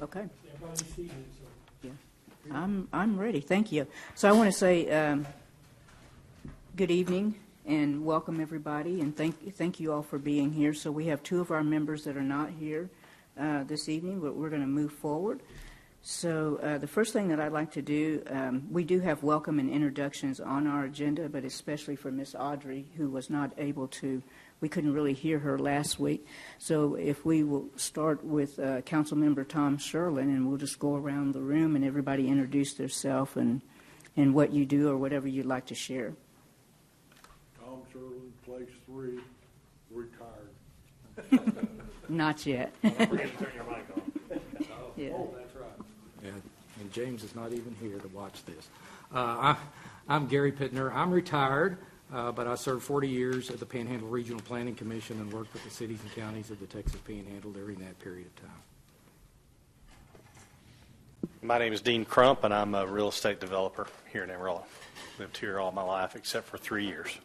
Okay. Yeah, I'm ready. Thank you. So I want to say good evening and welcome everybody, and thank you all for being here. So we have two of our members that are not here this evening, but we're going to move forward. So the first thing that I'd like to do, we do have welcome and introductions on our agenda, but especially for Miss Audrey, who was not able to, we couldn't really hear her last week. So if we will start with Councilmember Tom Sherlin, and we'll just go around the room and everybody introduce themselves and what you do or whatever you'd like to share. Tom Sherlin, Place 3, retired. Not yet. Don't forget to turn your mic on. Yeah. Oh, that's right. And James is not even here to watch this. I'm Gary Pittner. I'm retired, but I served 40 years at the Panhandle Regional Planning Commission and worked with the cities and counties of the Texas Panhandle during that period of time. My name is Dean Crump, and I'm a real estate developer here in Amarillo. Lived here all my life except for 3 years.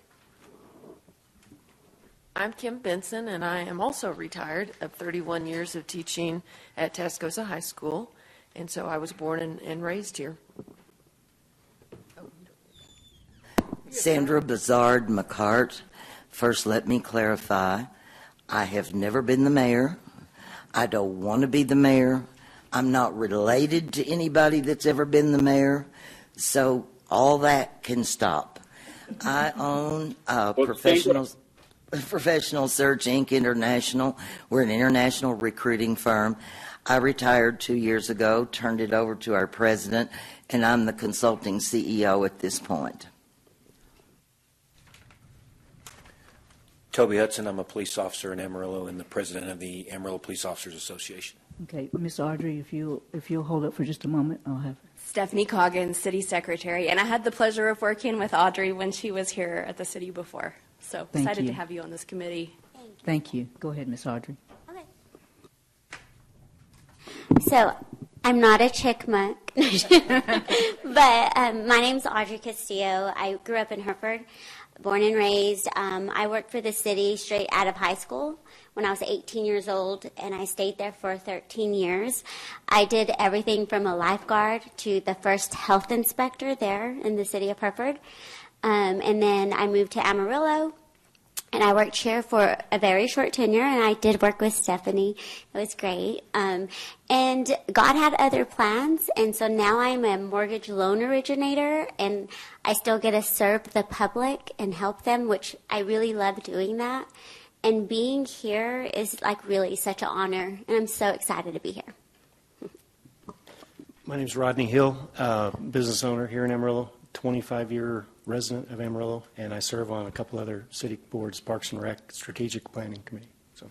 I'm Kim Benson, and I am also retired of 31 years of teaching at Tascosa High School, and so I was born and raised here. Sandra Bazard McCart. First, let me clarify, I have never been the mayor. I don't want to be the mayor. I'm not related to anybody that's ever been the mayor, so all that can stop. I own Professional Search Inc. International. We're an international recruiting firm. I retired 2 years ago, turned it over to our president, and I'm the consulting CEO at this point. Toby Hudson, I'm a police officer in Amarillo and the president of the Amarillo Police Officers Association. Okay, Miss Audrey, if you'll hold up for just a moment, I'll have Stephanie Coggins, City Secretary, and I had the pleasure of working with Audrey when she was here at the city before. So excited to have you on this committee. Thank you. Go ahead, Miss Audrey. Okay. So I'm not a chickmuck, but my name's Audrey Castillo. I grew up in Hereford, born and raised. I worked for the city straight out of high school when I was 18 years old, and I stayed there for 13 years. I did everything from a lifeguard to the first health inspector there in the city of Hereford. And then I moved to Amarillo, and I worked here for a very short tenure, and I did work with Stephanie. It was great. And God had other plans, and so now I'm a mortgage loan originator, and I still get to serve the public and help them, which I really love doing that. And being here is like really such an honor, and I'm so excited to be here. My name is Rodney Hill, business owner here in Amarillo, 25-year resident of Amarillo, and I serve on a couple other city boards, Parks and Rec, Strategic Planning Committee. So,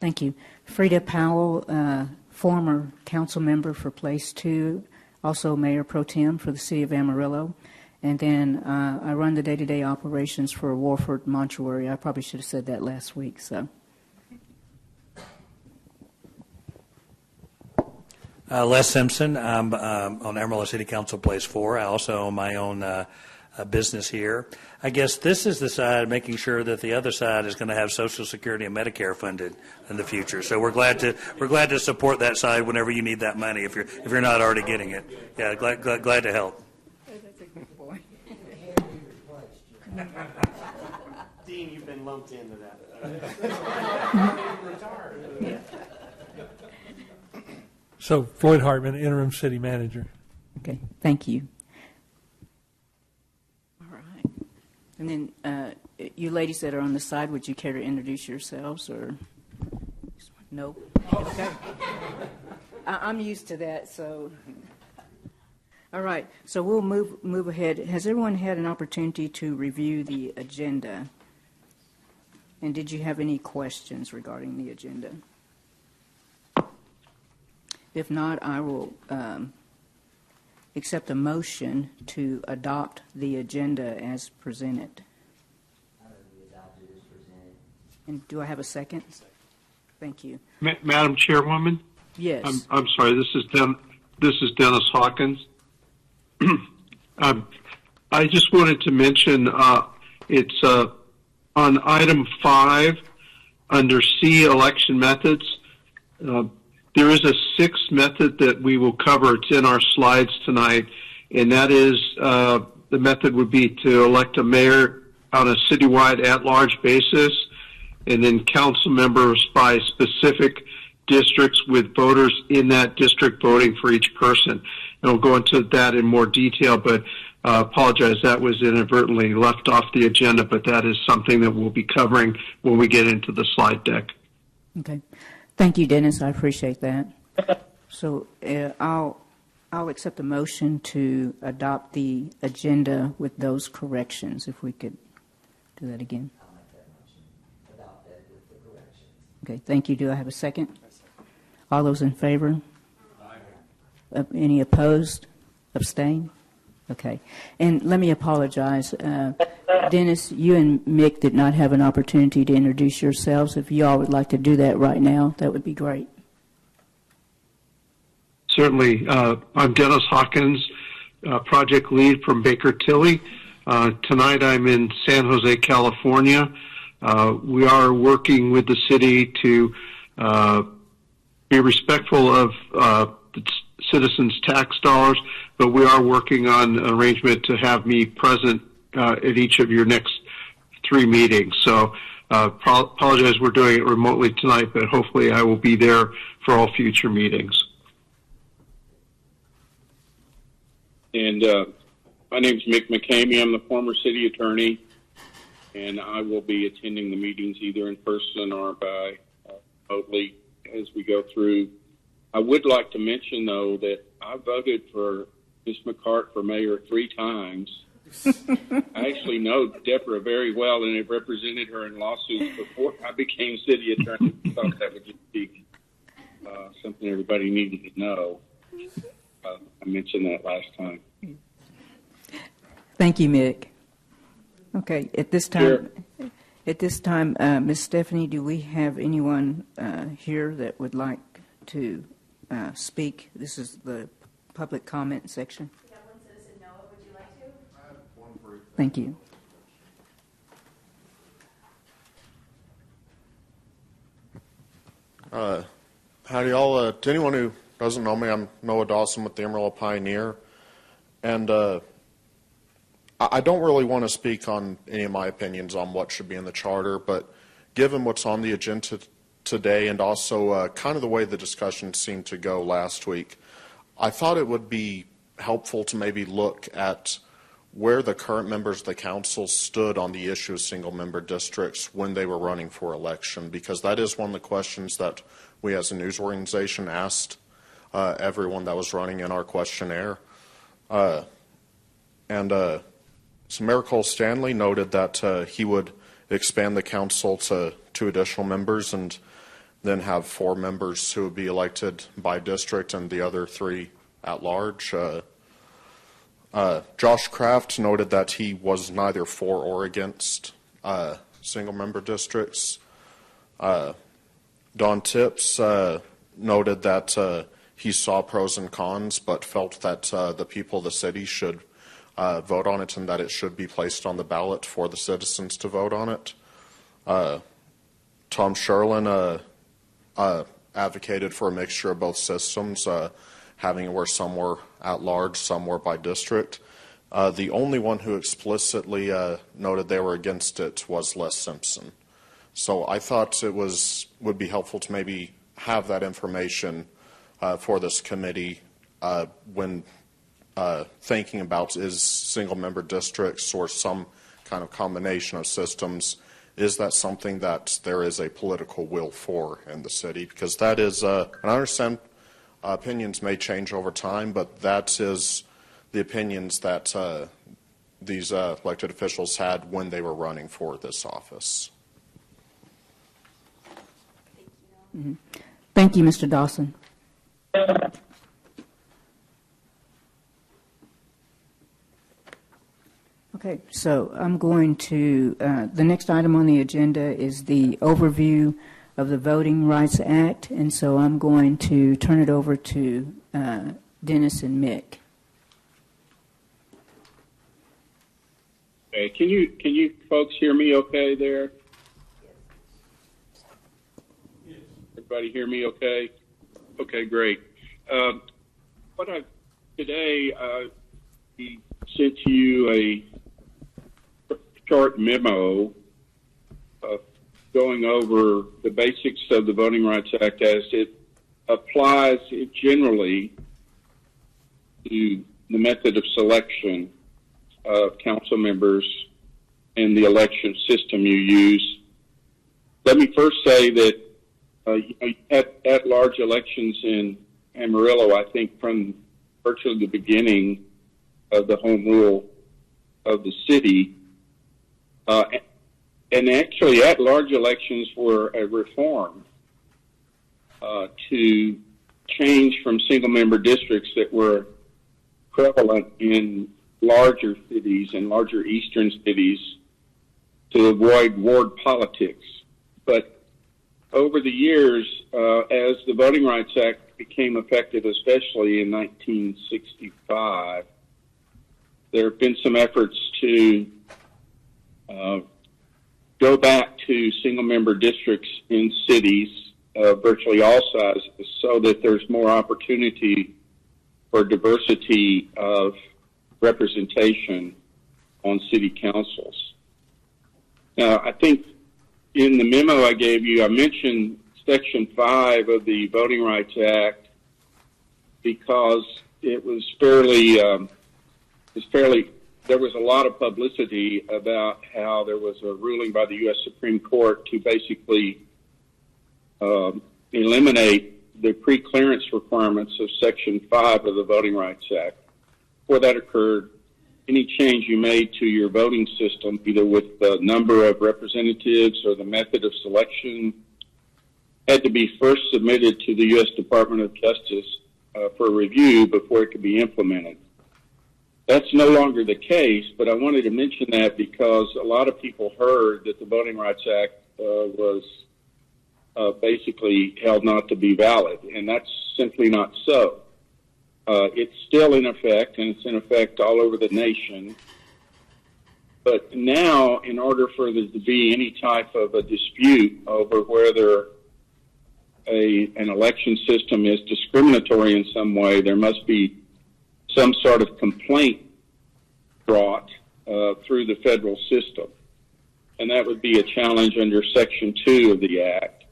thank you. Frida Powell, former council member for Place 2, also Mayor Pro Tem for the City of Amarillo. And then I run the day-to-day operations for Warford Mortuary. I probably should have said that last week. So, Les Simpson. I'm on Amarillo City Council Place 4. I also own my own business here. I guess this is the side making sure that the other side is going to have Social Security and Medicare funded in the future. So we're glad to support that side whenever you need that money if you're not already getting it. Yeah, glad to help. Dean, you've been lumped into that. So, Floyd Hartman, interim city manager. Okay, thank you. All right. And then you ladies that are on the side, would you care to introduce yourselves or? No? Okay. I'm used to that, so. All right, so we'll move ahead. Has everyone had an opportunity to review the agenda? And did you have any questions regarding the agenda? If not, I will accept a motion to adopt the agenda as presented. And do I have a second? Thank you. Madam Chairwoman? Yes. I'm sorry, this is Dennis Hawkins. I just wanted to mention it's on item 5 under C, election methods. The there is a sixth method that we will cover. It's in our slides tonight, and that is the method would be to elect a mayor on a citywide at-large basis, and then council members by specific districts with voters in that district voting for each person. And we'll go into that in more detail, but apologize, that was inadvertently left off the agenda, but that is something that we'll be covering when we get into the slide deck. Okay. Thank you, Dennis. I appreciate that. So I'll accept a motion to adopt the agenda with those corrections, if we could do that again. I'll make that motion. Adopt it with the corrections. Okay, thank you. Do I have a second? All those in favor? Aye. Any opposed? Abstain? Okay. And let me apologize. Dennis, you and Mick did not have an opportunity to introduce yourselves. If you all would like to do that right now, that would be great. Certainly. I'm Dennis Hawkins, project lead from Baker Tilly. Tonight I'm in San Jose, California. We are working with the city to be respectful of the citizens' tax dollars, but we are working on an arrangement to have me present at each of your next 3 meetings. So apologize we're doing it remotely tonight, but hopefully I will be there for all future meetings. And my name's Mick McCamey. I'm the former city attorney, and I will be attending the meetings either in person or by remotely as we go through. I would like to mention, though, that I voted for Ms. McCart for mayor 3 times. I actually know Deborah very well, and have represented her in lawsuits before I became city attorney. I thought that would just be something everybody needed to know. I mentioned that last time. Thank you, Mick. Okay, at this time, Sure. Ms. Stephanie, do we have anyone here that would like to speak? This is the public comment section. We have one citizen, Noah. Would you like to? I have one brief. Thank you. Howdy, y'all. To anyone who doesn't know me, I'm Noah Dawson with the Amarillo Pioneer. And I don't really want to speak on any of my opinions on what should be in the charter, but given what's on the agenda today and also kind of the way the discussion seemed to go last week, I thought it would be helpful to maybe look at where the current members of the council stood on the issue of single-member districts when they were running for election, because that is one of the questions that we as a news organization asked everyone that was running in our questionnaire. So Mayor Cole Stanley noted that he would expand the council to 2 additional members and then have 4 members who would be elected by district and the other 3 at large. Josh Kraft noted that he was neither for or against single-member districts. Don Tips noted that he saw pros and cons, but felt that the people of the city should vote on it and that it should be placed on the ballot for the citizens to vote on it. Tom Sherlin advocated for a mixture of both systems, having it where some were at large, some were by district. The only one who explicitly noted they were against it was Les Simpson. So I thought it would be helpful to maybe have that information for this committee when thinking about is single-member districts or some kind of combination of systems, is that something that there is a political will for in the city? Because that is, and I understand opinions may change over time, but that is the opinions that these elected officials had when they were running for this office. Mm-hmm. Thank you, Mr. Dawson. Okay, so I'm going to, the next item on the agenda is the overview of the Voting Rights Act, and so I'm going to turn it over to Dennis and Mick. Okay, can you folks hear me okay there? Everybody hear me okay? Okay, great. Today, we sent to you a short memo going over the basics of the Voting Rights Act as it applies generally to the method of selection of council members and the election system you use. Let me first say that at large elections in Amarillo, I think from virtually the beginning of the home rule of the city, and actually at large elections were a reform to change from single member districts that were prevalent in larger cities and larger eastern cities to avoid ward politics. But over the years, as the Voting Rights Act became effective, especially in 1965, there have been some efforts to go back to single-member districts in cities of virtually all sizes so that there's more opportunity for diversity of representation on city councils. Now, I think in the memo I gave you, I mentioned Section 5 of the Voting Rights Act because it was there was a lot of publicity about how there was a ruling by the U.S. Supreme Court to basically eliminate the pre-clearance requirements of Section 5 of the Voting Rights Act. Before that occurred, any change you made to your voting system, either with the number of representatives or the method of selection, had to be first submitted to the U.S. Department of Justice for review before it could be implemented. That's no longer the case, but I wanted to mention that because a lot of people heard that the Voting Rights Act was basically held not to be valid, and that's simply not so. It's still in effect, and it's in effect all over the nation. But now, in order for there to be any type of a dispute over whether an election system is discriminatory in some way, there must be some sort of complaint brought through the federal system. And that would be a challenge under Section 2 of the Act.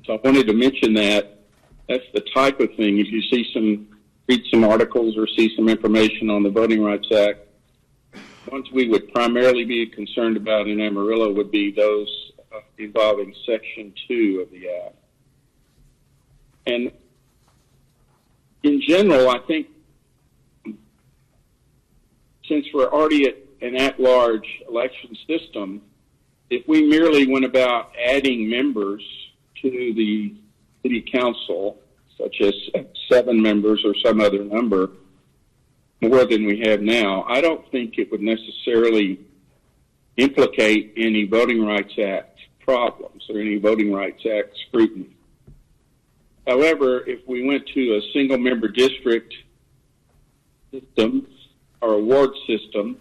So I wanted to mention that. That's the type of thing. If you read some articles or see some information on the Voting Rights Act, ones we would primarily be concerned about in Amarillo would be those involving Section 2 of the Act. And in general, I think since we're already at an at-large election system, if we merely went about adding members to the city council, such as 7 members or some other number, more than we have now, I don't think it would necessarily implicate any Voting Rights Act problems or any Voting Rights Act scrutiny. However, if we went to a single-member district system or a ward system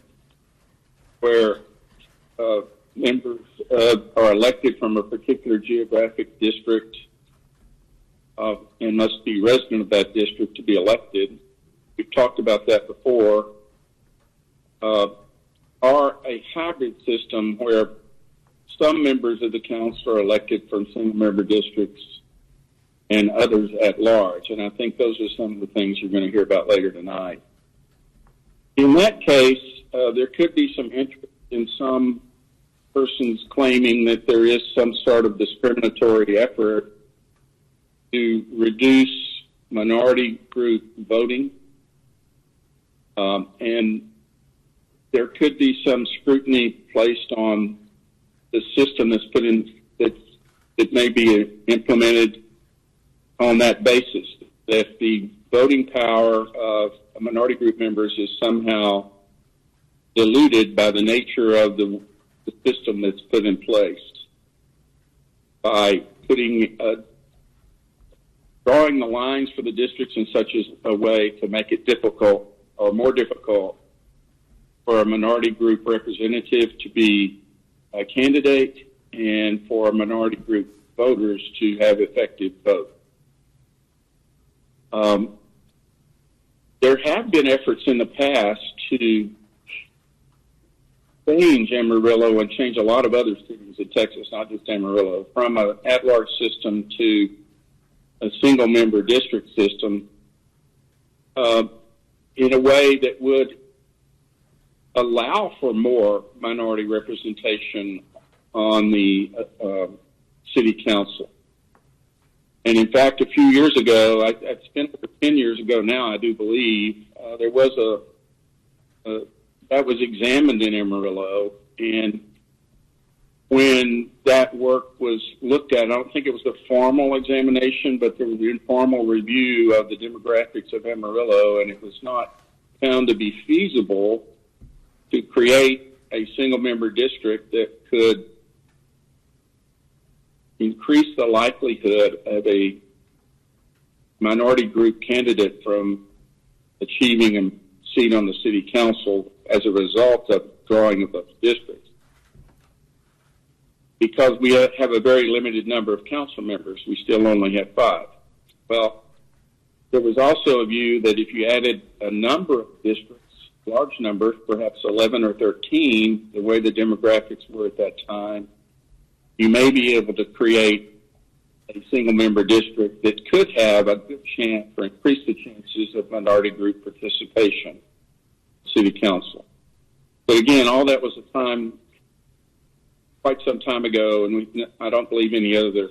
where members are elected from a particular geographic district and must be resident of that district to be elected, we've talked about that before, or a hybrid system where some members of the council are elected from single-member districts and others at large. And I think those are some of the things you're going to hear about later tonight. In that case, there could be some interest in some persons claiming that there is some sort of discriminatory effort to reduce minority group voting. And there could be some scrutiny placed on the system that's put in that may be implemented on that basis, that the voting power of minority group members is somehow diluted by the nature of the system that's put in place by putting drawing the lines for the districts in such a way to make it difficult or more difficult for a minority group representative to be a candidate and for minority group voters to have effective vote. There have been efforts in the past to change Amarillo and change a lot of other cities in Texas, not just Amarillo, from an at-large system to a single-member district system in a way that would allow for more minority representation on the city council. And in fact, a few years ago, it's been over 10 years ago now, I do believe, there was that was examined in Amarillo, and when that work was looked at, I don't think it was a formal examination, but there was an informal review of the demographics of Amarillo, and it was not found to be feasible to create a single-member district that could increase the likelihood of a minority group candidate from achieving a seat on the city council as a result of drawing of those districts. Because we have a very limited number of council members, we still only have 5. Well, there was also a view that if you added a number of districts, large numbers, perhaps 11 or 13, the way the demographics were at that time, you may be able to create a single-member district that could have a good chance or increase the chances of minority group participation in city council. But again, all that was a time, quite some time ago, and I don't believe any other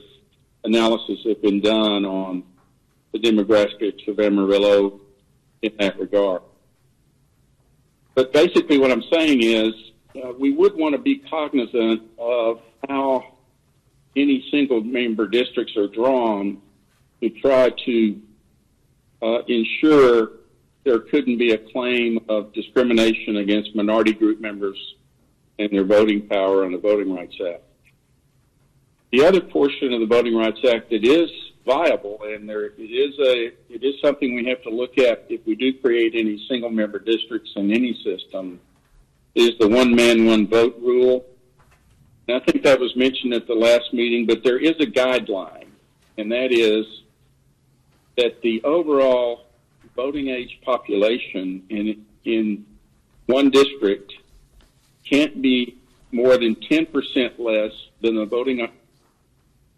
analysis have been done on the demographics of Amarillo in that regard. But basically what I'm saying is we would want to be cognizant of how any single-member districts are drawn to try to ensure there couldn't be a claim of discrimination against minority group members and their voting power on the Voting Rights Act. The other portion of the Voting Rights Act that is viable, and it is something we have to look at if we do create any single-member districts in any system, is the one-man, one-vote rule. And I think that was mentioned at the last meeting, but there is a guideline, and that is that the overall voting age population in one district can't be more than 10% less than the voting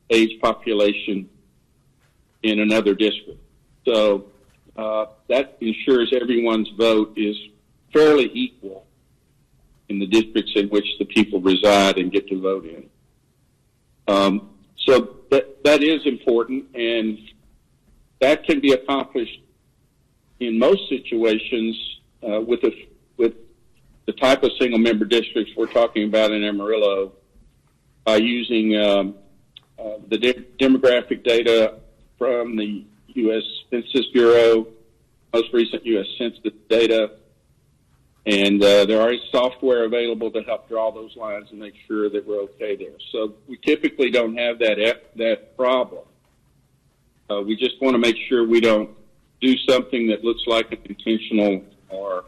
age population in another district. So that ensures everyone's vote is fairly equal in the districts in which the people reside and get to vote in. So that is important, and that can be accomplished in most situations with the type of single-member districts we're talking about in Amarillo by using the demographic data from the U.S. Census Bureau, most recent U.S. Census data, and there is software available to help draw those lines and make sure that we're okay there. So we typically don't have that problem. We just want to make sure we don't do something that looks like an intentional or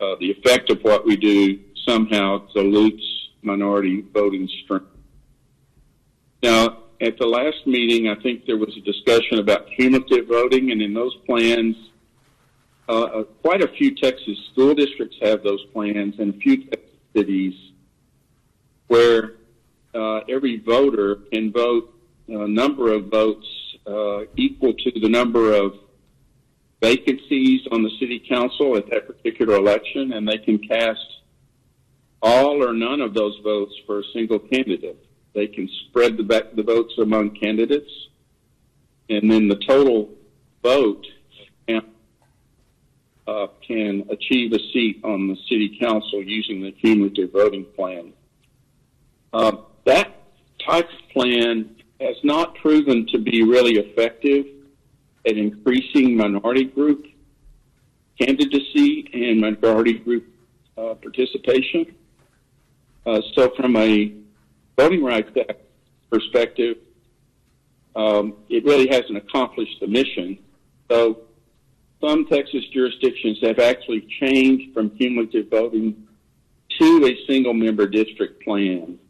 the effect of what we do somehow dilutes minority voting strength. Now, at the last meeting, I think there was a discussion about cumulative voting, and in those plans, quite a few Texas school districts have those plans, and a few Texas cities where every voter can vote a number of votes equal to the number of vacancies on the city council at that particular election, and they can cast all or none of those votes for a single candidate. They can spread the votes among candidates, and then the total vote can achieve a seat on the city council using the cumulative voting plan. That type of plan has not proven to be really effective at increasing minority group candidacy and minority group participation. So from a Voting Rights Act perspective, it really hasn't accomplished the mission. So some Texas jurisdictions have actually changed from cumulative voting to a single-member district plan.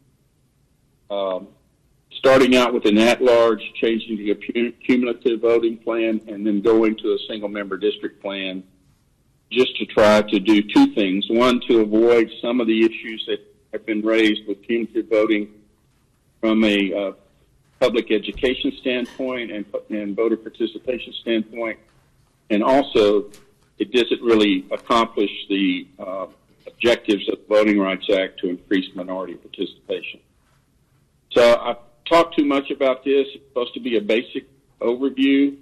starting out with an at-large, changing to a cumulative voting plan, and then going to a single-member district plan, just to try to do two things. One, to avoid some of the issues that have been raised with cumulative voting from a public education standpoint and voter participation standpoint. And also, it doesn't really accomplish the objectives of the Voting Rights Act to increase minority participation. So I've talked too much about this. It's supposed to be a basic overview.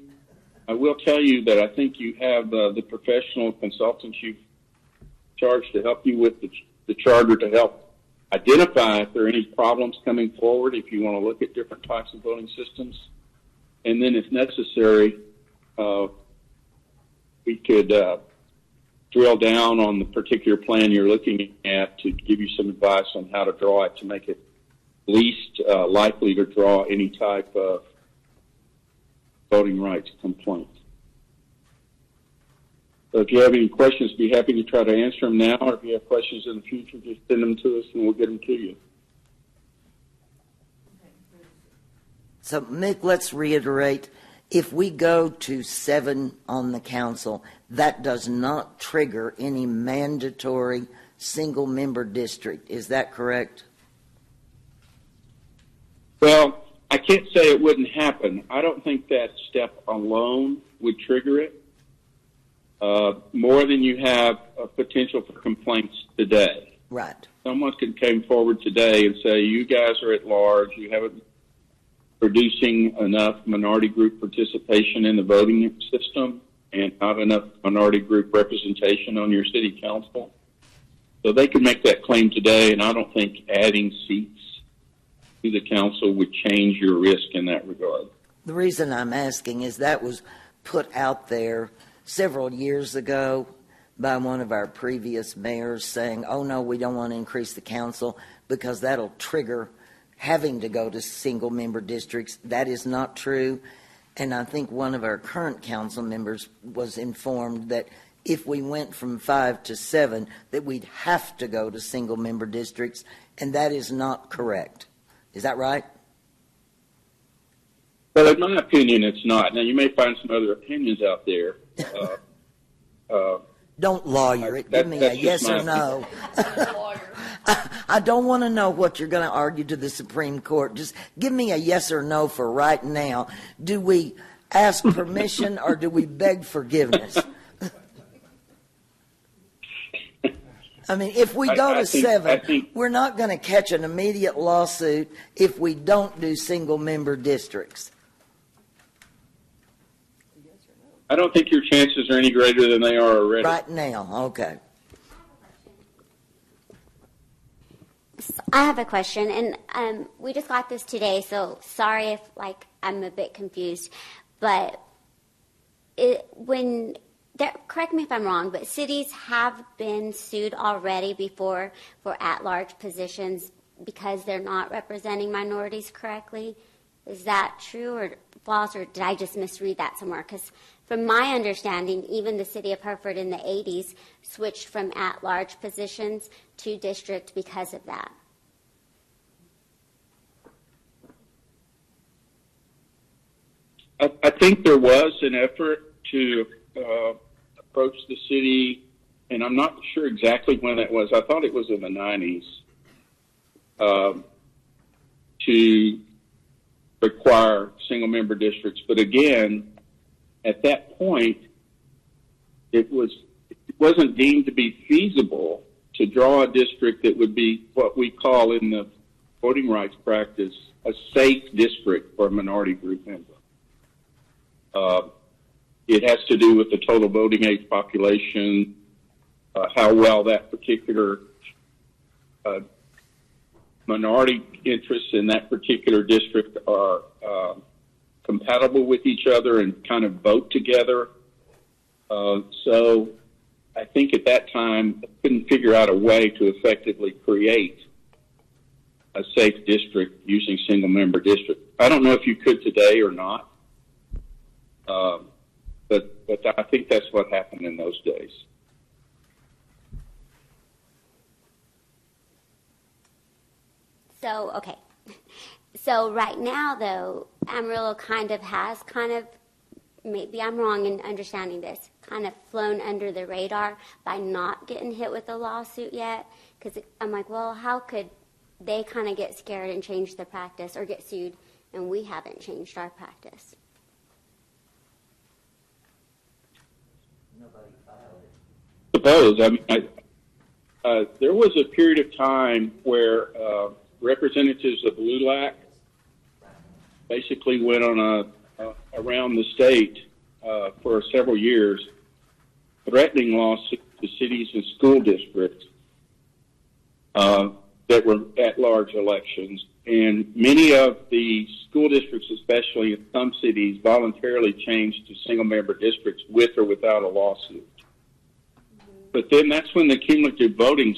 I will tell you that I think you have the professional consultants you've charged to help you with the charter to help identify if there are any problems coming forward, if you want to look at different types of voting systems. And then if necessary, we could drill down on the particular plan you're looking at to give you some advice on how to draw it to make it least likely to draw any type of voting rights complaint. So if you have any questions, be happy to try to answer them now, or if you have questions in the future, just send them to us and we'll get them to you. So, Mick, let's reiterate. If we go to 7 on the council, that does not trigger any mandatory single-member district. Is that correct? Well, I can't say it wouldn't happen. I don't think that step alone would trigger it. More than you have a potential for complaints today. Right. Someone could come forward today and say, you guys are at large, you haven't producing enough minority group participation in the voting system and not enough minority group representation on your city council. So they could make that claim today, and I don't think adding seats to the council would change your risk in that regard. The reason I'm asking is that was put out there several years ago by one of our previous mayors saying, oh no, we don't want to increase the council because that'll trigger having to go to single member districts. That is not true. And I think one of our current council members was informed that if we went from 5 to 7, that we'd have to go to single member districts, and that is not correct. Is that right? Well, in my opinion, it's not. Now, you may find some other opinions out there. Don't lawyer it. Give me a yes or no. I don't want to know what you're going to argue to the Supreme Court. Just give me a yes or no for right now. Do we ask permission or do we beg forgiveness? I mean, if we go to 7, we're not going to catch an immediate lawsuit if we don't do single-member districts. I don't think your chances are any greater than they are already. Right now, okay. I have a question, and we just got this today, so sorry if I'm a bit confused. But correct me if I'm wrong, but cities have been sued already before for at-large positions because they're not representing minorities correctly. Is that true or false, or did I just misread that somewhere? Because from my understanding, even the city of Hereford in the 80s switched from at-large positions to district because of that. I think there was an effort to approach the city, and I'm not sure exactly when that was. I thought it was in the 90s, to require single-member districts. But again, at that point, it wasn't deemed to be feasible to draw a district that would be what we call in the voting rights practice a safe district for a minority group member. It has to do with the total voting age population, how well that particular minority interests in that particular district are compatible with each other and kind of vote together. So I think at that time, I couldn't figure out a way to effectively create a safe district using single-member district. I don't know if you could today or not, but I think that's what happened in those days. So, okay. So right now, though, Amarillo maybe I'm wrong in understanding this, kind of flown under the radar by not getting hit with a lawsuit yet. Because I'm like, well, how could they kind of get scared and change their practice or get sued, and we haven't changed our practice? Suppose. There was a period of time where representatives of LULAC basically went on around the state for several years, threatening lawsuits to cities and school districts that were at-large elections. And many of the school districts, especially in some cities, voluntarily changed to single-member districts with or without a lawsuit. But then that's when the cumulative voting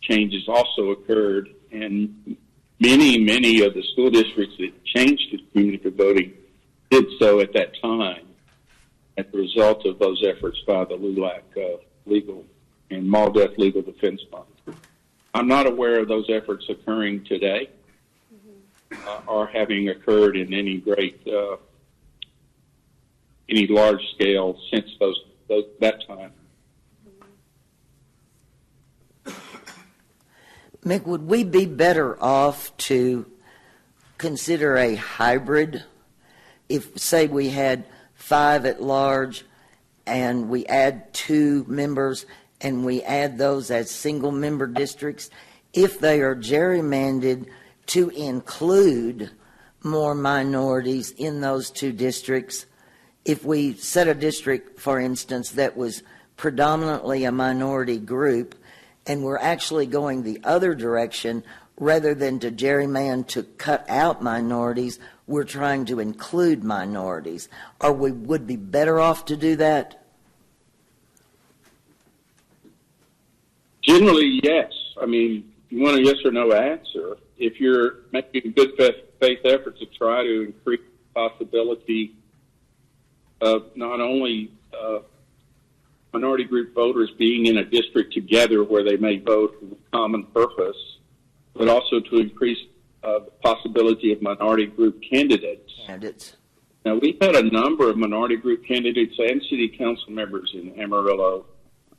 changes also occurred, and many of the school districts that changed to cumulative voting did so at that time as a result of those efforts by the LULAC legal and MALDEF legal defense fund. I'm not aware of those efforts occurring today or having occurred in any any large scale since that time. Mick, would we be better off to consider a hybrid? If, say, we had 5 at large and we add 2 members and we add those as single member districts, if they are gerrymandered to include more minorities in those 2 districts, if we set a district, for instance, that was predominantly a minority group, and we're actually going the other direction, rather than to gerrymander to cut out minorities, we're trying to include minorities. Or we would be better off to do that? Generally, yes. I mean, you want a yes or no answer. If you're making good faith efforts to try to increase the possibility of not only minority group voters being in a district together where they may vote for a common purpose, but also to increase the possibility of minority group candidates. Now, we've had a number of minority group candidates and city council members in Amarillo,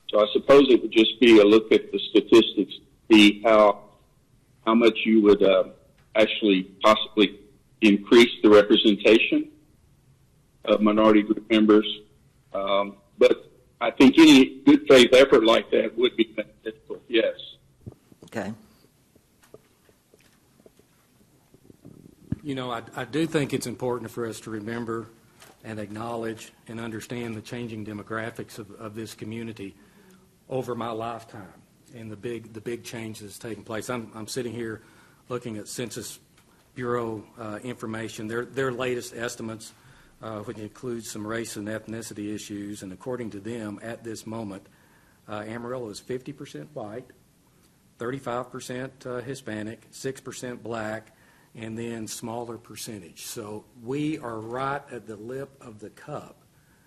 so I suppose it would just be a look at the statistics to see how much you would actually possibly increase the representation of minority group members. But I think any good faith effort like that would be beneficial, yes. Okay. You know, I do think it's important for us to remember and acknowledge and understand the changing demographics of this community over my lifetime and the big changes taking place. I'm sitting here looking at Census Bureau information, their latest estimates, which includes some race and ethnicity issues, and according to them, at this moment, Amarillo is 50% white, 35% Hispanic, 6% black, and then smaller percentage. So we are right at the lip of the cup,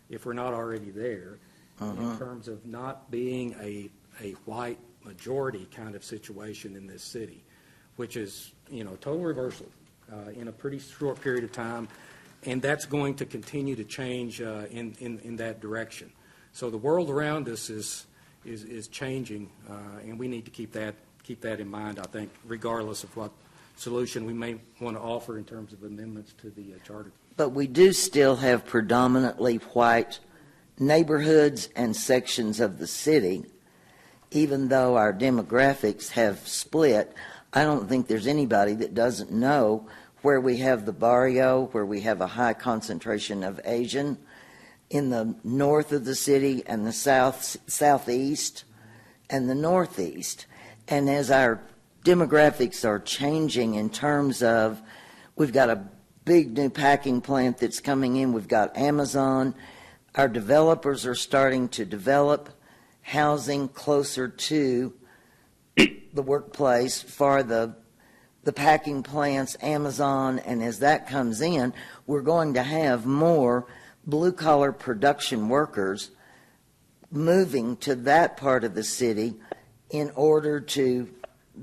if we're not already there, in terms of not being a white majority kind of situation in this city, which is, total reversal in a pretty short period of time. And that's going to continue to change in that direction. So the world around us is changing, and we need to keep that in mind, I think, regardless of what solution we may want to offer in terms of amendments to the charter. But we do still have predominantly white neighborhoods and sections of the city. Even though our demographics have split, I don't think there's anybody that doesn't know where we have the barrio, where we have a high concentration of Asian, in the north of the city and the southeast and the northeast. And as our demographics are changing in terms of, we've got a big new packing plant that's coming in, we've got Amazon, our developers are starting to develop housing closer to the workplace for the packing plants, Amazon, and as that comes in, we're going to have more blue-collar production workers moving to that part of the city in order to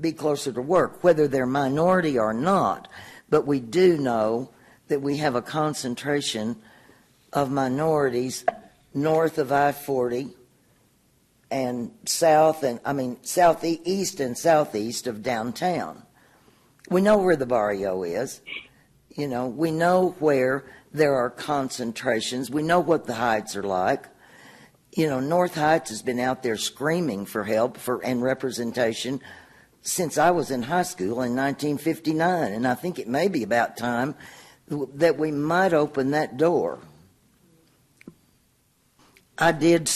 be closer to work, whether they're minority or not. but we do know that we have a concentration of minorities north of I-40 and southeast and southeast of downtown. We know where the barrio is. We know where there are concentrations. We know what the Heights are like. North Heights has been out there screaming for help and representation since I was in high school in 1959, and I think it may be about time that we might open that door. I did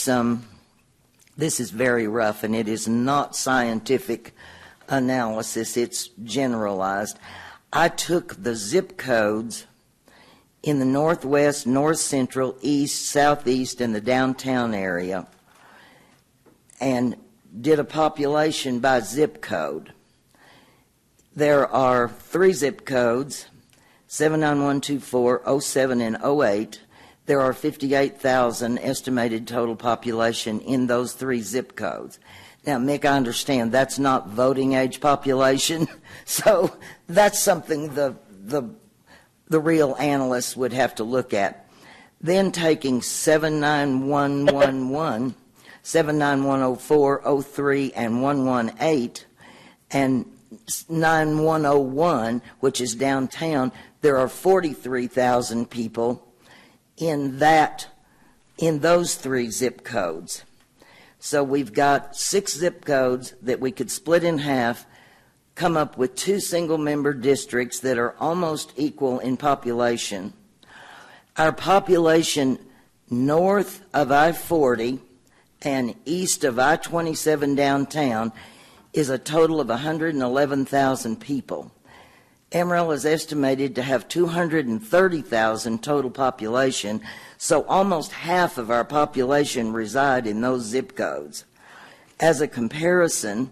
this is very rough, and it is not scientific analysis, it's generalized. I took the zip codes in the northwest, north central, east, southeast, and the downtown area, and did a population by zip code. There are 3 zip codes, 79124, 07, and 08. There are 58,000 estimated total population in those 3 zip codes. Now, Mick, I understand that's not voting age population, so that's something the real analysts would have to look at. Then taking 79111, 79104, 03, and 118, and 9101, which is downtown, there are 43,000 people in those 3 zip codes. So we've got 6 zip codes that we could split in half, come up with 2 single-member districts that are almost equal in population. Our population north of I-40 and east of I-27 downtown is a total of 111,000 people. Amarillo is estimated to have 230,000 total population, so almost half of our population reside in those zip codes. As a comparison,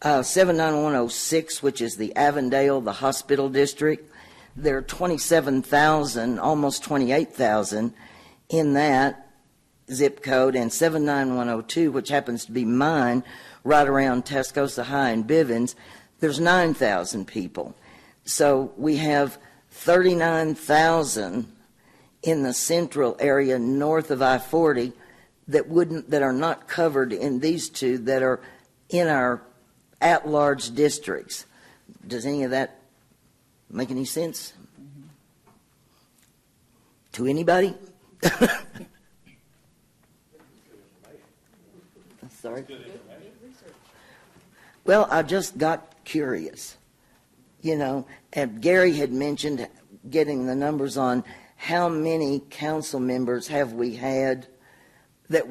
79106, which is the Avondale, the hospital district, there are 27,000, almost 28,000 in that zip code, and 79102, which happens to be mine, right around Tascosa High and Bivens, there's 9,000 people. So we have 39,000 in the central area north of I-40 that are not covered in these 2 that are in our at-large districts. Does any of that make any sense to anybody? Sorry. Well, I just got curious, and Gary had mentioned getting the numbers on how many council members have we had that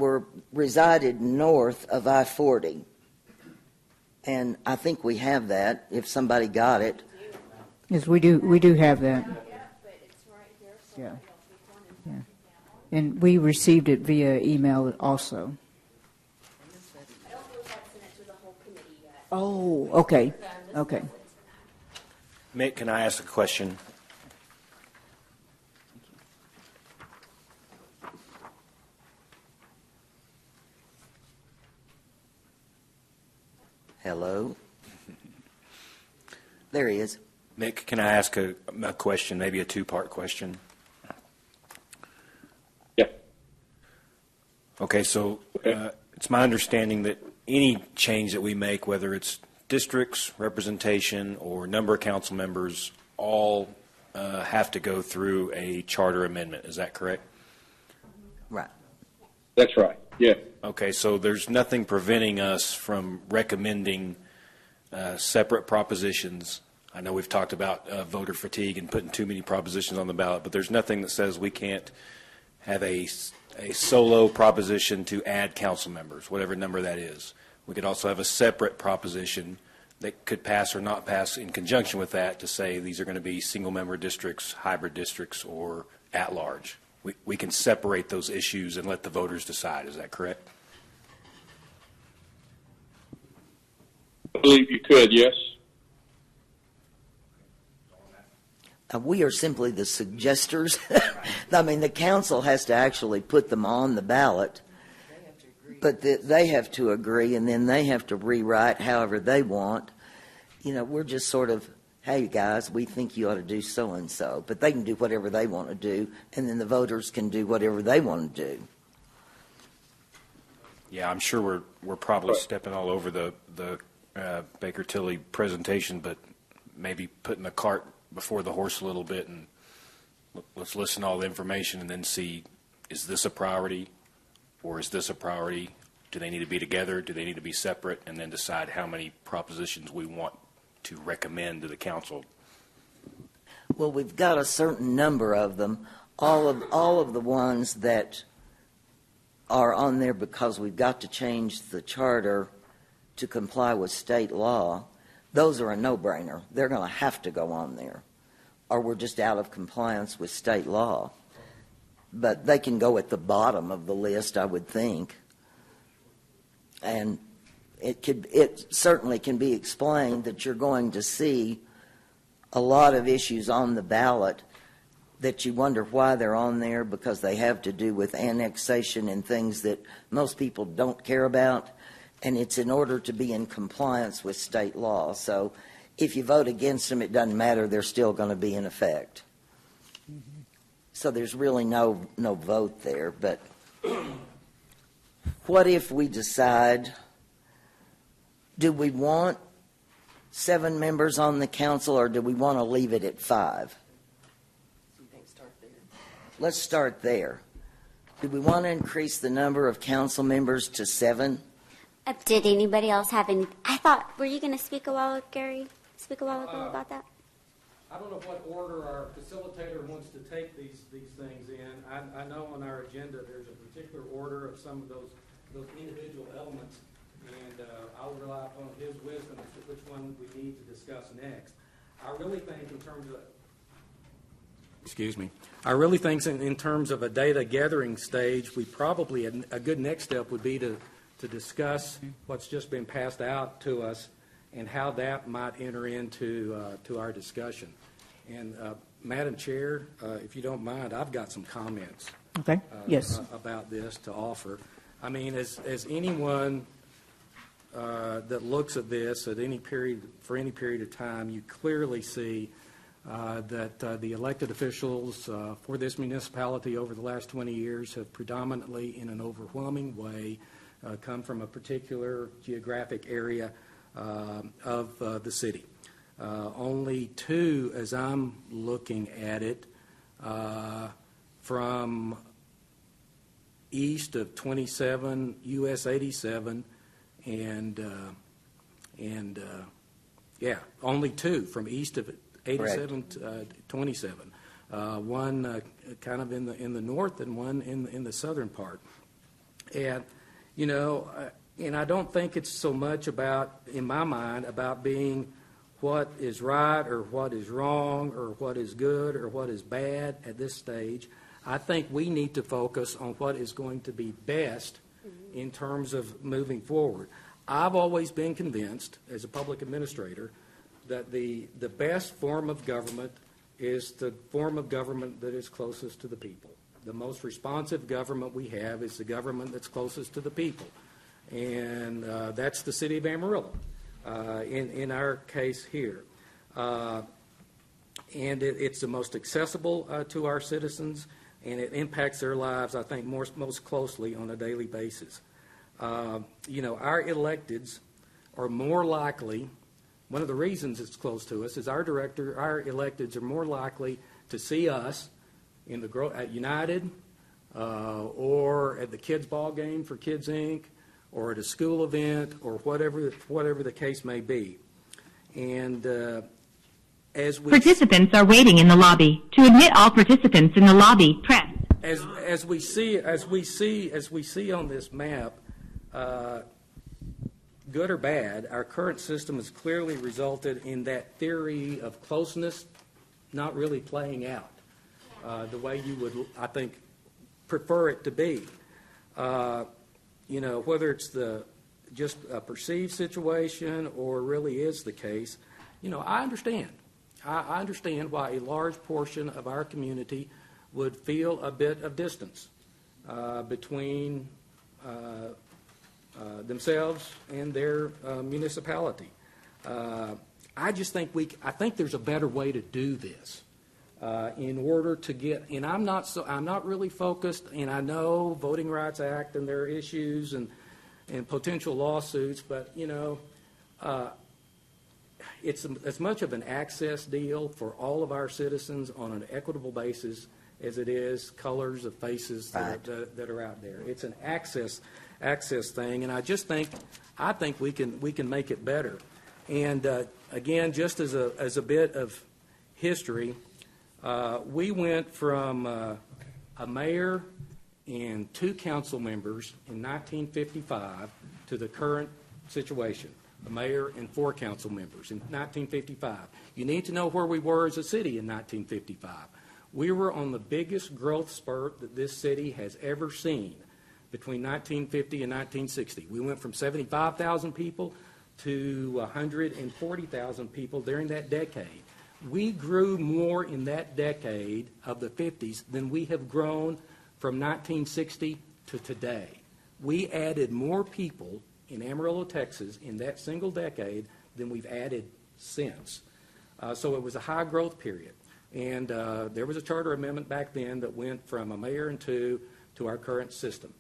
resided north of I-40. And I think we have that, if somebody got it. Yes, we do have that. Yeah. Yeah. And we received it via email also. Oh, okay. Okay. Mick, can I ask a question? Hello? There he is. Mick, can I ask a question, maybe a 2-part question? Yeah. Okay, so it's my understanding that any change that we make, whether it's districts, representation, or number of council members, all have to go through a charter amendment. Is that correct? Right. That's right. Yeah. Okay, so there's nothing preventing us from recommending separate propositions. I know we've talked about voter fatigue and putting too many propositions on the ballot, but there's nothing that says we can't have a solo proposition to add council members, whatever number that is. We could also have a separate proposition that could pass or not pass in conjunction with that to say these are going to be single-member districts, hybrid districts, or at-large. We can separate those issues and let the voters decide. Is that correct? I believe you could, yes. We are simply the suggesters. I mean, the council has to actually put them on the ballot, but they have to agree, and then they have to rewrite however they want. We're just sort of hey, guys, we think you ought to do so-and-so, but they can do whatever they want to do, and then the voters can do whatever they want to do. Yeah, I'm sure we're probably stepping all over the Baker Tilly presentation, but maybe putting the cart before the horse a little bit, and let's listen to all the information and then see, is this a priority or is this a priority? Do they need to be together? Do they need to be separate? And then decide how many propositions we want to recommend to the council. Well, we've got a certain number of them. All of the ones that are on there because we've got to change the charter to comply with state law, those are a no-brainer. They're going to have to go on there, or we're just out of compliance with state law. But they can go at the bottom of the list, I would think. And it certainly can be explained that you're going to see a lot of issues on the ballot that you wonder why they're on there, because they have to do with annexation and things that most people don't care about, and it's in order to be in compliance with state law. So if you vote against them, it doesn't matter, they're still going to be in effect. So there's really no vote there. But what if we decide, do we want 7 members on the council, or do we want to leave it at 5? Let's start there. Do we want to increase the number of council members to 7? Did anybody else have any? I thought, were you going to speak a while ago, Gary? Speak a while ago about that? I don't know what order our facilitator wants to take these things in. I know on our agenda there's a particular order of some of those individual elements, and I'll rely upon his wisdom as to which one we need to discuss next. I really think in terms of a data gathering stage, we probably, a good next step would be to discuss what's just been passed out to us and how that might enter into to our discussion. And Madam Chair, if you don't mind, I've got some comments. Okay. Yes. About this to offer. I mean, as anyone that looks at this at any period, for any period of time, you clearly see that the elected officials for this municipality over the last 20 years have predominantly, in an overwhelming way, come from a particular geographic area of the city. Only 2, as I'm looking at it, from east of 27 US 87 and only 2 from east of 87 to 27. One kind of in the north and one in the southern part. And and I don't think it's so much about, in my mind, about being what is right or what is wrong or what is good or what is bad at this stage. I think we need to focus on what is going to be best in terms of moving forward. I've always been convinced, as a public administrator, that the best form of government is the form of government that is closest to the people. The most responsive government we have is the government that's closest to the people. And that's the city of Amarillo, in our case here. And it's the most accessible to our citizens, and it impacts their lives, I think, most closely on a daily basis. Our electeds are more likely, one of the reasons it's close to us is our electeds are more likely to see us in at United or at the kids' ball game for Kids Inc., or at a school event, or whatever the case may be. And as we participants are waiting in the lobby. To admit all participants in the lobby, press. As we see on this map, good or bad, our current system has clearly resulted in that theory of closeness not really playing out the way you would, I think, prefer it to be. Whether it's just a perceived situation or really is the case, I understand. I understand why a large portion of our community would feel a bit of distance between themselves and their municipality. I just think I think there's a better way to do this. In order to get, and I'm not really focused, and I know Voting Rights Act and their issues and potential lawsuits, but it's as much of an access deal for all of our citizens on an equitable basis as it is colors of faces that are out there. It's an access thing, and I think we can make it better. And again, just as a bit of history. We went from a mayor and 2 council members in 1955 to the current situation, a mayor and 4 council members in 1955. You need to know where we were as a city in 1955. We were on the biggest growth spurt that this city has ever seen between 1950 and 1960. We went from 75,000 people to 140,000 people during that decade. We grew more in that decade of the 50s than we have grown from 1960 to today. We added more people in Amarillo, Texas in that single decade than we've added since. So it was a high growth period. And there was a charter amendment back then that went from a mayor and 2 to our current system.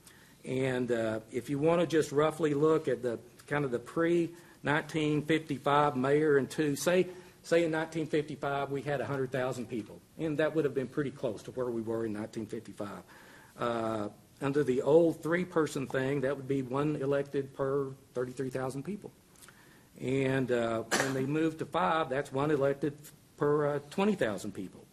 And if you want to just roughly look at the kind of the pre-1955 mayor and 2, say in 1955 we had 100,000 people, and that would have been pretty close to where we were in 1955. Under the old 3-person thing, that would be 1 elected per 33,000 people. And when they moved to 5, that's 1 elected per 20,000 people.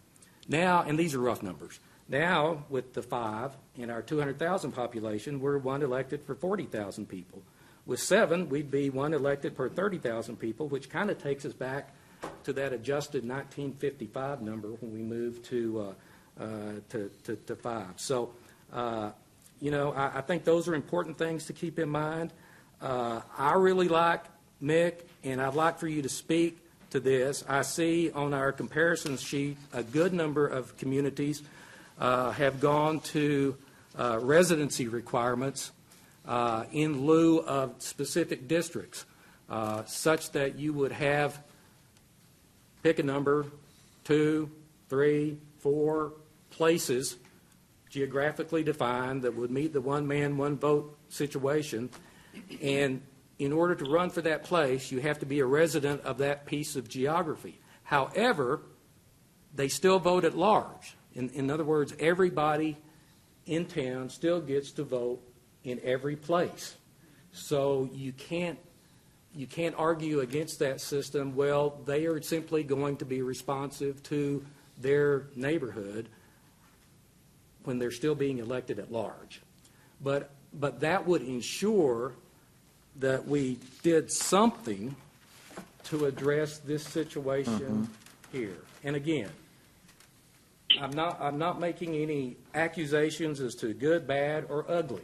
Now, and these are rough numbers, now with the 5 in our 200,000 population, we're 1 elected for 40,000 people. With 7, we'd be 1 elected per 30,000 people, which kind of takes us back to that adjusted 1955 number when we moved to 5. So, I think those are important things to keep in mind. I really like Mick, and I'd like for you to speak to this. I see on our comparison sheet a good number of communities have gone to residency requirements in lieu of specific districts, such that you would have, pick a number, 2, 3, 4 places geographically defined that would meet the 1 man, 1 vote situation. And in order to run for that place, you have to be a resident of that piece of geography. However, they still vote at large. In other words, everybody in town still gets to vote in every place. So you can't argue against that system. Well, they are simply going to be responsive to their neighborhood when they're still being elected at large. But that would ensure that we did something to address this situation here. And again, I'm not making any accusations as to good, bad, or ugly,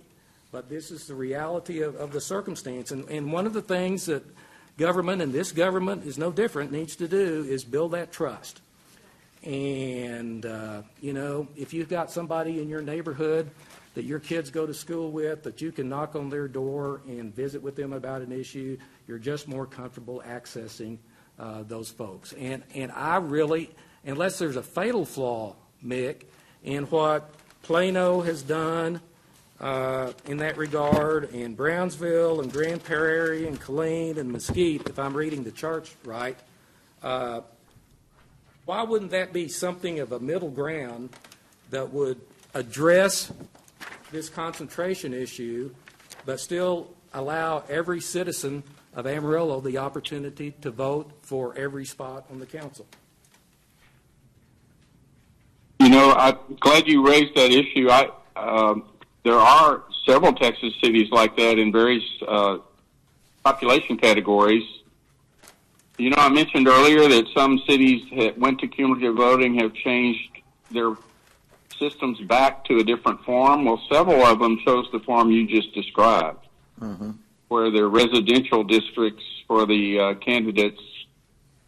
but this is the reality of the circumstance. And one of the things that government, and this government is no different, needs to do is build that trust. And, if you've got somebody in your neighborhood that your kids go to school with, that you can knock on their door and visit with them about an issue, you're just more comfortable accessing those folks. And I really, unless there's a fatal flaw, Mick, in what Plano has done in that regard, and Brownsville and Grand Prairie and Killeen and Mesquite, if I'm reading the charts right, why wouldn't that be something of a middle ground that would address this concentration issue, but still allow every citizen of Amarillo the opportunity to vote for every spot on the council? I'm glad you raised that issue. There are several Texas cities like that in various population categories. I mentioned earlier that some cities that went to cumulative voting have changed their systems back to a different form. Well, several of them chose the form you just described, where they're residential districts for the candidates,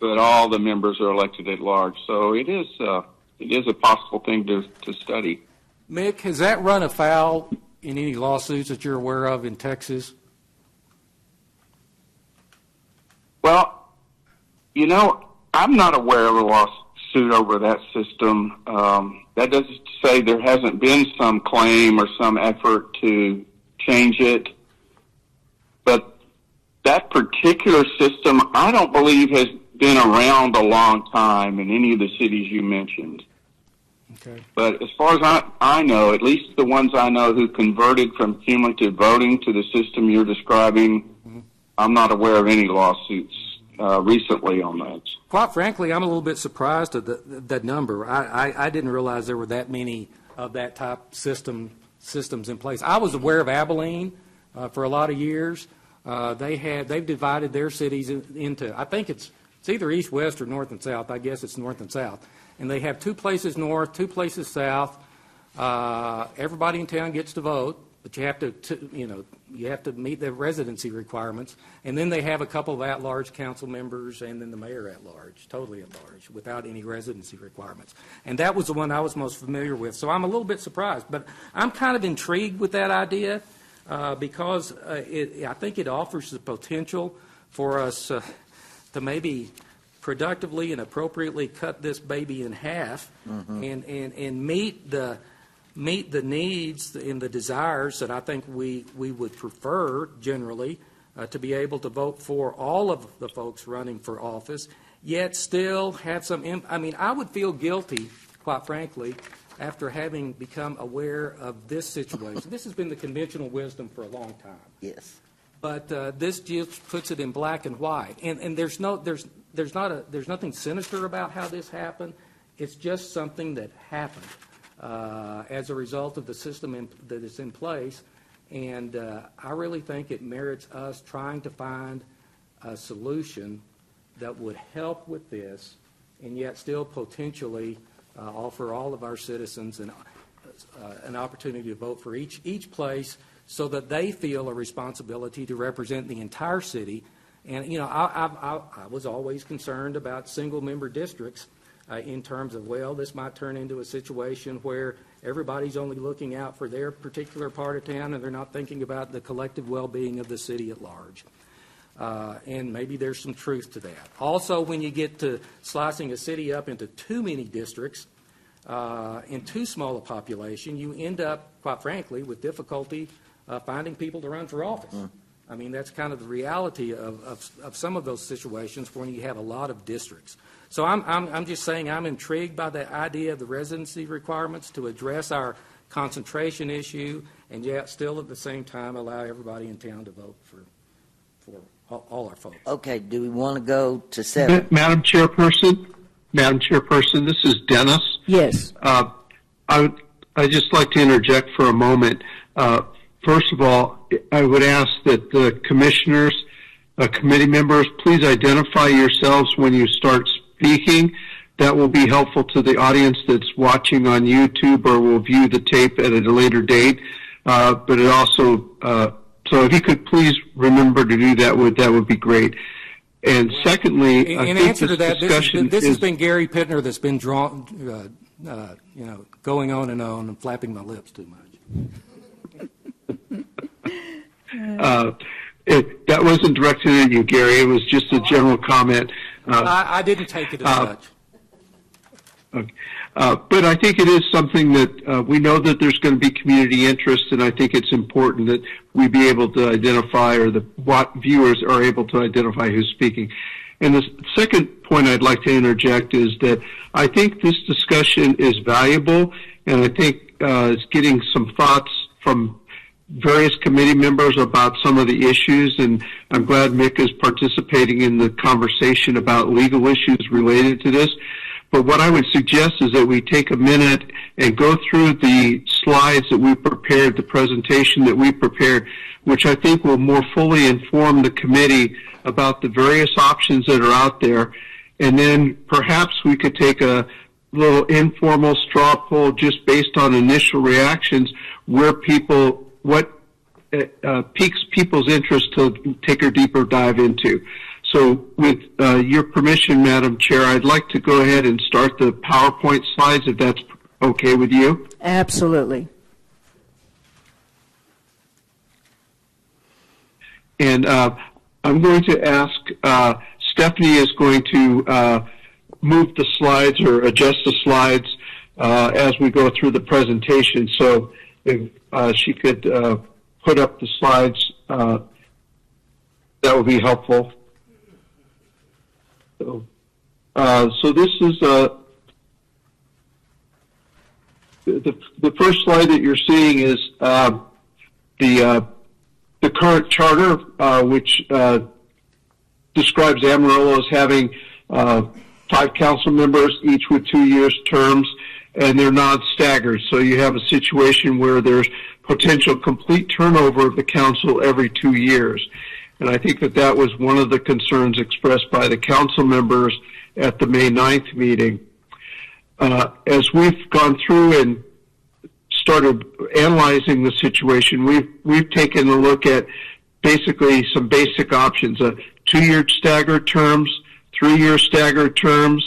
but all the members are elected at large. So it is a possible thing to study. Mick, has that run afoul in any lawsuits that you're aware of in Texas? Well, You know, I'm not aware of a lawsuit over that system. That doesn't say there hasn't been some claim or some effort to change it. But that particular system, I don't believe has been around a long time in any of the cities you mentioned. Okay. But as far as I know, at least the ones I know who converted from cumulative voting to the system you're describing, I'm not aware of any lawsuits recently on that. Quite frankly, I'm a little bit surprised at that number. I didn't realize there were that many of that type systems in place. I was aware of Abilene for a lot of years. They've divided their cities into, I think it's either east, west, or north and south. I guess it's north and south. And they have 2 places north, 2 places south. Everybody in town gets to vote, but you have to meet the residency requirements. And then they have a couple of at-large council members and then the mayor at-large, totally at-large, without any residency requirements. And that was the one I was most familiar with. So I'm a little bit surprised, but I'm kind of intrigued with that idea because I think it offers the potential for us to maybe productively and appropriately cut this baby in half and meet the needs and the desires that I think we would prefer generally to be able to vote for all of the folks running for office, yet still have some I would feel guilty, quite frankly, after having become aware of this situation. This has been the conventional wisdom for a long time. Yes. But this just puts it in black and white, and there's nothing sinister about how this happened. It's just something that happened as a result of the system that is in place, and I really think it merits us trying to find a solution that would help with this, and yet still potentially offer all of our citizens an opportunity to vote for each place, so that they feel a responsibility to represent the entire city. And, I was always concerned about single-member districts in terms of, this might turn into a situation where everybody's only looking out for their particular part of town and they're not thinking about the collective well-being of the city at large. And maybe there's some truth to that. Also, when you get to slicing a city up into too many districts and too small a population, you end up, quite frankly, with difficulty finding people to run for office. I mean, that's kind of the reality of some of those situations when you have a lot of districts. So I'm just saying I'm intrigued by the idea of the residency requirements to address our concentration issue, and yet still at the same time allow everybody in town to vote for all our folks. Okay, do we want to go to 7? Madam Chairperson, this is Dennis. Yes. I'd just like to interject for a moment. First of all, I would ask that the commissioners, committee members, please identify yourselves when you start speaking. That will be helpful to the audience that's watching on YouTube or will view the tape at a later date. But it also, so if you could please remember to do that, that would be great. And secondly, in answer to that, this has been Gary Pittner that's been going on and flapping my lips too much. That wasn't directed at you, Gary. It was just a general comment. I didn't take it as such. Okay. But I think it is something that we know that there's going to be community interest, and I think it's important that we be able to identify, or what viewers are able to identify who's speaking. And the second point I'd like to interject is that I think this discussion is valuable, and I think it's getting some thoughts from various committee members about some of the issues, and I'm glad Mick is participating in the conversation about legal issues related to this. But what I would suggest is that we take a minute and go through the slides that we prepared, the presentation that we prepared, which I think will more fully inform the committee about the various options that are out there. And then perhaps we could take a little informal straw poll just based on initial reactions where what piques people's interest to take a deeper dive into. So with your permission, Madam Chair, I'd like to go ahead and start the PowerPoint slides, if that's okay with you. Absolutely. And I'm going to ask Stephanie is going to move the slides or adjust the slides as we go through the presentation. So if she could put up the slides, that would be helpful. So this is the first slide that you're seeing is the current charter, which describes Amarillo as having 5 council members, each with 2 years terms, and they're non-staggered. So you have a situation where there's potential complete turnover of the council every 2 years. And I think that that was one of the concerns expressed by the council members at the May 9th meeting. As we've gone through and started analyzing the situation, we've taken a look at basically some basic options: 2-year staggered terms, 3-year staggered terms,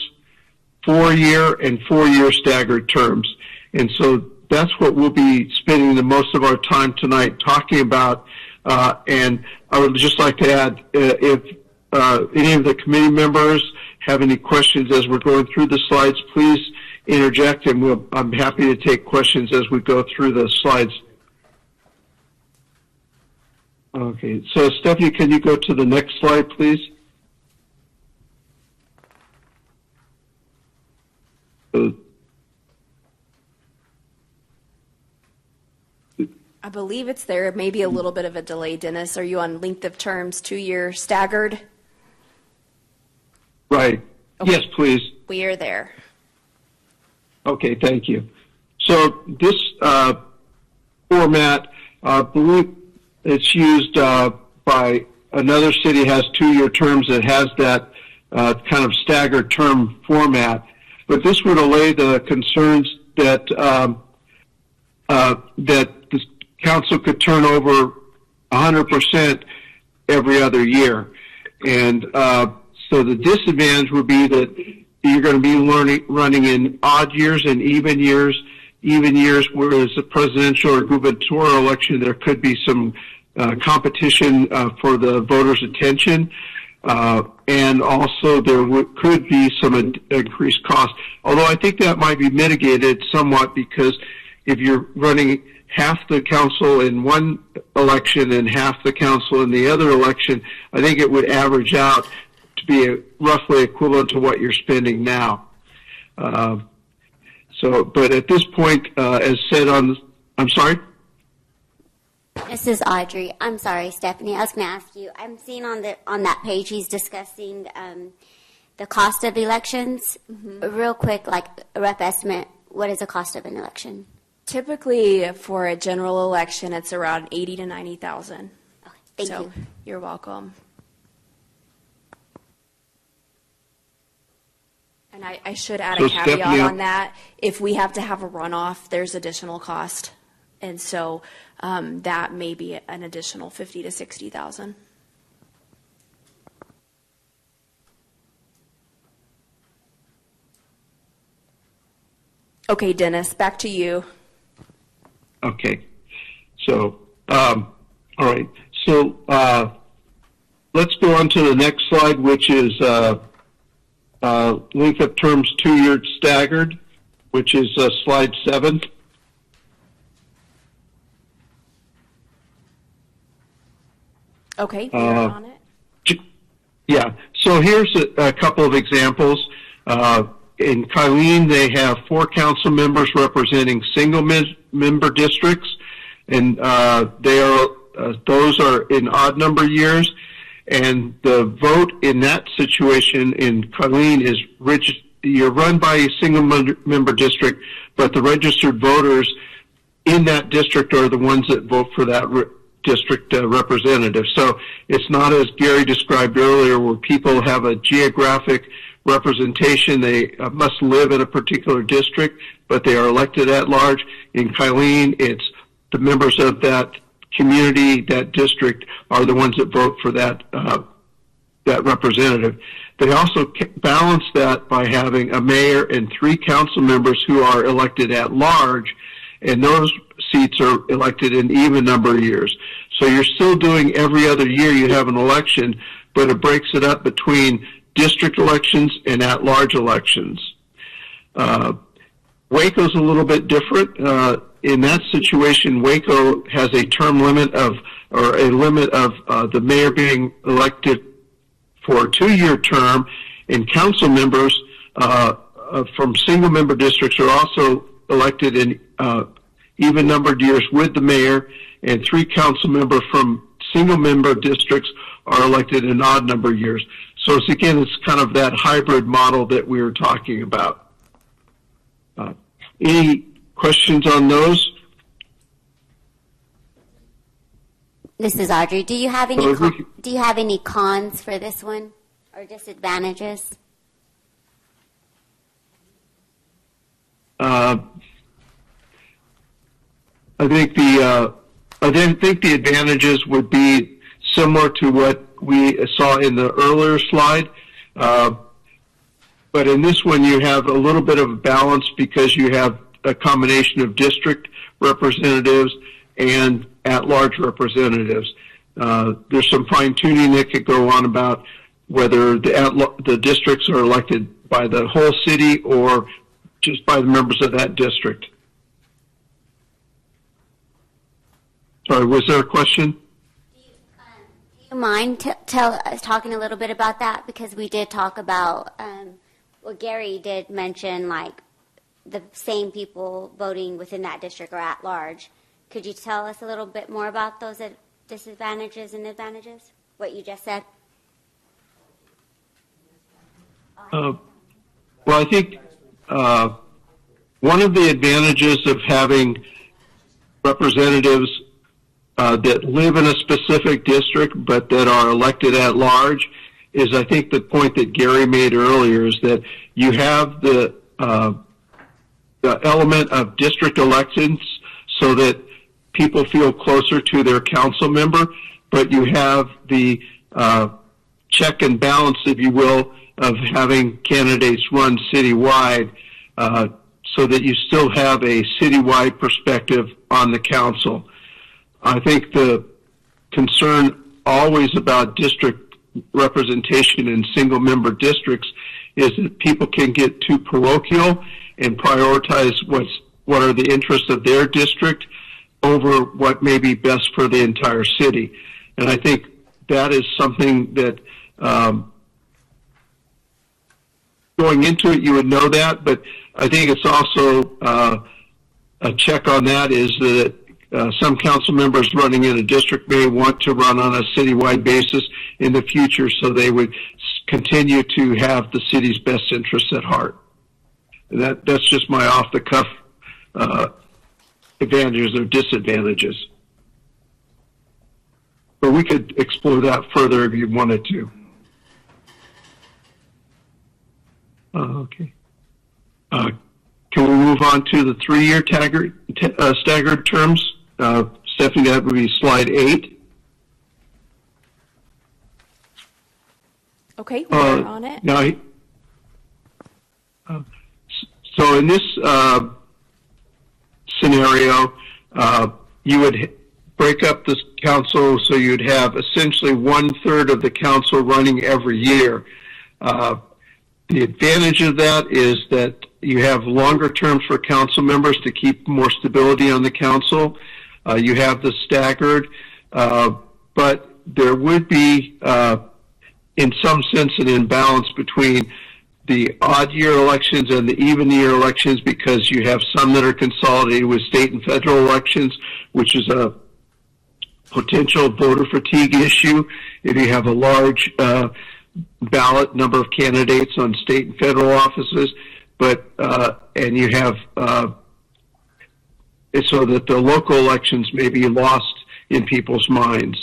4-year and 4-year staggered terms. And so that's what we'll be spending the most of our time tonight talking about. And I would just like to add, if any of the committee members have any questions as we're going through the slides, please interject, and I'm happy to take questions as we go through the slides. Okay, so Stephanie, can you go to the next slide, please? I believe it's there. Maybe a little bit of a delay. Dennis, are you on length of terms, 2-year staggered? Right. Okay. Yes, please. We are there. Okay, thank you. So this format, I believe it's used by another city has 2-year terms that has that kind of staggered term format. But this would allay the concerns that that the council could turn over 100% every other year. And so the disadvantage would be that you're going to be running in odd years and even years, whereas a presidential or gubernatorial election, there could be some competition for the voters' attention. And also there could be some increased cost. Although I think that might be mitigated somewhat, because if you're running half the council in one election and half the council in the other election, I think it would average out to be roughly equivalent to what you're spending now. But at this point, as said I'm sorry? This is Audrey. I'm sorry, Stephanie. I was going to ask you. I'm seeing on that page he's discussing the cost of elections. Real quick, like a rough estimate, what is the cost of an election? Typically, for a general election, it's around $80,000 to $90,000. Okay, thank you. You're welcome. And I should add a caveat on that. If we have to have a runoff, there's additional cost. And so that may be an additional $50,000 to $60,000. Okay, Dennis, back to you. Okay. So, all right. So let's go on to the next slide, which is length of terms 2-year staggered, which is slide 7. Okay, you're on it. Yeah. So here's a couple of examples. In Kylene, they have 4 council members representing single-member districts, and those are in odd number years. And the vote in that situation in Kylene is you're run by a single-member district, but the registered voters in that district are the ones that vote for that district representative. So it's not, as Gary described earlier, where people have a geographic representation. They must live in a particular district, but they are elected at large. In Kylene, it's the members of that community, that district, are the ones that vote for that that representative. They also balance that by having a mayor and 3 council members who are elected at large, and those seats are elected in even number of years. So you're still doing every other year you have an election, but it breaks it up between district elections and at-large elections. Waco's a little bit different. In that situation, Waco has a term limit of, or a limit of the mayor being elected for a 2-year term, and council members from single-member districts are also elected in even-numbered years with the mayor, and 3 council members from single-member districts are elected in odd-number years. So it's, again, it's kind of that hybrid model that we were talking about. Any questions on those? This is Audrey. Do you have any cons for this one or disadvantages? I think the advantages would be similar to what we saw in the earlier slide. But in this one, you have a little bit of a balance because you have a combination of district representatives and at-large representatives. There's some fine-tuning that could go on about whether the districts are elected by the whole city or just by the members of that district. Sorry, was there a question? Do you mind talking a little bit about that? Because we did talk about, well, Gary did mention like the same people voting within that district or at large. Could you tell us a little bit more about those disadvantages and advantages, what you just said? Well, I think one of the advantages of having representatives that live in a specific district but that are elected at large is, I think, the point that Gary made earlier, is that you have the element of district elections so that people feel closer to their council member, but you have the check and balance, if you will, of having candidates run citywide, so that you still have a citywide perspective on the council. I think the concern always about district representation in single-member districts is that people can get too parochial and prioritize what are the interests of their district over what may be best for the entire city. And I think that is something that going into it, you would know that, but I think it's also a check on that is that some council members running in a district may want to run on a citywide basis in the future, so they would continue to have the city's best interests at heart. That's just my off-the-cuff advantages or disadvantages. But we could explore that further if you wanted to. Okay. Can we move on to the 3-year staggered terms? Stephanie, that would be slide 8. Okay, we're on it. Now, so in this scenario, you would break up the council so you'd have essentially 1/3 of the council running every year. The advantage of that is that you have longer terms for council members to keep more stability on the council. You have the staggered, but there would be, in some sense, an imbalance between the odd year elections and the even year elections, because you have some that are consolidated with state and federal elections, which is a potential voter fatigue issue. If you have a large ballot number of candidates on state and federal offices, but and you have so that the local elections may be lost in people's minds.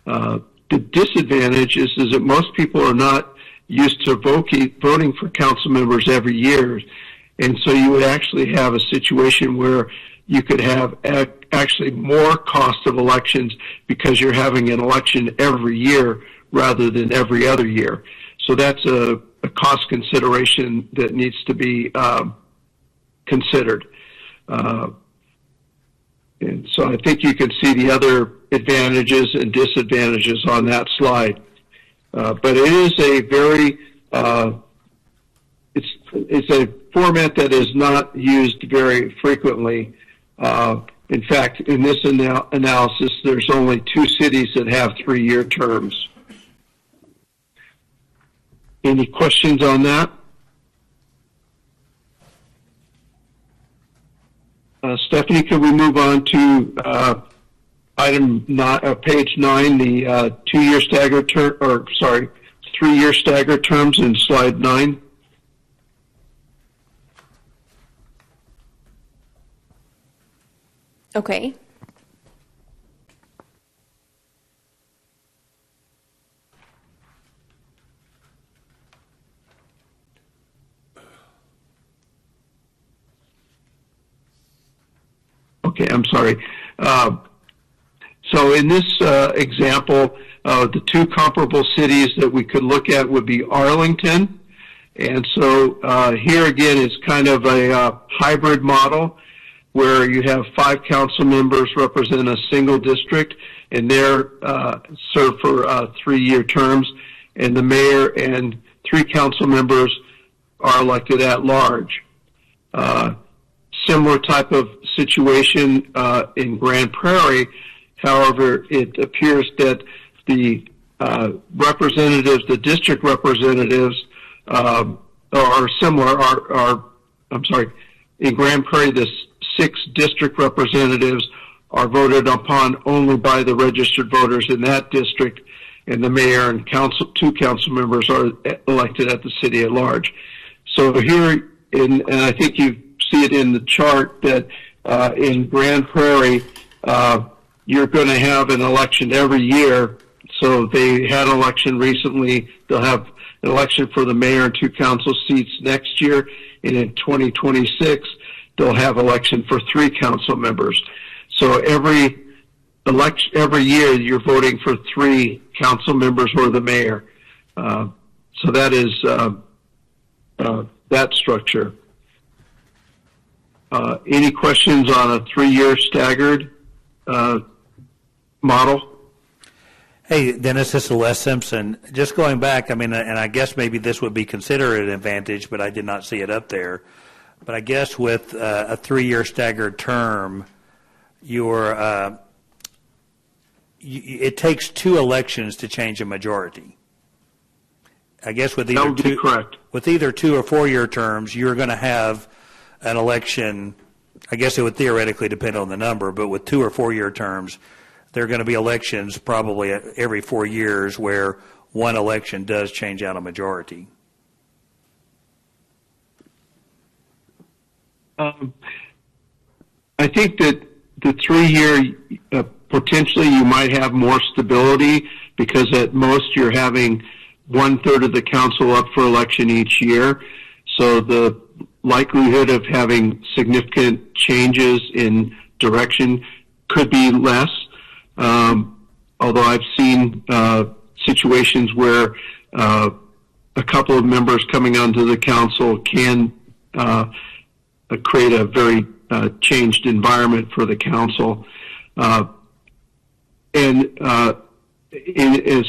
The disadvantage is that most people are not used to voting for council members every year, and so you would actually have a situation where you could have actually more cost of elections because you're having an election every year rather than every other year. So that's a cost consideration that needs to be considered. And so I think you can see the other advantages and disadvantages on that slide. But it is a very it's a format that is not used very frequently. In fact, in this analysis, there's only 2 cities that have 3-year terms. Any questions on that? Stephanie, could we move on to page 9, the 2-year staggered term, or sorry, 3-year staggered terms in slide 9? Okay. Okay, I'm sorry. So in this example, the 2 comparable cities that we could look at would be Arlington. And so here again is kind of a hybrid model where you have 5 council members represent a single district, and they're served for 3-year terms, and the mayor and 3 council members are elected at large. Similar type of situation in Grand Prairie. However, it appears that the representatives, the district representatives, are similar. I'm sorry, in Grand Prairie, the 6 district representatives are voted upon only by the registered voters in that district, and the mayor and 2 council members are elected at the city at large. So here, and I think you see it in the chart, that in Grand Prairie, you're going to have an election every year. So they had an election recently. They'll have an election for the mayor and 2 council seats next year. And in 2026, they'll have election for 3 council members. So every year you're voting for 3 council members or the mayor. So that is that structure. Any questions on a 3-year staggered model? Hey, Dennis, this is Les Simpson. Just going back, I mean, and I guess maybe this would be considered an advantage, but I did not see it up there. But I guess with a 3-year staggered term, it takes 2 elections to change a majority. I guess with either either 2 or 4-year terms, you're going to have an election. I guess it would theoretically depend on the number, but with 2 or 4-year terms, there are going to be elections probably every 4 years where one election does change out a majority. I think that the 3-year, potentially you might have more stability because at most you're having 1/3 of the council up for election each year. So the likelihood of having significant changes in direction could be less. Although I've seen situations where a couple of members coming onto the council can create a very changed environment for the council. As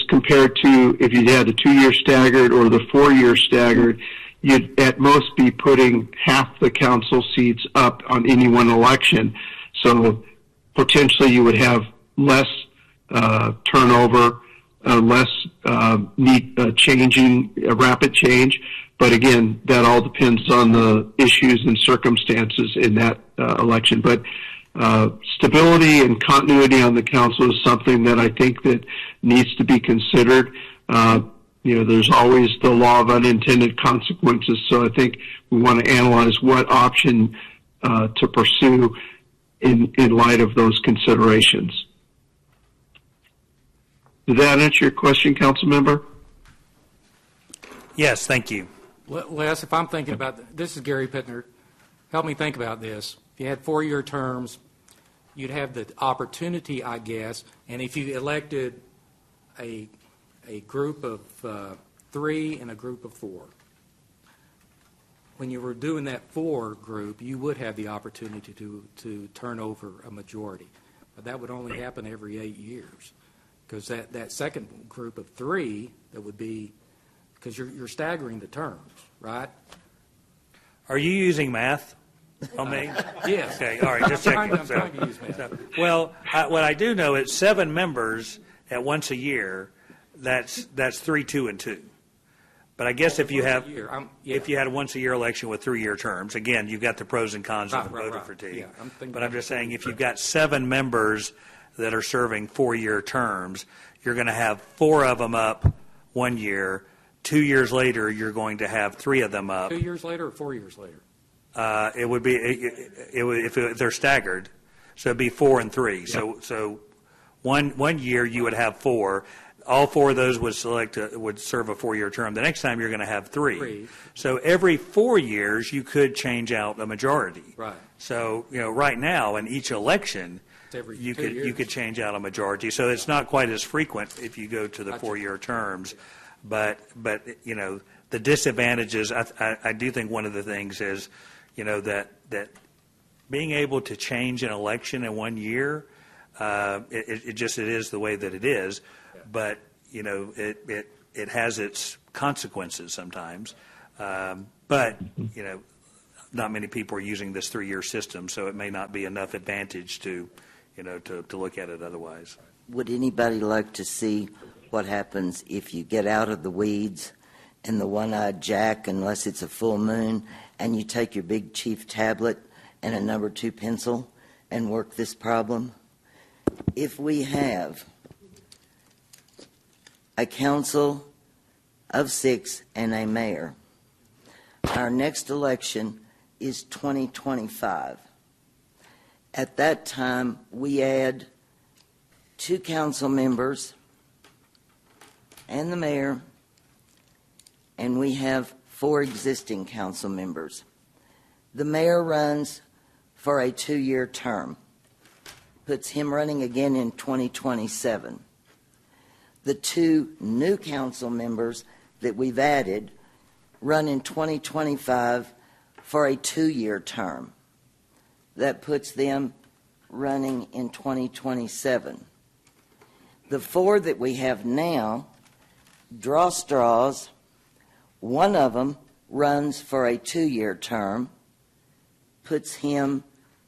compared to if you had a 2-year staggered or the 4-year staggered, you'd at most be putting half the council seats up on any one election. So potentially you would have less turnover, less changing, rapid change. But again, that all depends on the issues and circumstances in that election. But stability and continuity on the council is something that I think that needs to be considered. There's always the law of unintended consequences. So I think we want to analyze what option to pursue in light of those considerations. Did that answer your question, Council Member? Yes, thank you. Les, if I'm thinking about this is Gary Pittner. Help me think about this. If you had 4-year terms, you'd have the opportunity, I guess, and if you elected a group of 3 and a group of 4, when you were doing that 4 group, you would have the opportunity to turn over a majority. But that would only happen every 8 years, because that second group of 3 that would be because you're staggering the terms, right? Are you using math on me? Yes. Okay, all right, just checking. I'm trying to use math. Well, what I do know is 7 members at once a year, that's 3, 2, and 2. But I guess if you have, if you had a once-a-year election with 3-year terms, again, you've got the pros and cons of the voter fatigue. Yeah, But I'm just saying, if you've got 7 members that are serving 4-year terms, you're going to have 4 of them up 1 year. 2 years later, you're going to have 3 of them up. 2 years later or 4 years later? It would be if they're staggered, so it'd be 4 and 3. Yep. So one year you would have 4. All 4 of those would serve a 4-year term. The next time you're going to have 3. So every 4 years you could change out a majority. Right. So right now in each election you could change out a majority. So it's not quite as frequent if you go to the 4-year terms, but the disadvantages. I do think one of the things is that being able to change an election in 1 year, it is the way that it is. But it has its consequences sometimes. But not many people are using this 3-year system, so it may not be enough advantage to look at it otherwise. Would anybody like to see what happens if you get out of the weeds and the one-eyed jack, unless it's a full moon, and you take your big chief tablet and a number 2 pencil and work this problem? If we have a council of 6 and a mayor, our next election is 2025. At that time, we add 2 council members and the mayor, and we have 4 existing council members. The mayor runs for a 2-year term, puts him running again in 2027. The 2 new council members that we've added run in 2025 for a 2-year term. That puts them running in 2027. The 4 that we have now draw straws. One of them runs for a 2-year term, puts him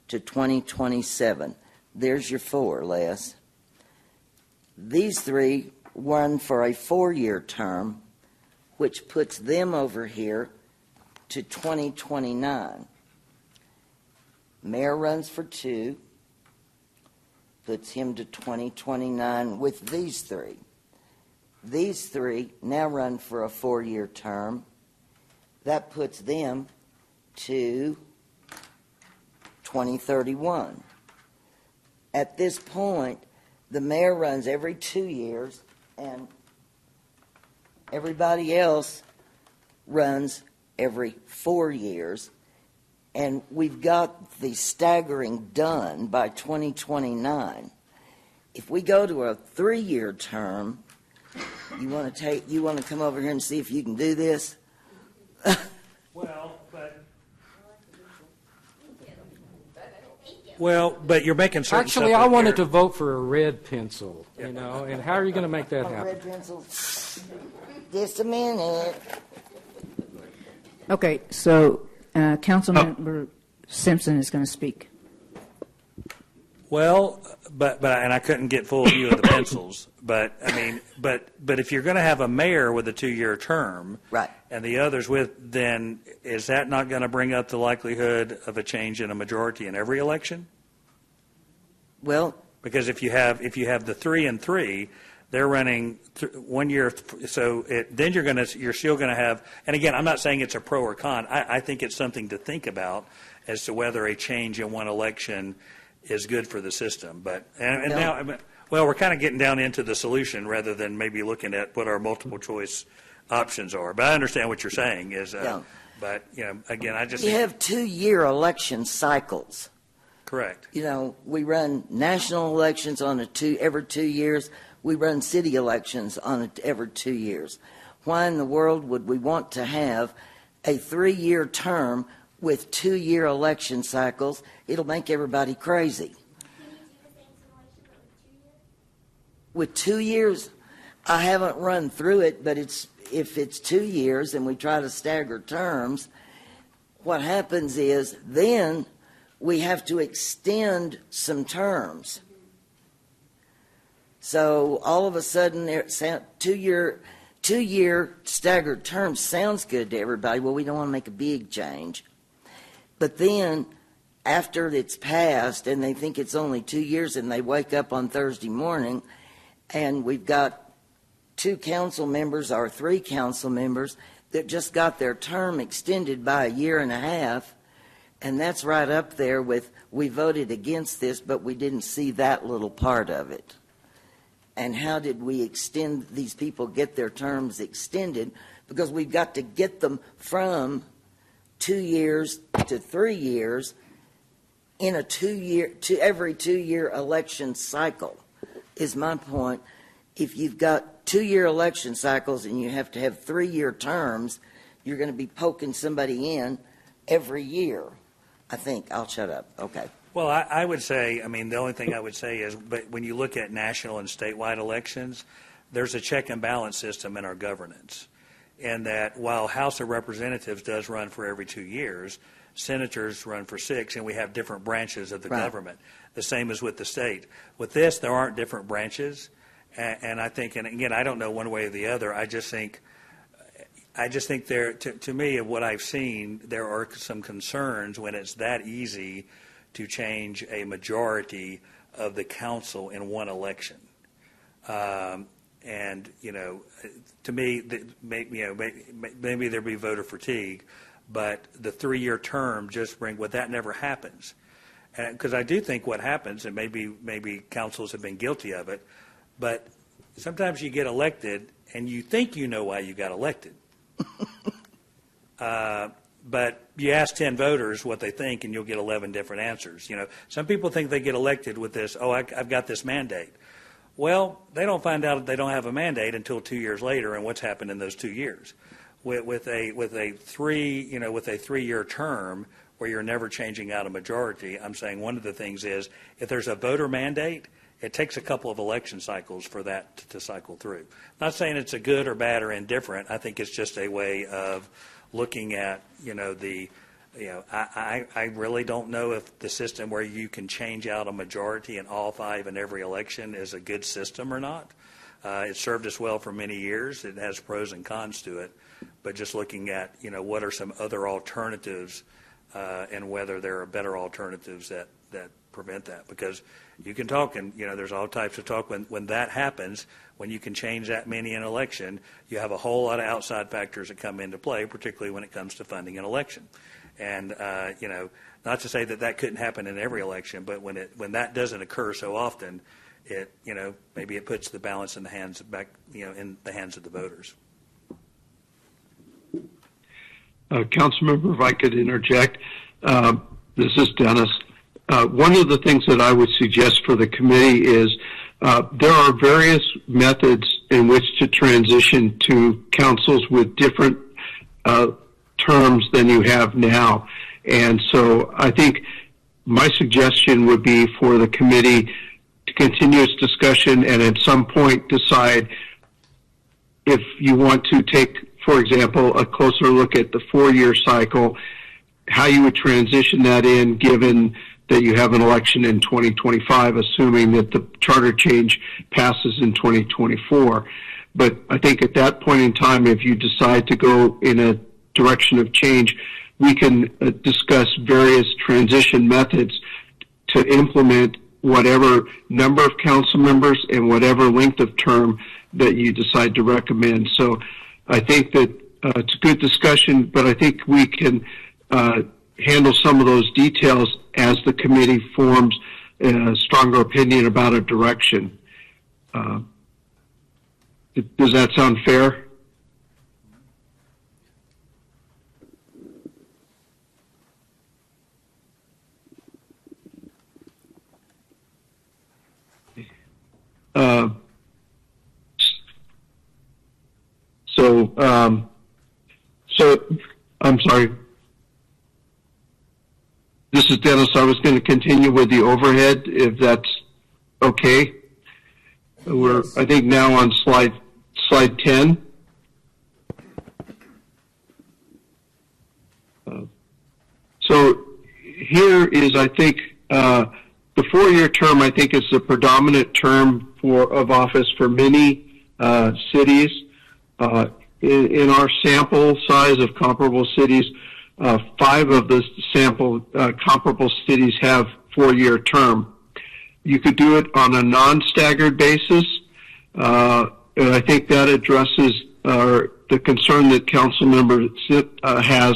to 2027. There's your 4, Les. These 3 run for a 4-year term, which puts them over here to 2029. Mayor runs for 2, puts him to 2029 with these 3. These 3 now run for a 4-year term. That puts them to 2031. At this point, the mayor runs every 2 years, and everybody else runs every 4 years. And we've got the staggering done by 2029. If we go to a 3-year term, you want to come over here and see if you can do this? But you're making certain Actually, stuff I up wanted here. to vote for a red pencil, and how are you going to make that happen? Red pencil. Just a minute. Okay, so Councilmember Simpson is going to speak. Well, but and I couldn't get full view of the pencils. But I mean, but if you're going to have a mayor with a 2-year term, right, and the others then is that not going to bring up the likelihood of a change in a majority in every election? Well, because if you have the 3 and 3, they're running 1 year, so then you're still going to have. And again, I'm not saying it's a pro or con. I think it's something to think about as to whether a change in one election is good for the system. But now, well, we're kind of getting down into the solution rather than maybe looking at what our multiple choice options are. But I understand what you're saying is. But again, I just you have 2-year election cycles. Correct. We run national elections on every 2 years. We run city elections on every 2 years. Why in the world would we want to have a 3-year term with 2-year election cycles? It'll make everybody crazy. With 2 years, I haven't run through it, but if it's 2 years and we try to stagger terms, what happens is then we have to extend some terms. So all of a sudden, 2-year staggered terms sounds good to everybody. Well, we don't want to make a big change. But then after it's passed and they think it's only 2 years and they wake up on Thursday morning and we've got 2 council members or 3 council members that just got their term extended by a year and a half, and that's right up there with, we voted against this, but we didn't see that little part of it. And how did we extend, these people get their terms extended? Because we've got to get them from 2 years to 3 years in a every 2-year election cycle, is my point. If you've got 2-year election cycles and you have to have 3-year terms, you're going to be poking somebody in every year. I think. I'll shut up. Okay. Well, I would say, I mean, the only thing I would say is, but when you look at national and statewide elections, there's a check and balance system in our governance. And that while House of Representatives does run for every 2 years, senators run for 6, and we have different branches of the government. The same as with the state. With this, there aren't different branches. And I think, and again, I don't know one way or the other. I just think there, to me, of what I've seen, there are some concerns when it's that easy to change a majority of the council in one election. And, you know, to me, maybe there'd be voter fatigue, but the 3-year term just that never happens. Because I do think what happens, and maybe councils have been guilty of it, but sometimes you get elected and you think you know why you got elected. But you ask 10 voters what they think and you'll get 11 different answers. You know, some people think they get elected with this, I've got this mandate. Well, they don't find out that they don't have a mandate until 2 years later and what's happened in those 2 years. With a 3-year term where you're never changing out a majority, I'm saying one of the things is if there's a voter mandate, it takes a couple of election cycles for that to cycle through. Not saying it's a good or bad or indifferent. I think it's just a way of looking at, I really don't know if the system where you can change out a majority in all 5 in every election is a good system or not. It served us well for many years. It has pros and cons to it. But just looking at, what are some other alternatives and whether there are better alternatives that prevent that. Because you can talk, and there's all types of talk. When that happens, when you can change that many in an election, you have a whole lot of outside factors that come into play, particularly when it comes to funding an election. And not to say that couldn't happen in every election, but when that doesn't occur so often, it maybe it puts the balance in the hands of the voters. Councilmember, if I could interject, this is Dennis. One of the things that I would suggest for the committee is there are various methods in which to transition to councils with different terms than you have now. And so I think my suggestion would be for the committee to continue its discussion and at some point decide if you want to take, for example, a closer look at the 4-year cycle, how you would transition that in given that you have an election in 2025, assuming that the charter change passes in 2024. But I think at that point in time, if you decide to go in a direction of change, we can discuss various transition methods to implement whatever number of council members and whatever length of term that you decide to recommend. So I think that it's a good discussion, but I think we can handle some of those details as the committee forms a stronger opinion about a direction. Does that sound fair? So I'm sorry. This is Dennis. I was going to continue with the overhead, if that's okay. We're, I think, now on slide 10. So here is, I think, the 4-year term, I think, is the predominant term of office for many cities. In our sample size of comparable cities, 5 of the sample comparable cities have 4-year term. You could do it on a non-staggered basis, and I think that addresses the concern that council member has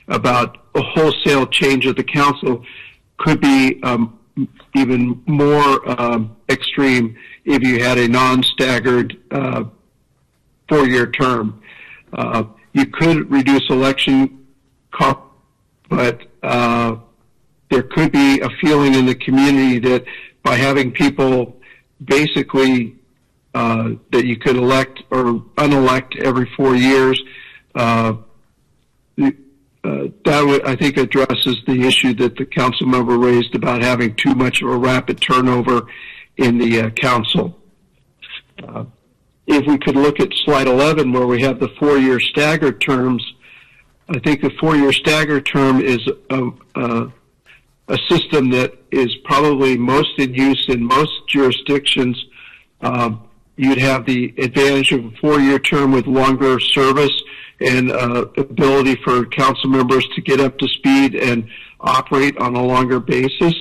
about a wholesale change of the council could be even more extreme if you had a non-staggered 4-year term. You could reduce election costs, but there could be a feeling in the community that by having people basically that you could elect or unelect every 4 years, that would, I think, addresses the issue that the council member raised about having too much of a rapid turnover in the council. If we could look at slide 11 where we have the 4-year staggered terms, I think the 4-year staggered term is a system that is probably most in use in most jurisdictions. You'd have the advantage of a 4-year term with longer service and ability for council members to get up to speed and operate on a longer basis.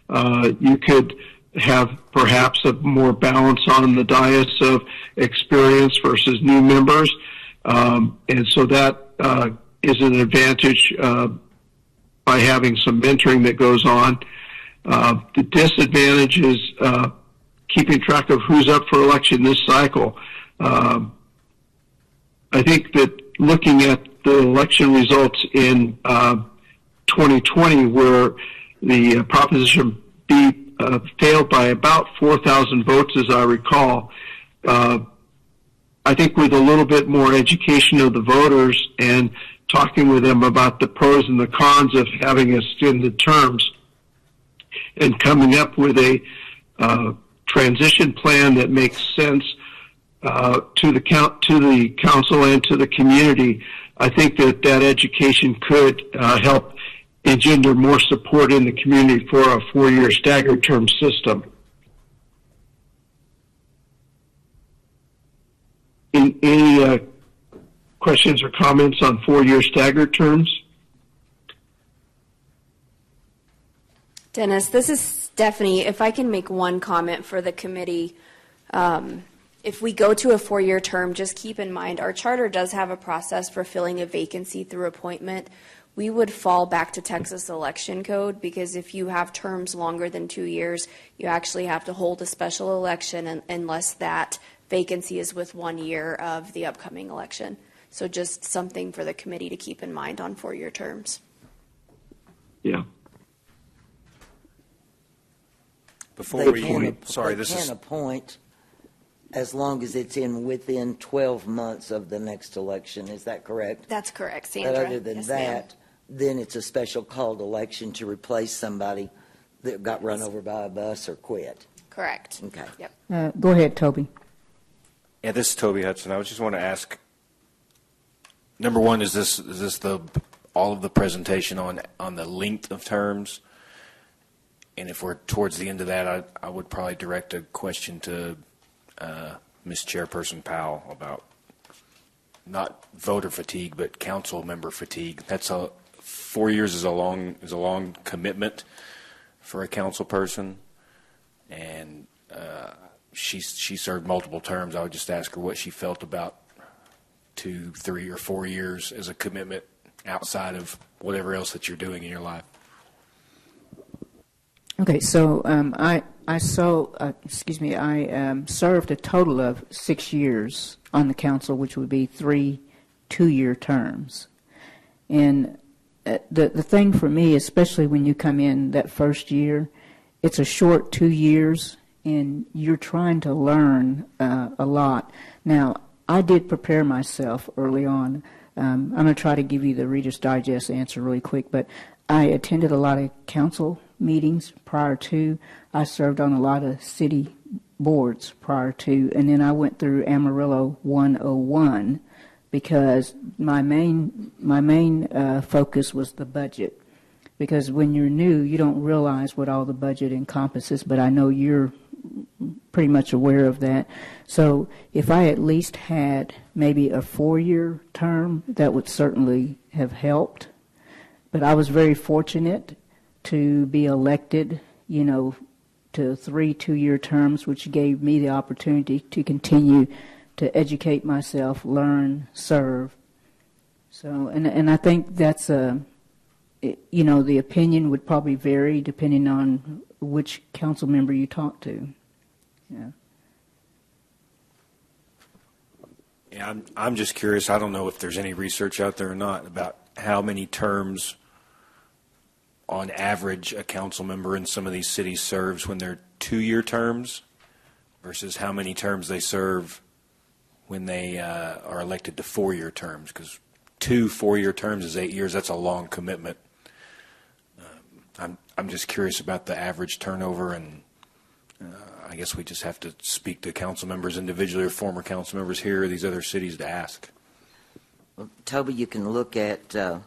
You could have perhaps a more balance on the dais of experience versus new members. And so that is an advantage by having some mentoring that goes on. The disadvantage is keeping track of who's up for election this cycle. I think that looking at the election results in 2020, where the Proposition B failed by about 4,000 votes, as I recall, I think with a little bit more education of the voters and talking with them about the pros and the cons of having extended terms and coming up with a transition plan that makes sense to the council and to the community, I think that education could help engender more support in the community for a 4-year staggered term system. Any questions or comments on 4-year staggered terms? Dennis, this is Stephanie. If I can make one comment for the committee, if we go to a 4-year term, just keep in mind our charter does have a process for filling a vacancy through appointment. We would fall back to Texas election code because if you have terms longer than 2 years, you actually have to hold a special election unless that vacancy is with 1 year of the upcoming election. So just something for the committee to keep in mind on 4-year terms. Yeah. Before we can appoint as long as it's within 12 months of the next election. Is that correct? That's correct, Sandra. But other than yes, that, then it's a special called election to replace somebody that got run over by a bus or quit. Correct. Okay. Yep. Go ahead, Toby. Yeah, this is Toby Hudson. I just want to ask, number one, is this all of the presentation on the length of terms? And if we're towards the end of that, I would probably direct a question to Ms. Chairperson Powell about not voter fatigue, but council member fatigue. 4 years is a long commitment for a council person, and she served multiple terms. I would just ask her what she felt about 2, 3, or 4 years as a commitment outside of whatever else that you're doing in your life. Okay, so I served a total of 6 years on the council, which would be 3 2-year terms. And the thing for me, especially when you come in that first year, it's a short 2 years, and you're trying to learn a lot. Now, I did prepare myself early on. I'm going to try to give you the Reader's Digest answer really quick, but I attended a lot of council meetings prior to. I served on a lot of city boards prior to, and then I went through Amarillo 101 because my main focus was the budget. because when you're new, you don't realize what all the budget encompasses, but I know you're pretty much aware of that. So if I at least had maybe a 4-year term, that would certainly have helped. But I was very fortunate to be elected, to 3 2-year terms, which gave me the opportunity to continue to educate myself, learn, serve. So, and I think that's the opinion would probably vary depending on which council member you talk to. Yeah. Yeah, I'm just curious. I don't know if there's any research out there or not about how many terms on average a council member in some of these cities serves when they're 2-year terms versus how many terms they serve when they are elected to 4-year terms, because 2 4-year terms is 8 years. That's a long commitment. I'm just curious about the average turnover, and I guess we just have to speak to council members individually or former council members here or these other cities to ask. Well, Toby, you can look at the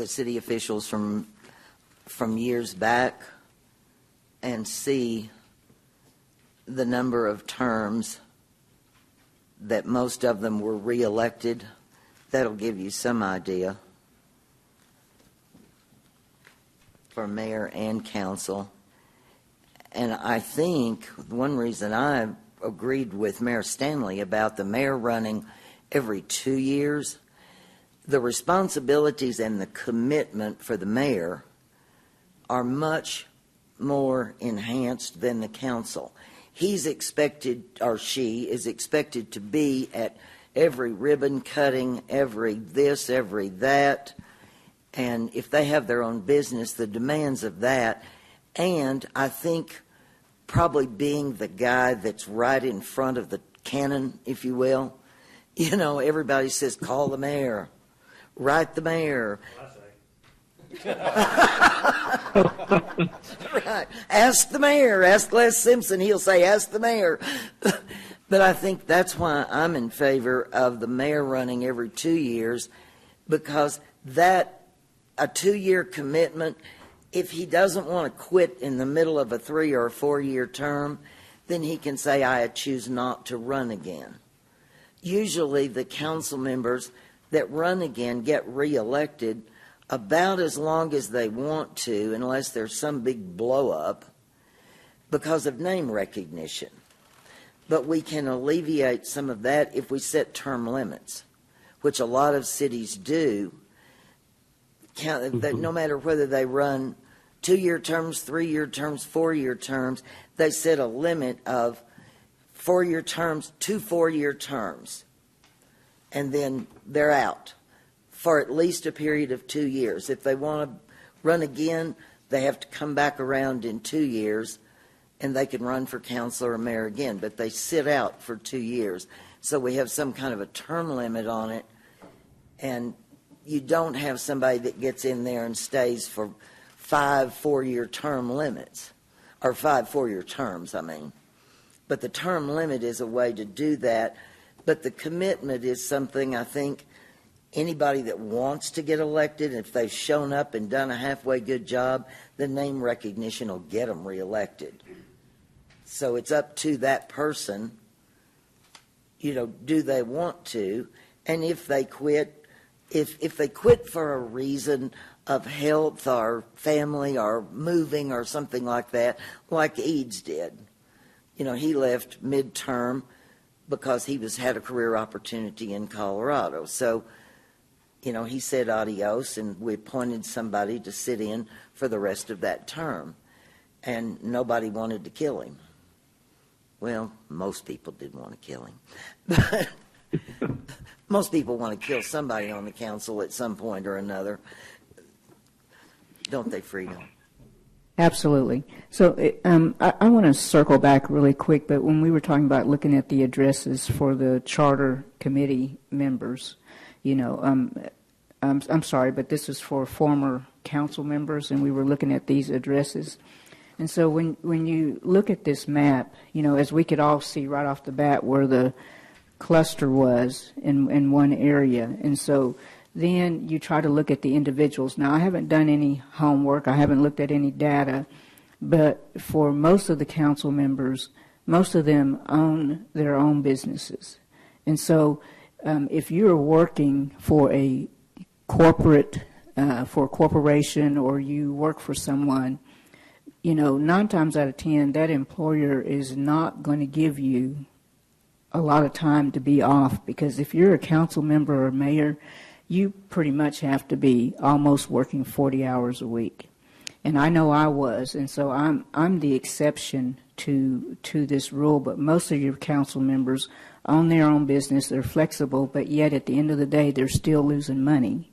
city officials from years back and see the number of terms that most of them were reelected. That'll give you some idea for mayor and council. And I think one reason I agreed with Mayor Stanley about the mayor running every 2 years, the responsibilities and the commitment for the mayor are much more enhanced than the council. He's expected, or she is expected, to be at every ribbon cutting, every this, every that. And if they have their own business, the demands of that, and I think probably being the guy that's right in front of the cannon, if you will. Everybody says, call the mayor, write the mayor. Right. Ask the mayor. Ask Les Simpson. He'll say, ask the mayor. But I think that's why I'm in favor of the mayor running every 2 years, because that, a 2-year commitment, if he doesn't want to quit in the middle of a 3 or 4-year term, then he can say, I choose not to run again. Usually the council members that run again get reelected about as long as they want to, unless there's some big blow up because of name recognition. But we can alleviate some of that if we set term limits, which a lot of cities do. That no matter whether they run 2-year terms, 3-year terms, 4-year terms, they set a limit of 4-year terms, 2 4-year terms, and then they're out for at least a period of 2 years. If they want to run again, they have to come back around in 2 years, and they can run for council or mayor again, but they sit out for 2 years. So we have some kind of a term limit on it, and you don't have somebody that gets in there and stays for 5 4-year term limits, or 5 4-year terms, I mean. But the term limit is a way to do that. But the commitment is something I think anybody that wants to get elected, if they've shown up and done a halfway good job, the name recognition will get them reelected. So it's up to that person, do they want to? And if they quit, if they quit for a reason of health or family or moving or something like that, like Eads did. He left midterm because he had a career opportunity in Colorado. So, he said adios, and we appointed somebody to sit in for the rest of that term. And nobody wanted to kill him. Well, most people didn't want to kill him. But most people want to kill somebody on the council at some point or another. Don't they, Frida? Absolutely. So I want to circle back really quick, but when we were talking about looking at the addresses for the charter committee members, I'm sorry, but this is for former council members, and we were looking at these addresses. And so when you look at this map, as we could all see right off the bat where the cluster was in one area, and so then you try to look at the individuals. Now, I haven't done any homework. I haven't looked at any data. But for most of the council members, most of them own their own businesses. And so if you're working for a corporation or you work for someone, 9 times out of 10, that employer is not going to give you a lot of time to be off, because if you're a council member or mayor, you pretty much have to be almost working 40 hours a week. And I know I was, and so I'm the exception to this rule, but most of your council members own their own business, they're flexible, but yet at the end of the day, they're still losing money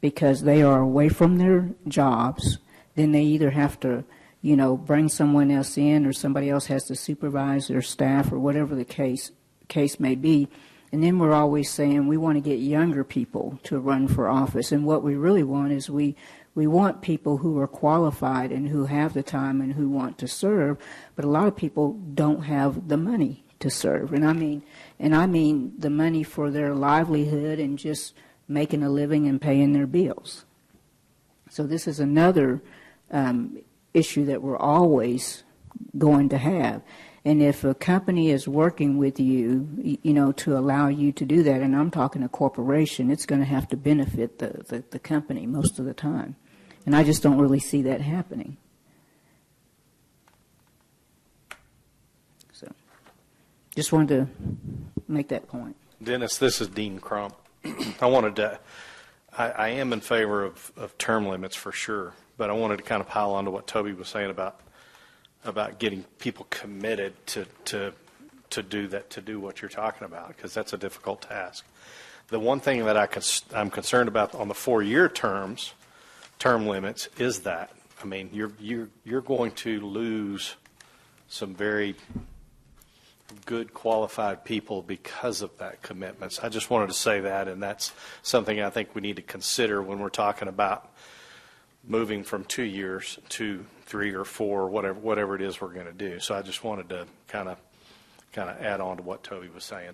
because they are away from their jobs. Then they either have to, bring someone else in, or somebody else has to supervise their staff, or whatever the case may be. And then we're always saying we want to get younger people to run for office. And what we really want is we want people who are qualified and who have the time and who want to serve. But a lot of people don't have the money to serve. And I mean the money for their livelihood and just making a living and paying their bills. So this is another issue that we're always going to have. And if a company is working with you, to allow you to do that, and I'm talking a corporation, it's going to have to benefit the company most of the time. And I just don't really see that happening. So just wanted to make that point. Dennis, this is Dean Crump. I am in favor of term limits for sure, but I wanted to kind of pile on to what Toby was saying about getting people committed to do that, to do what you're talking about, because that's a difficult task. The one thing that I'm concerned about on the 4-year term limits is that, I mean, you're going to lose some very good qualified people because of that commitment. So I just wanted to say that, and that's something I think we need to consider when we're talking about moving from 2 years to 3 or 4, whatever it is we're going to do. So I just wanted to kind of add on to what Toby was saying.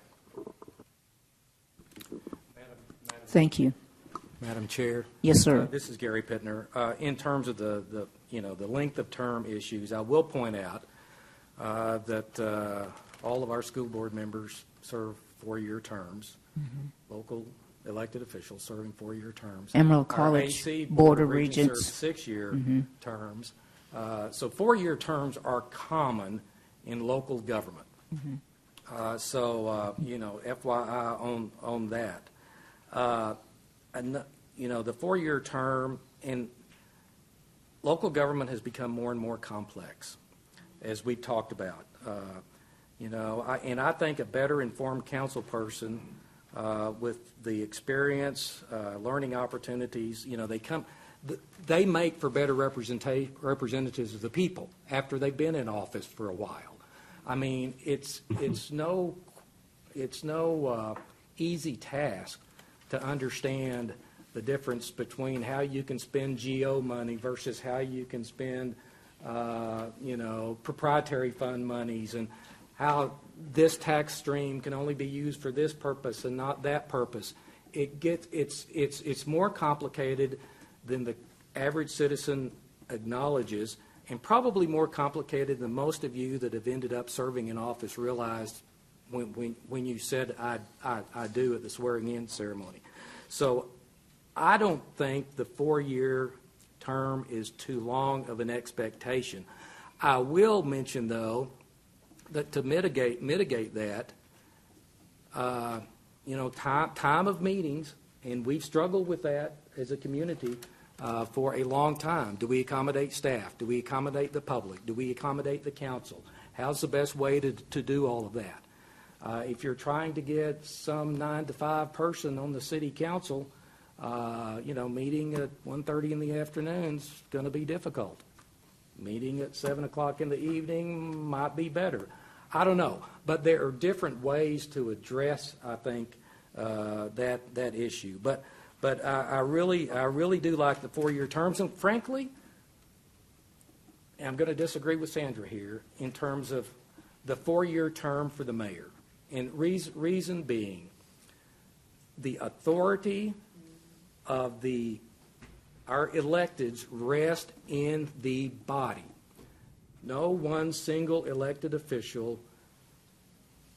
Thank you. Madam Chair. Yes, sir. This is Gary Pittner. In terms of the length of term issues, I will point out that all of our school board members serve 4-year terms. Mm-hmm. Local elected officials serving 4-year terms. Emerald College AC Board of Regents serves 6-year mm-hmm. terms. So 4-year terms are common in local government. Mm-hmm. FYI on that. The 4-year term in local government has become more and more complex, as we talked about. I think a better informed council person with the experience, learning opportunities, they make for better representatives of the people after they've been in office for a while. I mean, it's no easy task to understand the difference between how you can spend GO money versus how you can spend, proprietary fund monies, and how this tax stream can only be used for this purpose and not that purpose. It's more complicated than the average citizen acknowledges, and probably more complicated than most of you that have ended up serving in office realized when you said I do at the swearing-in ceremony. So I don't think the 4-year term is too long of an expectation. I will mention, though, that to mitigate that, time of meetings, and we've struggled with that as a community for a long time. Do we accommodate staff? Do we accommodate the public? Do we accommodate the council? How's the best way to do all of that? If you're trying to get some 9-to-5 person on the city council, meeting at 1:30 in the afternoon is going to be difficult. Meeting at 7 o'clock in the evening might be better. I don't know, but there are different ways to address, I think, that issue. But I really do like the 4-year terms, and frankly, I'm going to disagree with Sandra here in terms of the 4-year term for the mayor, and reason being, the authority of our electeds rest in the body. No one single elected official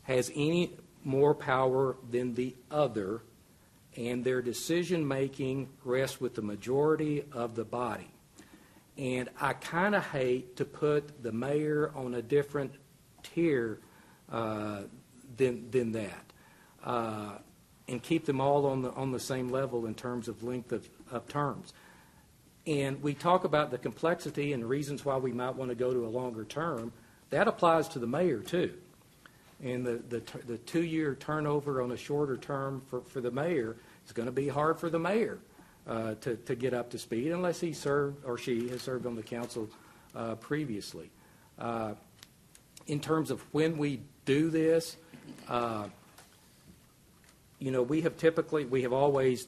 has any more power than the other, and their decision-making rests with the majority of the body. And I kind of hate to put the mayor on a different tier than that, and keep them all on the same level in terms of length of terms. And we talk about the complexity and reasons why we might want to go to a longer term. That applies to the mayor too. And the 2-year turnover on a shorter term for the mayor is going to be hard for the mayor to get up to speed unless he served or she has served on the council previously. In terms of when we do this, we have always,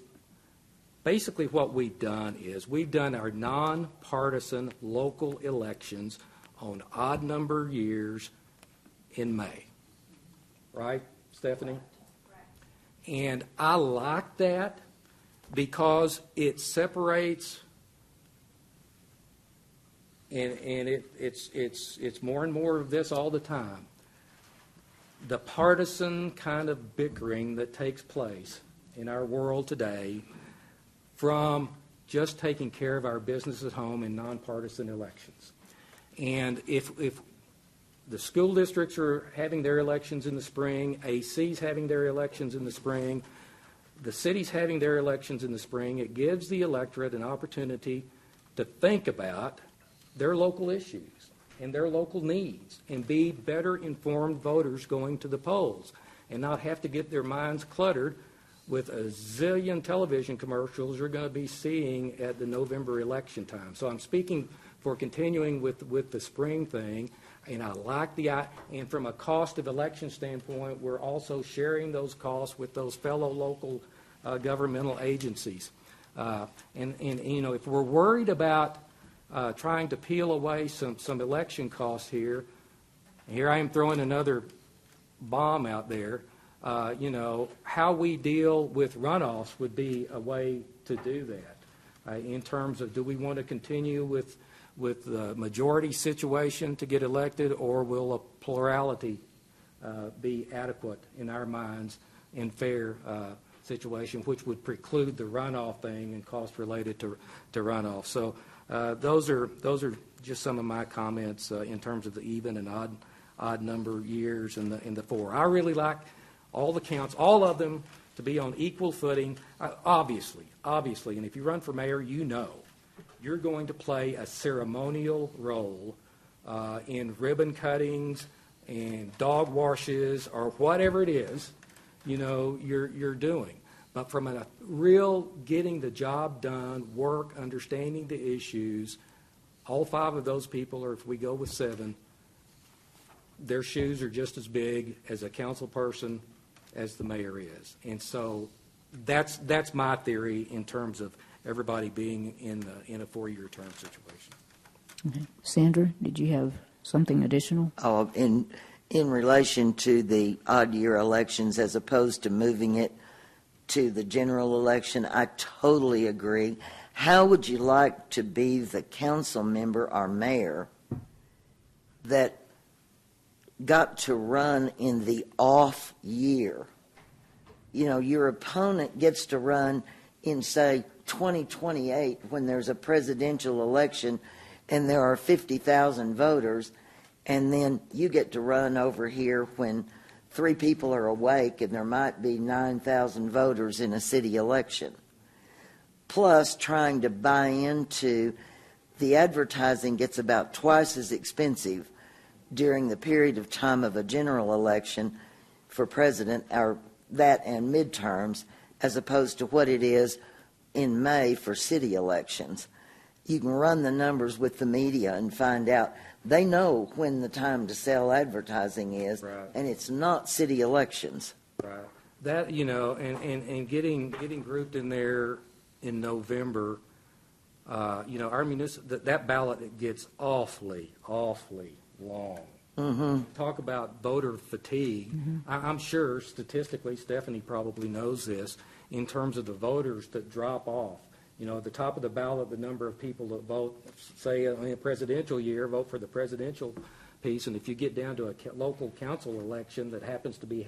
basically what we've done is we've done our nonpartisan local elections on odd number years in May. Right, Stephanie? And I like that because it separates, and it's more and more of this all the time, the partisan kind of bickering that takes place in our world today from just taking care of our business at home in nonpartisan elections. And if the school districts are having their elections in the spring, AC's having their elections in the spring, the city's having their elections in the spring, it gives the electorate an opportunity to think about their local issues and their local needs and be better informed voters going to the polls and not have to get their minds cluttered with a zillion television commercials you're going to be seeing at the November election time. So I'm speaking for continuing with the spring thing, and I like and from a cost of election standpoint, we're also sharing those costs with those fellow local governmental agencies. And if we're worried about trying to peel away some election costs here I am throwing another bomb out there. How we deal with runoffs would be a way to do that. In terms of, do we want to continue with the majority situation to get elected, or will a plurality be adequate in our minds in fair situation, which would preclude the runoff thing and cost related to runoff. So those are just some of my comments in terms of the even and odd number years in the 4. I really like all the counts, all of them, to be on equal footing. Obviously, and if you run for mayor, you're going to play a ceremonial role in ribbon cuttings and dog washes or whatever it is, you're doing. But from a real getting the job done, work, understanding the issues, all 5 of those people, or if we go with 7, their shoes are just as big as a council person as the mayor is. And so that's my theory in terms of everybody being in a 4-year term situation. Okay. Sandra, did you have something additional? Oh, in relation to the odd year elections as opposed to moving it to the general election, I totally agree. How would you like to be the council member or mayor that got to run in the off year? Your opponent gets to run in, say, 2028 when there's a presidential election and there are 50,000 voters, and then you get to run over here when 3 people are awake and there might be 9,000 voters in a city election. Plus, trying to buy into the advertising gets about twice as expensive during the period of time of a general election for president, or that and midterms, as opposed to what it is in May for city elections. You can run the numbers with the media and find out. They know when the time to sell advertising is, right. And it's not city elections. Right. That, and getting grouped in there in November, our that ballot gets awfully long. talk about voter fatigue. I'm sure statistically, Stephanie probably knows this, in terms of the voters that drop off. You know, at the top of the ballot, the number of people that vote, say in a presidential year, vote for the presidential piece, and if you get down to a local council election that happens to be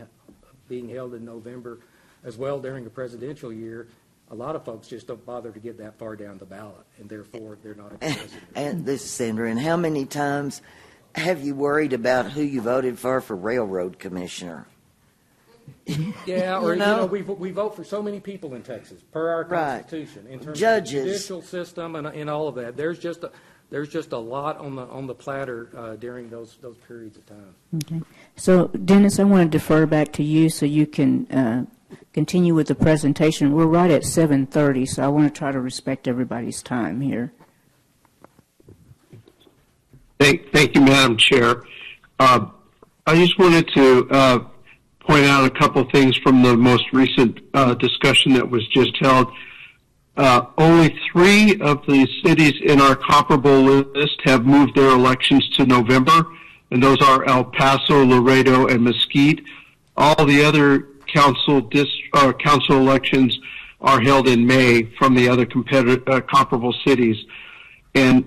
being held in November as well during a presidential year, a lot of folks just don't bother to get that far down the ballot, and therefore they're not a president. And this is Sandra, and how many times have you worried about who you voted for railroad commissioner? Yeah, or we vote for so many people in Texas per our Constitution in terms Judges. of the judicial system and all of that. There's just a lot on the platter during those periods of time. Okay. So, Dennis, I want to defer back to you so you can continue with the presentation. We're right at 7:30, so I want to try to respect everybody's time here. Thank you, Madam Chair. I just wanted to point out a couple things from the most recent discussion that was just held. Only 3 of the cities in our comparable list have moved their elections to November, and those are El Paso, Laredo, and Mesquite. All the other council elections are held in May from the other comparable cities. And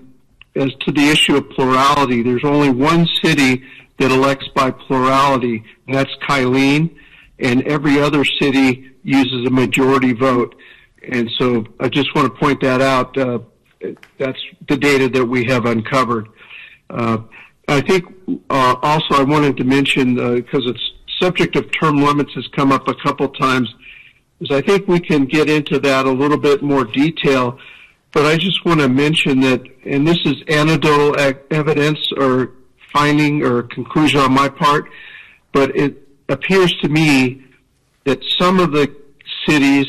as to the issue of plurality, there's only one city that elects by plurality, and that's Kylene, and every other city uses a majority vote. And so I just want to point that out. That's the data that we have uncovered. I think also I wanted to mention, because it's subject of term limits has come up a couple times, is I think we can get into that a little bit more detail. But I just want to mention that, and this is anecdotal evidence or finding or conclusion on my part, but it appears to me that some of the cities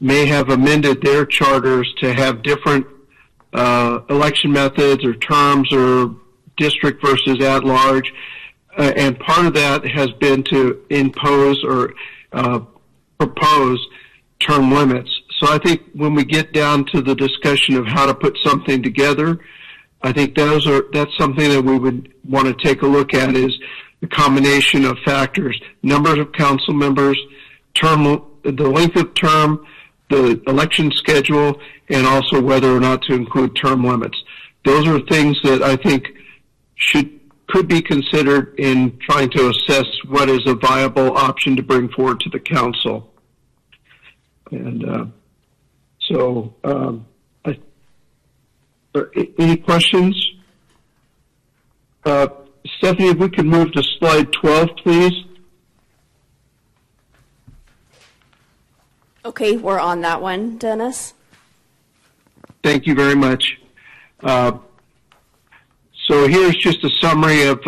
may have amended their charters to have different election methods or terms or district versus at large. And part of that has been to impose or propose term limits. So I think when we get down to the discussion of how to put something together, I think that's something that we would want to take a look at, is the combination of factors: numbers of council members, the length of term, the election schedule, and also whether or not to include term limits. Those are things that I think could be considered in trying to assess what is a viable option to bring forward to the council. And any questions? Stephanie, if we could move to slide 12, please. Okay, we're on that one, Dennis. Thank you very much. So here's just a summary of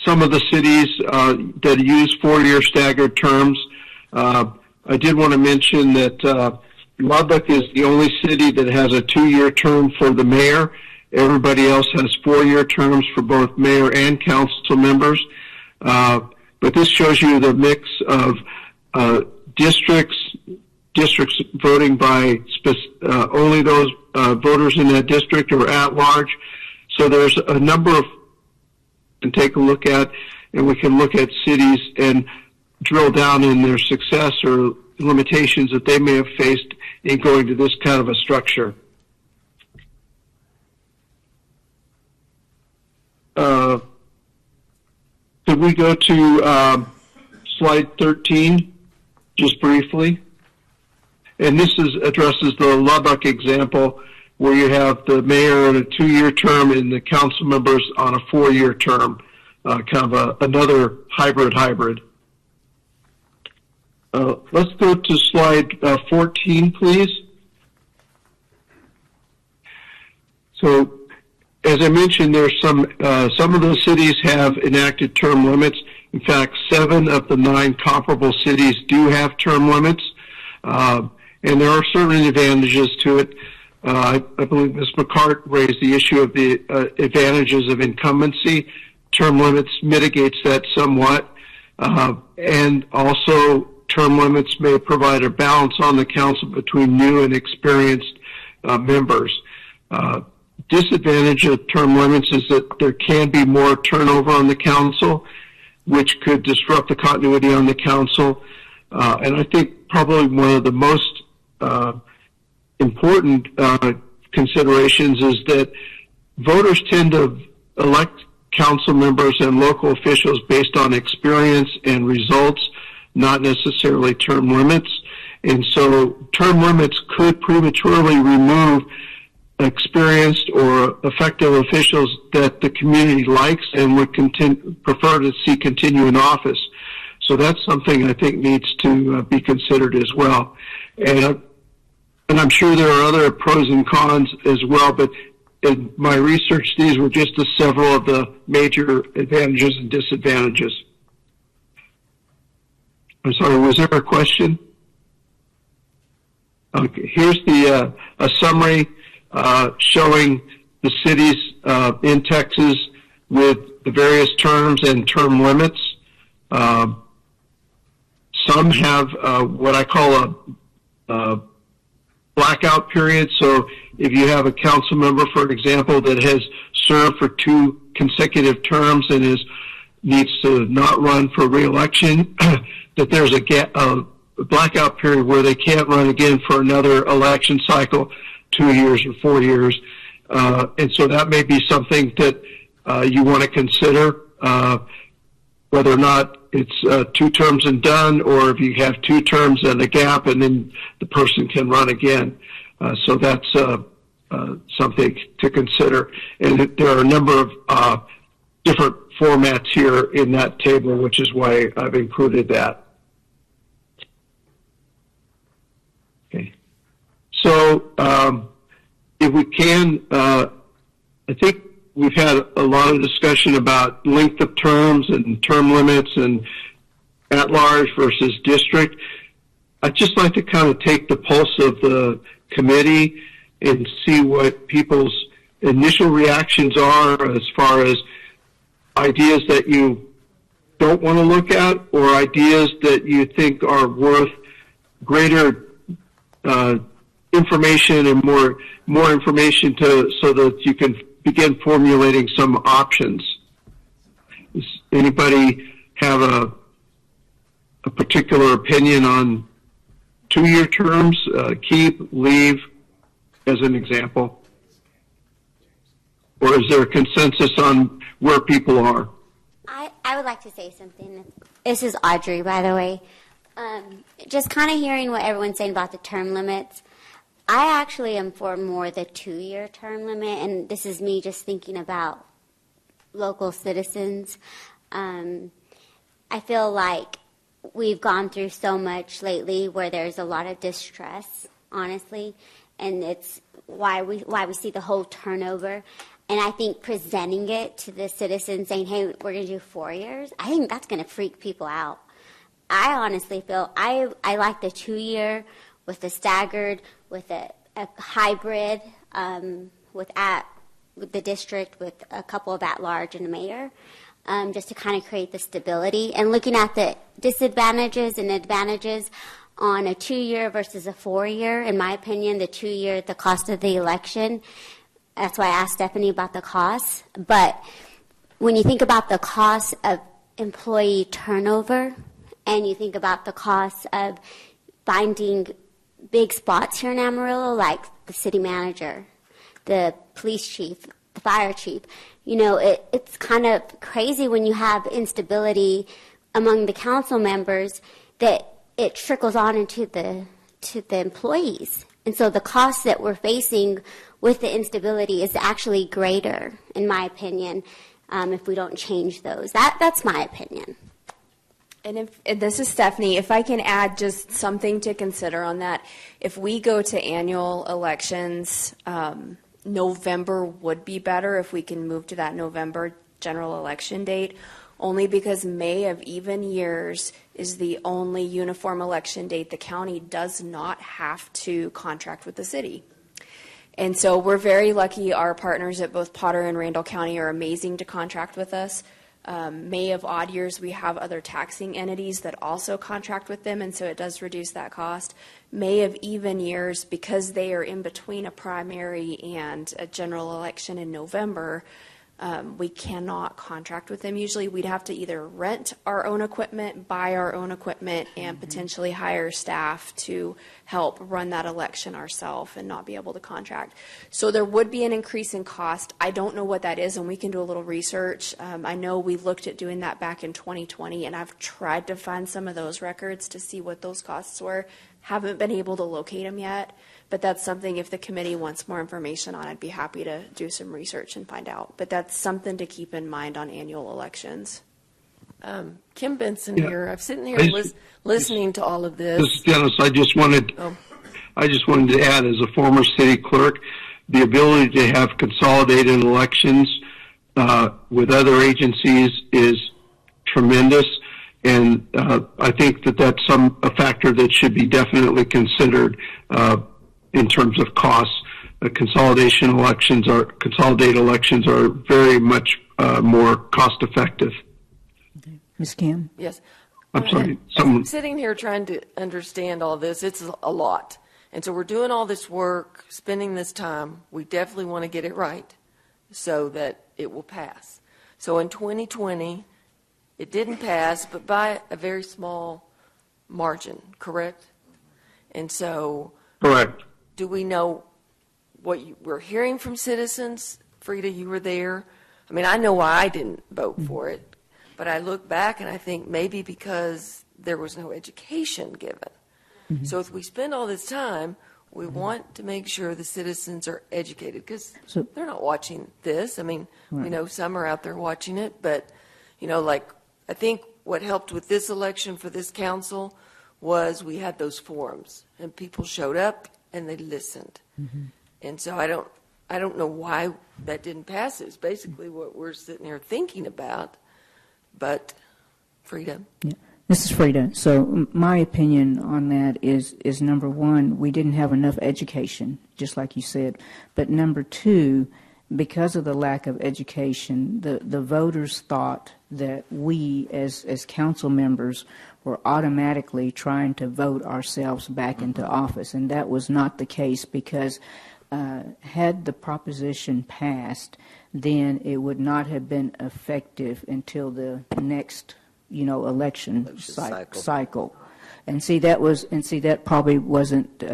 some of the cities that use 4-year staggered terms. I did want to mention that Lubbock is the only city that has a 2-year term for the mayor. Everybody else has 4-year terms for both mayor and council members. But this shows you the mix of districts voting by only those voters in that district or at large. So there's a number of to take a look at, and we can look at cities and drill down in their success or limitations that they may have faced in going to this kind of a structure. Could we go to slide 13, just briefly? And this addresses the Lubbock example, where you have the mayor on a 2-year term and the council members on a 4-year term, kind of another hybrid. Let's go to slide 14, please. So, as I mentioned, there's some of the cities have enacted term limits. In fact, 7 of the 9 comparable cities do have term limits, and there are certain advantages to it. I believe Ms. McCart raised the issue of the advantages of incumbency. Term limits mitigates that somewhat, and also term limits may provide a balance on the council between new and experienced members. disadvantage of term limits is that there can be more turnover on the council, which could disrupt the continuity on the council. And I think probably one of the most important considerations is that voters tend to elect council members and local officials based on experience and results, not necessarily term limits. And so term limits could prematurely remove experienced or effective officials that the community likes and would prefer to see continue in office. So that's something I think needs to be considered as well. And I'm sure there are other pros and cons as well, but in my research, these were just several of the major advantages and disadvantages. I'm sorry, was there a question? Okay, here's the a summary showing the cities in Texas with the various terms and term limits. Some have what I call a blackout period. So if you have a council member, for example, that has served for 2 consecutive terms and needs to not run for re-election, that there's a blackout period where they can't run again for another election cycle, 2 years or 4 years. And so that may be something that you want to consider, whether or not it's 2 terms and done, or if you have 2 terms and a gap and then the person can run again. So that's something to consider. And there are a number of different formats here in that table, which is why I've included that. Okay. So if we can, I think we've had a lot of discussion about length of terms and term limits and at-large versus district. I'd just like to kind of take the pulse of the committee and see what people's initial reactions are as far as ideas that you don't want to look at or ideas that you think are worth greater information and more information so that you can begin formulating some options. Does anybody have a particular opinion on 2-year terms, keep, leave, as an example? Or is there a consensus on where people are? I would like to say something. This is Audrey, by the way. Just kind of hearing what everyone's saying about the term limits. I actually am for more the 2-year term limit, and this is me just thinking about local citizens. I feel like we've gone through so much lately where there's a lot of distress, honestly, and it's why we see the whole turnover. And I think presenting it to the citizens saying, hey, we're going to do 4 years, I think that's going to freak people out. I honestly feel I like the 2-year with the staggered, with a hybrid, with the district, with a couple of at-large and a mayor, just to kind of create the stability. And looking at the disadvantages and advantages on a 2-year versus a 4-year, in my opinion, the 2-year, the cost of the election, that's why I asked Stephanie about the costs. But when you think about the cost of employee turnover, and you think about the cost of finding big spots here in Amarillo, like the city manager, the police chief, the fire chief, you know, it's kind of crazy when you have instability among the council members that it trickles on into the employees. And so the cost that we're facing with the instability is actually greater, in my opinion, if we don't change those. That's my opinion. And this is Stephanie, if I can add just something to consider on that. If we go to annual elections, November would be better if we can move to that November general election date, only because May of even years is the only uniform election date the county does not have to contract with the city. And so we're very lucky. Our partners at both Potter and Randall County are amazing to contract with us. May of odd years, we have other taxing entities that also contract with them, and so it does reduce that cost. May of even years, because they are in between a primary and a general election in November, we cannot contract with them. Usually we'd have to either rent our own equipment, buy our own equipment, and potentially hire staff to help run that election ourselves and not be able to contract. So there would be an increase in cost. I don't know what that is, and we can do a little research. I know we looked at doing that back in 2020, and I've tried to find some of those records to see what those costs were. Haven't been able to locate them yet. But that's something, if the committee wants more information on, I'd be happy to do some research and find out. But that's something to keep in mind on annual elections. Kim Benson here. I'm sitting here listening to all of this. This is Dennis. I just wanted to add, as a former city clerk, the ability to have consolidated elections with other agencies is tremendous. And I think that that's a factor that should be definitely considered in terms of costs. Consolidated elections are very much more cost effective. Ms. Kim? Yes. I'm sorry. I'm sitting here trying to understand all this. It's a lot. And so we're doing all this work, spending this time. We definitely want to get it right so that it will pass. So in 2020, it didn't pass, but by a very small margin, correct? And so, correct. Do we know what we're hearing from citizens? Frida, you were there. I mean, I know why I didn't vote for it, but I look back and I think maybe because there was no education given. Mm-hmm. So if we spend all this time, we want to make sure the citizens are educated because they're not watching this. I mean, we know some are out there watching it, but, like I think what helped with this election for this council was we had those forums and people showed up and they listened. Mm-hmm. And so I don't know why that didn't pass. It's basically what we're sitting here thinking about. But Frida. Yeah. This is Frida. So my opinion on that is number one, we didn't have enough education, just like you said. But number two, because of the lack of education, the voters thought that we as council members were automatically trying to vote ourselves back into office, and that was not the case because had the proposition passed, then it would not have been effective until the next, election cycle. And see that probably wasn't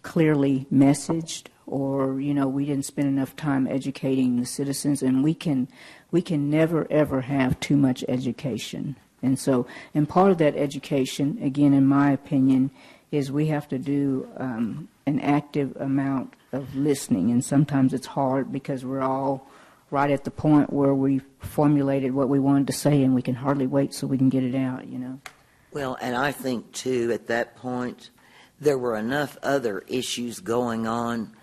clearly messaged, or we didn't spend enough time educating the citizens, and we can never ever have too much education. And part of that education, again, in my opinion, is we have to do an active amount of listening, and sometimes it's hard because we're all right at the point where we've formulated what we wanted to say, and we can hardly wait so we can get it out. Well, and I think too, at that point, there were enough other issues going on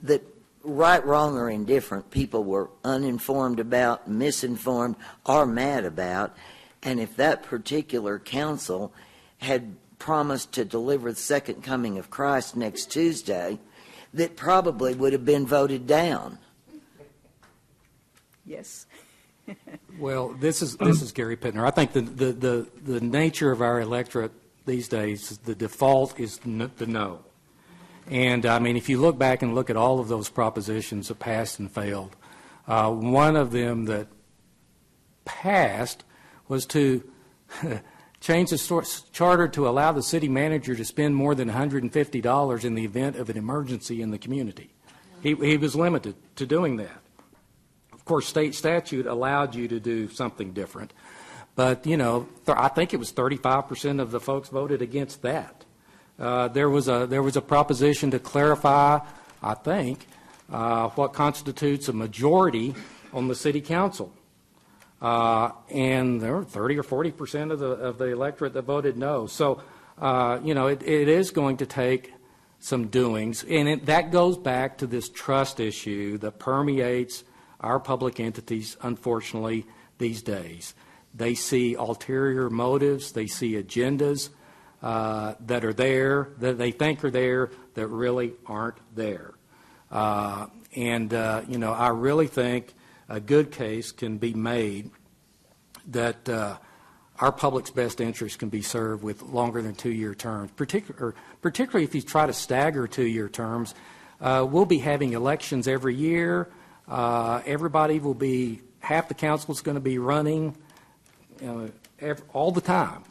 that, right, wrong, or indifferent, people were uninformed about, misinformed, or mad about. And if that particular council had promised to deliver the second coming of Christ next Tuesday, that probably would have been voted down. Yes. Well, this is Gary Pittner. I think the nature of our electorate these days, the default is the no. And I mean, if you look back and look at all of those propositions that passed and failed, one of them that passed was to change the charter to allow the city manager to spend more than $150 in the event of an emergency in the community. He was limited to doing that. Of course, state statute allowed you to do something different, but I think it was 35% of the folks voted against that. There was a proposition to clarify, I think, what constitutes a majority on the city council. And there were 30 or 40% of the electorate that voted no. So, it is going to take some doings. And that goes back to this trust issue that permeates our public entities, unfortunately, these days. They see ulterior motives. They see agendas that are there, that they think are there, that really aren't there. I really think a good case can be made that our public's best interest can be served with longer than 2-year terms, particularly if you try to stagger 2-year terms. We'll be having elections every year. Everybody will be, half the council is going to be running all the time,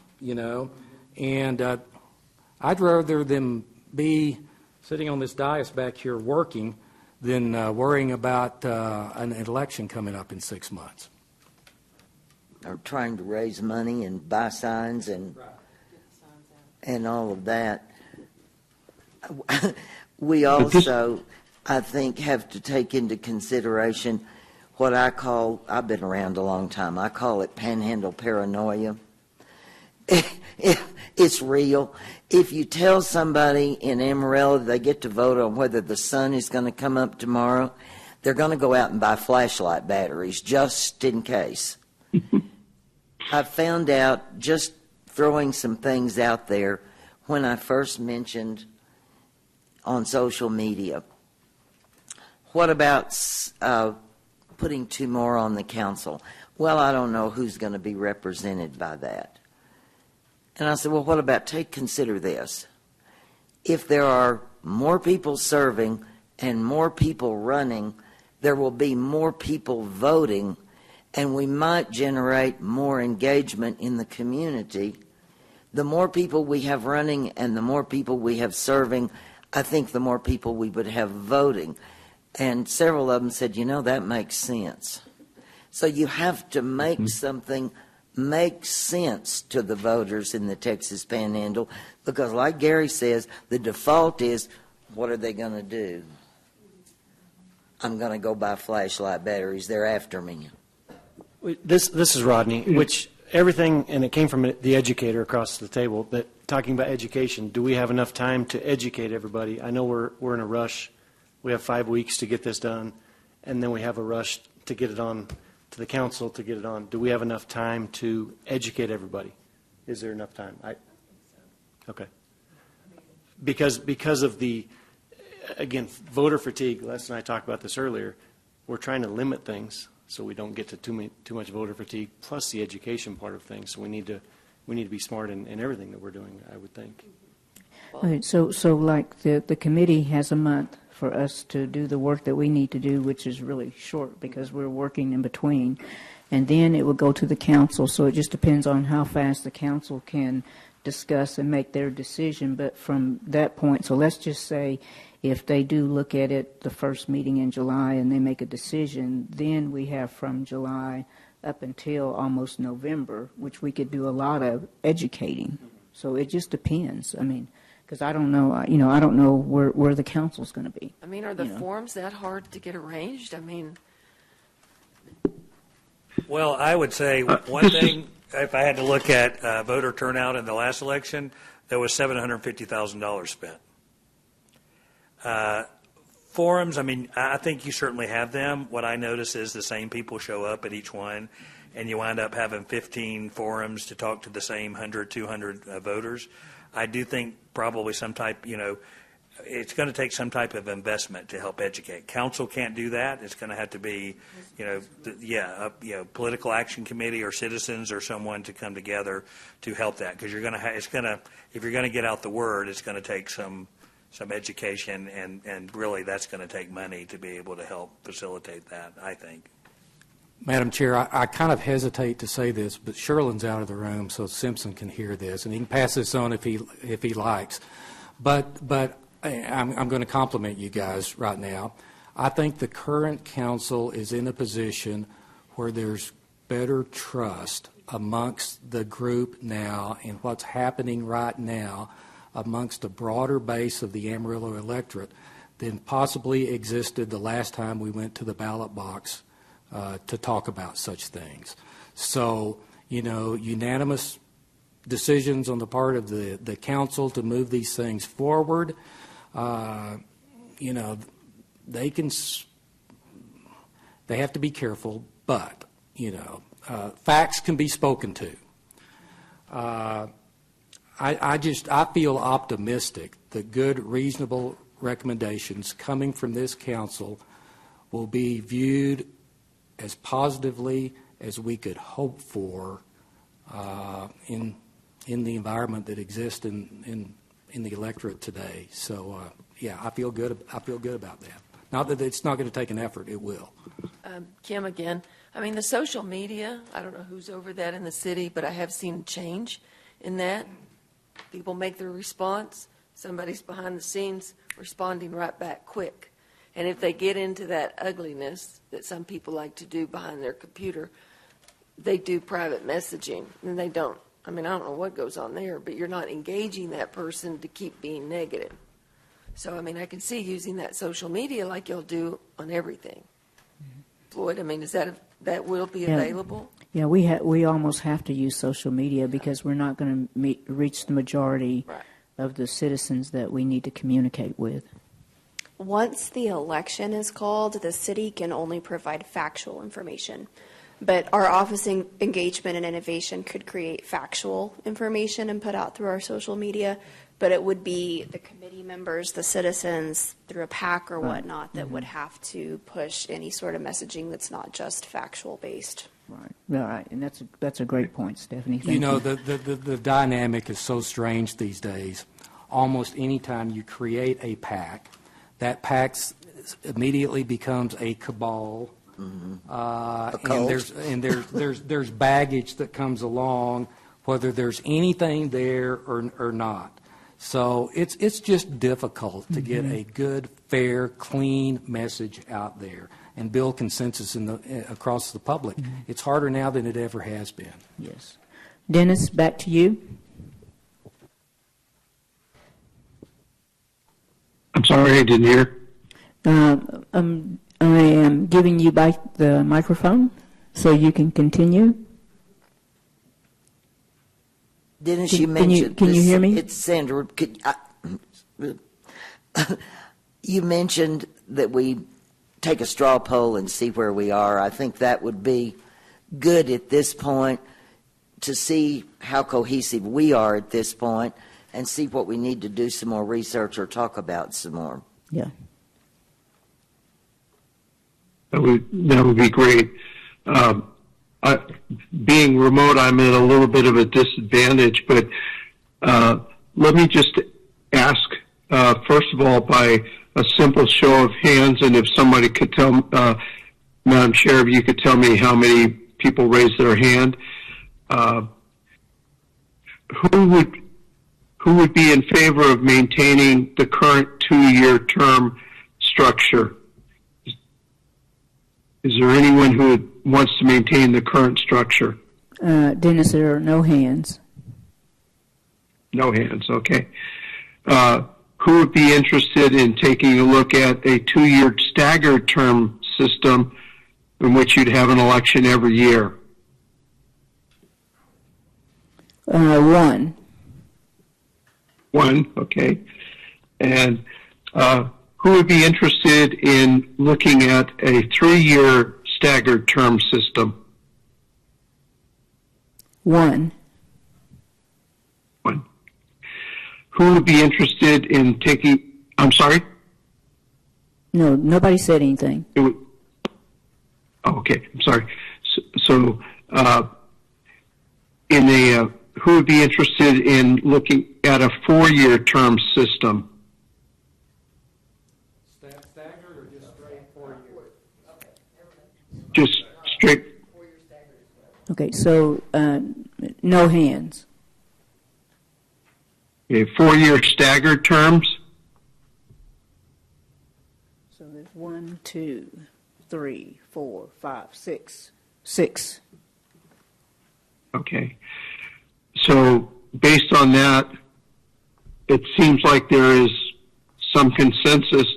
and I'd rather them be sitting on this dais back here working than worrying about an election coming up in 6 months. Or trying to raise money and buy signs and all of that. We also, I think, have to take into consideration what I call, I've been around a long time, I call it panhandle paranoia. It's real. If you tell somebody in Amarillo they get to vote on whether the sun is going to come up tomorrow, they're going to go out and buy flashlight batteries just in case. I found out, just throwing some things out there, when I first mentioned on social media, what about putting 2 more on the council? Well, I don't know who's going to be represented by that. And I said, well, what about, consider this. If there are more people serving and more people running, there will be more people voting, and we might generate more engagement in the community. The more people we have running and the more people we have serving, I think the more people we would have voting. And several of them said, that makes sense. So you have to make something make sense to the voters in the Texas Panhandle, because like Gary says, the default is, what are they going to do? I'm going to go buy flashlight batteries. They're after me. This is Rodney, which everything, and it came from the educator across the table, that talking about education, do we have enough time to educate everybody? I know we're in a rush. We have 5 weeks to get this done, and then we have a rush to get it on to the council to get it on. Do we have enough time to educate everybody? Is there enough time? Okay. Because of the, again, voter fatigue, Les and I talked about this earlier, we're trying to limit things so we don't get to too much voter fatigue, plus the education part of things. So we need to be smart in everything that we're doing, I would think. Right, so like the committee has a month for us to do the work that we need to do, which is really short because we're working in between. And then it will go to the council, so it just depends on how fast the council can discuss and make their decision. But from that point, so let's just say if they do look at it the first meeting in July and they make a decision, then we have from July up until almost November, which we could do a lot of educating. So it just depends. I mean, because I don't know, I don't know where the council's going to be. I mean, are the forms that hard to get arranged? I mean, well, I would say one thing, if I had to look at voter turnout in the last election, there was $750,000 spent. Forums, I mean, I think you certainly have them. What I notice is the same people show up at each one, and you wind up having 15 forums to talk to the same 100, 200 voters. I do think probably some type, it's going to take some type of investment to help educate. Council can't do that. It's going to have to be, political action committee or citizens or someone to come together to help that, because if you're going to get out the word, it's going to take some education, and really that's going to take money to be able to help facilitate that, I think. Madam Chair, I kind of hesitate to say this, but Sherlin's out of the room, so Simpson can hear this, and he can pass this on if he likes. But I'm going to compliment you guys right now. I think the current council is in a position where there's better trust amongst the group now in what's happening right now amongst a broader base of the Amarillo electorate than possibly existed the last time we went to the ballot box to talk about such things. So, unanimous decisions on the part of the council to move these things forward, they have to be careful, but, facts can be spoken to. I feel optimistic that good, reasonable recommendations coming from this council will be viewed as positively as we could hope for in the environment that exists in the electorate today. So, yeah, I feel good about that. Not that it's not going to take an effort, it will. Kim again. I mean, the social media, I don't know who's over that in the city, but I have seen change in that. People make their response. Somebody's behind the scenes responding right back quick. And if they get into that ugliness that some people like to do behind their computer, they do private messaging, and they don't. I mean, I don't know what goes on there, but you're not engaging that person to keep being negative. So, I mean, I can see using that social media like you'll do on everything. Floyd, I mean, is that will be available? Yeah, we almost have to use social media because we're not going to reach the majority of the citizens that we need to communicate with. Once the election is called, the city can only provide factual information. But our office engagement and innovation could create factual information and put out through our social media. But it would be the committee members, the citizens, through a PAC or whatnot, that would have to push any sort of messaging that's not just factual based. Right. All right. And that's a great point, Stephanie. Thank You know, the dynamic is so strange these days. Almost any time you create a PAC, that PAC immediately becomes a cabal. And there's baggage that comes along, whether there's anything there or not. So it's just difficult to get a good, fair, clean message out there and build consensus across the public. It's harder now than it ever has been. Yes. Dennis, back to you. I'm sorry, I didn't hear. I am giving you back the microphone so you can continue. Dennis, you mentioned. Can you hear me? It's Sandra. You mentioned that we take a straw poll and see where we are. I think that would be good at this point to see how cohesive we are at this point and see what we need to do some more research or talk about some more. Yeah. That would be great. Being remote, I'm at a little bit of a disadvantage, but let me just ask, first of all, by a simple show of hands, and if somebody could tell, Madam Chair, if you could tell me how many people raised their hand, who would be in favor of maintaining the current 2-year term structure? Is there anyone who wants to maintain the current structure? Dennis, there are no hands. No hands, okay. Who would be interested in taking a look at a 2-year staggered term system in which you'd have an election every year? One. One, okay. And who would be interested in looking at a 3-year staggered term system? One. One. Who would be interested in taking, I'm sorry? No, nobody said anything. Okay, I'm sorry. So who would be interested in looking at a 4-year term system? Staggered or just straight 4 years? Just straight. Okay, so no hands. Okay, 4-year staggered terms? So there's 1, 2, 3, 4, 5, 6. 6. Okay. So based on that, it seems like there is some consensus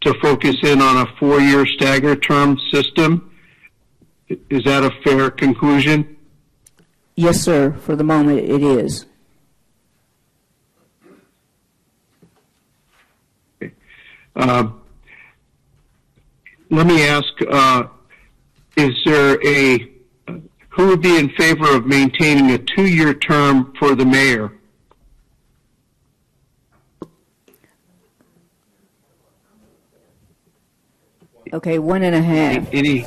to focus in on a 4-year staggered term system. Is that a fair conclusion? Yes, sir. For the moment, it is. Okay. Let me ask, is there who would be in favor of maintaining a 2-year term for the mayor? Okay, 1.5. Any?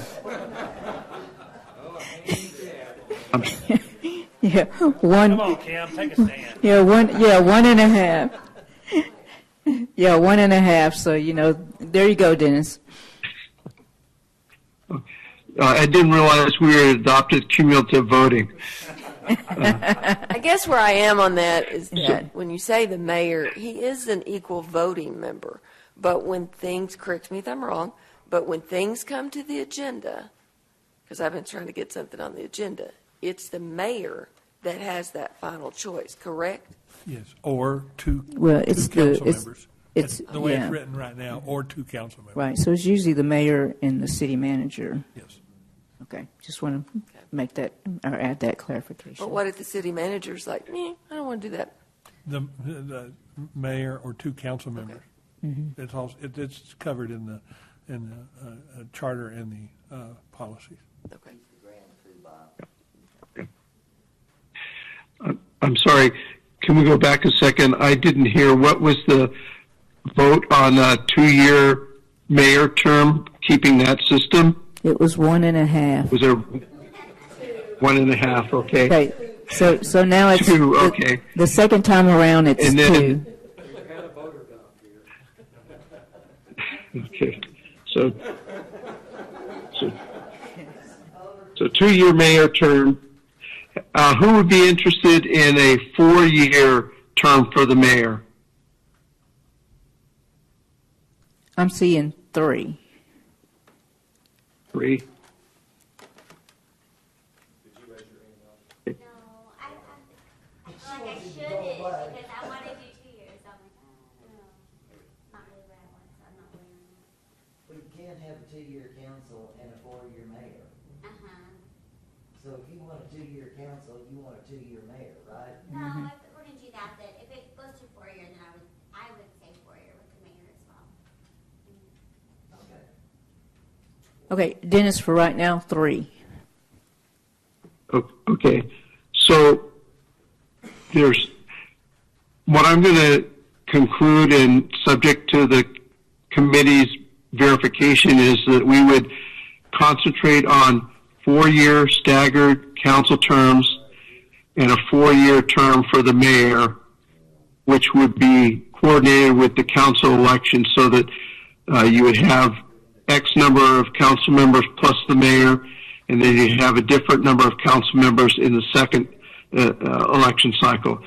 Yeah, one. Come on, Kim, take a stand. Yeah, 1.5. Yeah, 1.5. So, there you go, Dennis. I didn't realize we had adopted cumulative voting. I guess where I am on that is Yeah. that when you say the mayor, he is an equal voting member. But when things, correct me if I'm wrong, but when things come to the agenda, because I've been trying to get something on the agenda, it's the mayor that has that final choice, correct? Yes, or two Well, it's council the members. it's That's the way yeah. it's written right now, or two council members. Right. So it's usually the mayor and the city manager. Yes. Okay. Just want to make that or add that clarification. But what if the city manager's like, I don't want to do that? The mayor or two council members. Mm-hmm. It's also it's covered in the charter and the policies. Okay. I'm sorry, can we go back a second? I didn't hear, what was the vote on a 2-year mayor term, keeping that system? It was 1.5. Was there 1.5, okay? Okay. So now it's 2, okay. the second time around it's And then- 2. Okay, so 2-year mayor term. Who would be interested in a 4-year term for the mayor? I'm seeing 3. 3. We can't have a 2-year council and a 4-year mayor. So if you want a 2-year council, you want a 2-year mayor, right? No, if we're gonna do that, then if it goes to 4-year, then I would say 4-year with the mayor as well. Okay, Dennis, for right now, 3. Okay, so there's, what I'm going to conclude, and subject to the committee's verification, is that we would concentrate on 4-year staggered council terms and a 4-year term for the mayor, which would be coordinated with the council election, so that you would have X number of council members plus the mayor, and then you have a different number of council members in the second election cycle.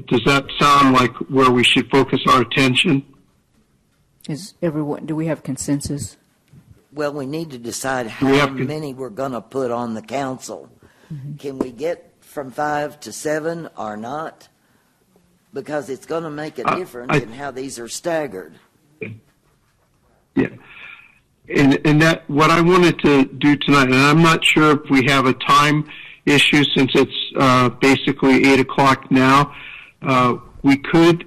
Does that sound like where we should focus our attention? Do we have consensus? Well, we need to decide We how have to- many we're going to put on the council. Can we get from 5 to 7 or not? Because it's going to make a difference in how these are staggered. Yeah. And that, what I wanted to do tonight, and I'm not sure if we have a time issue since it's basically 8 o'clock now, we could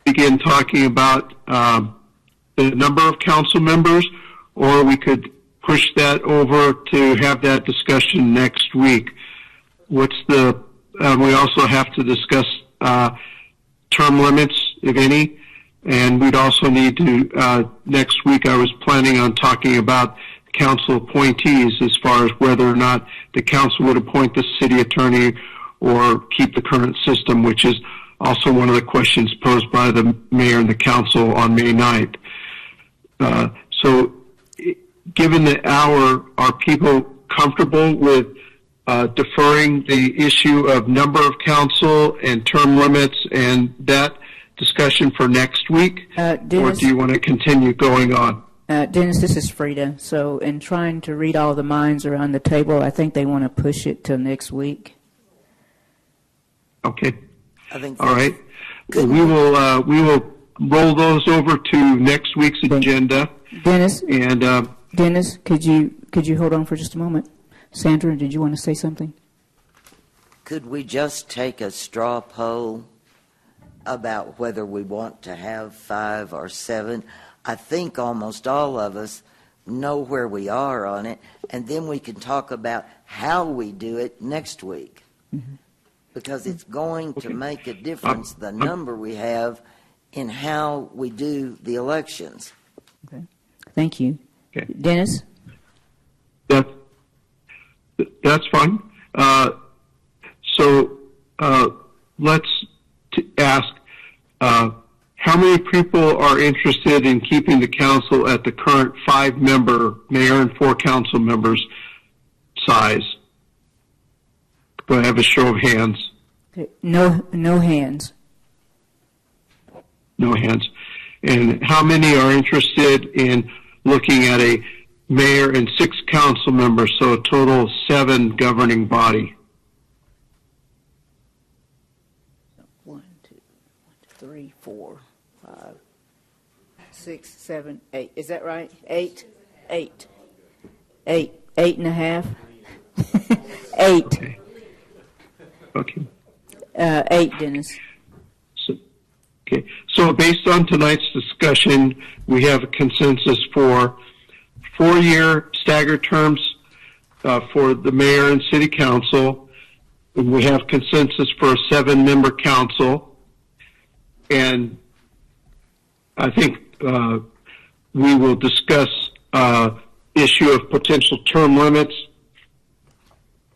begin talking about the number of council members, or we could push that over to have that discussion next week. We also have to discuss term limits, if any, and we'd also need to, next week I was planning on talking about council appointees as far as whether or not the council would appoint the city attorney or keep the current system, which is also one of the questions posed by the mayor and the council on May 9th. So given the hour, are people comfortable with deferring the issue of number of council and term limits and that discussion for next week? Dennis, or do you want to continue going on? Dennis, this is Frida. So in trying to read all the minds around the table, I think they want to push it till next week. Okay. I think all right. We will roll those over to next week's agenda. Dennis, and Dennis, could you hold on for just a moment? Sandra, did you want to say something? Could we just take a straw poll about whether we want to have 5 or 7? I think almost all of us know where we are on it, and then we can talk about how we do it next week. Mm-hmm. Because it's going to make a difference, the number we have, in how we do the elections. Okay. Thank you. Okay. Dennis? That's fine. So let's ask, how many people are interested in keeping the council at the current 5-member mayor and 4 council members size? Do I have a show of hands? Okay. No hands. No hands. And how many are interested in looking at a mayor and 6 council members, so a total of 7 governing body? 1, 2, 3, 4, 5, 6, 7, 8. Is that right? 8? 8. 8. 8 and a half? 8. Okay. 8, Dennis. Okay. So based on tonight's discussion, we have a consensus for 4-year staggered terms for the mayor and city council. And we have consensus for a 7-member council. And I think we will discuss issue of potential term limits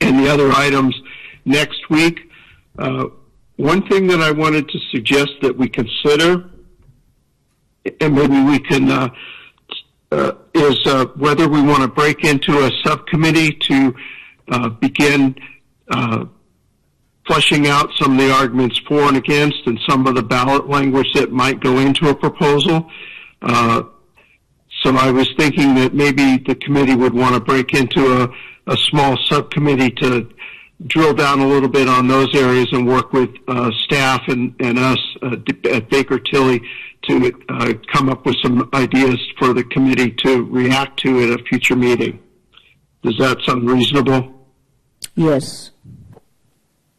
and the other items next week. One thing that I wanted to suggest that we consider, and maybe we can, is whether we want to break into a subcommittee to begin fleshing out some of the arguments for and against and some of the ballot language that might go into a proposal. So I was thinking that maybe the committee would want to break into a small subcommittee to drill down a little bit on those areas and work with staff and us at Baker Tilly to come up with some ideas for the committee to react to at a future meeting. Does that sound reasonable? Yes.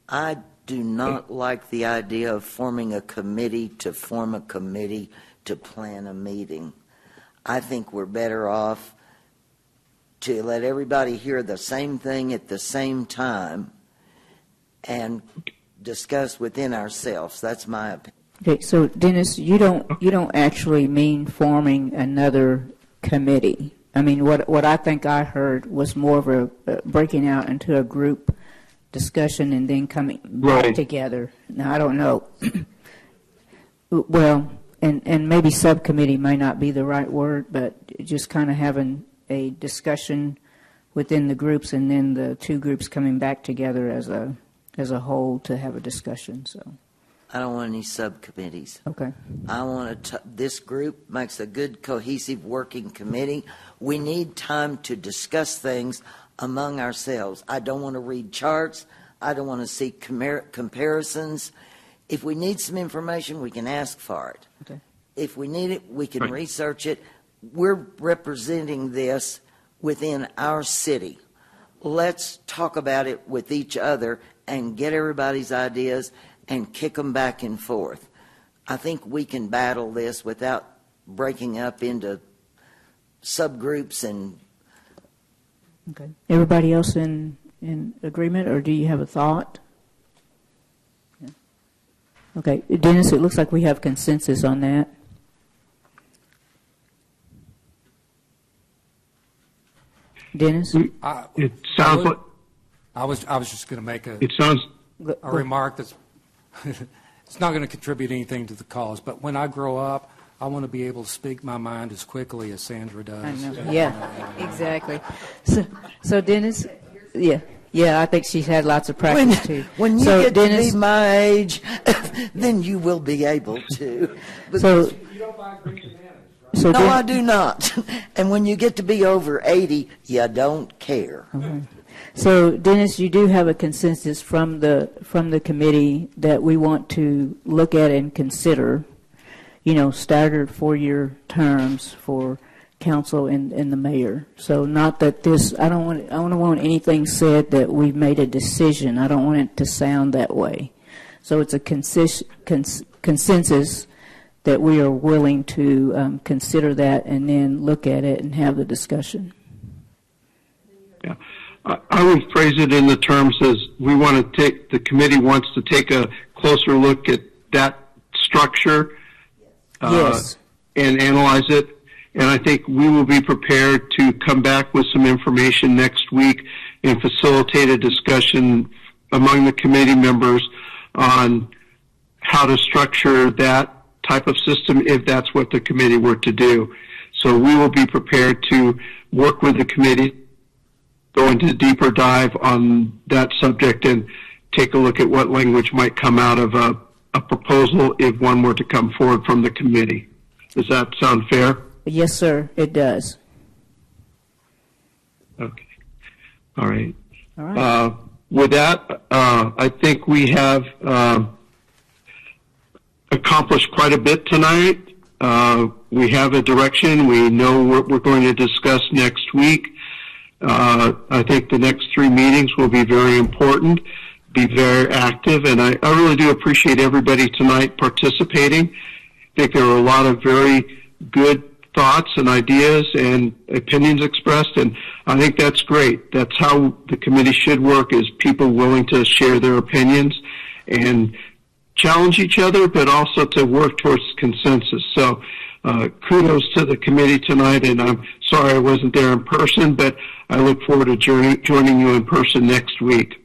I do not like the idea of forming a committee to form a committee to plan a meeting. I think we're better off to let everybody hear the same thing at the same time and discuss within ourselves. That's my opinion. Okay, so Dennis, you don't actually mean forming another committee. I mean, what I think I heard was more of a breaking out into a group discussion and then coming back together. Now, I don't know. Well, and maybe subcommittee may not be the right word, but just kind of having a discussion within the groups and then the 2 groups coming back together as a whole to have a discussion. So I don't want any subcommittees. Okay. I want this group makes a good cohesive working committee. We need time to discuss things among ourselves. I don't want to read charts. I don't want to see comparisons. If we need some information, we can ask for it. Okay. If we need it, we can research it. We're representing this within our city. Let's talk about it with each other and get everybody's ideas and kick them back and forth. I think we can battle this without breaking up into subgroups and... Okay. Everybody else in agreement, or do you have a thought? Yeah. Okay. Dennis, it looks like we have consensus on that. Dennis? It sounds like... I was just going to make a remark that's it's not going to contribute anything to the cause. But when I grow up, I want to be able to speak my mind as quickly as Sandra does. I know. Yeah, exactly. So Dennis, yeah, I think she's had lots of practice too. When you get Dennis, to be my age, then you will be able to. So you don't buy green bananas, right? No, I do not. And when you get to be over 80, you don't care. Okay. So, Dennis, you do have a consensus from the committee that we want to look at and consider, staggered 4-year terms for council and the mayor. So, not that I don't want anything said that we've made a decision. I don't want it to sound that way. So, it's a consensus that we are willing to consider that and then look at it and have the discussion. Yeah. I would phrase it in the terms as the committee wants to take a closer look at that structure and analyze it. And I think we will be prepared to come back with some information next week and facilitate a discussion among the committee members on how to structure that type of system if that's what the committee were to do. So we will be prepared to work with the committee, go into a deeper dive on that subject, and take a look at what language might come out of a proposal if one were to come forward from the committee. Does that sound fair? Yes, sir, it does. Okay. All right. All right. With that, I think we have accomplished quite a bit tonight. We have a direction. We know what we're going to discuss next week. I think the next 3 meetings will be very important, be very active, and I really do appreciate everybody tonight participating. I think there were a lot of very good thoughts and ideas and opinions expressed, and I think that's great. That's how the committee should work, is people willing to share their opinions and challenge each other, but also to work towards consensus. So kudos to the committee tonight, and I'm sorry I wasn't there in person, but I look forward to joining you in person next week.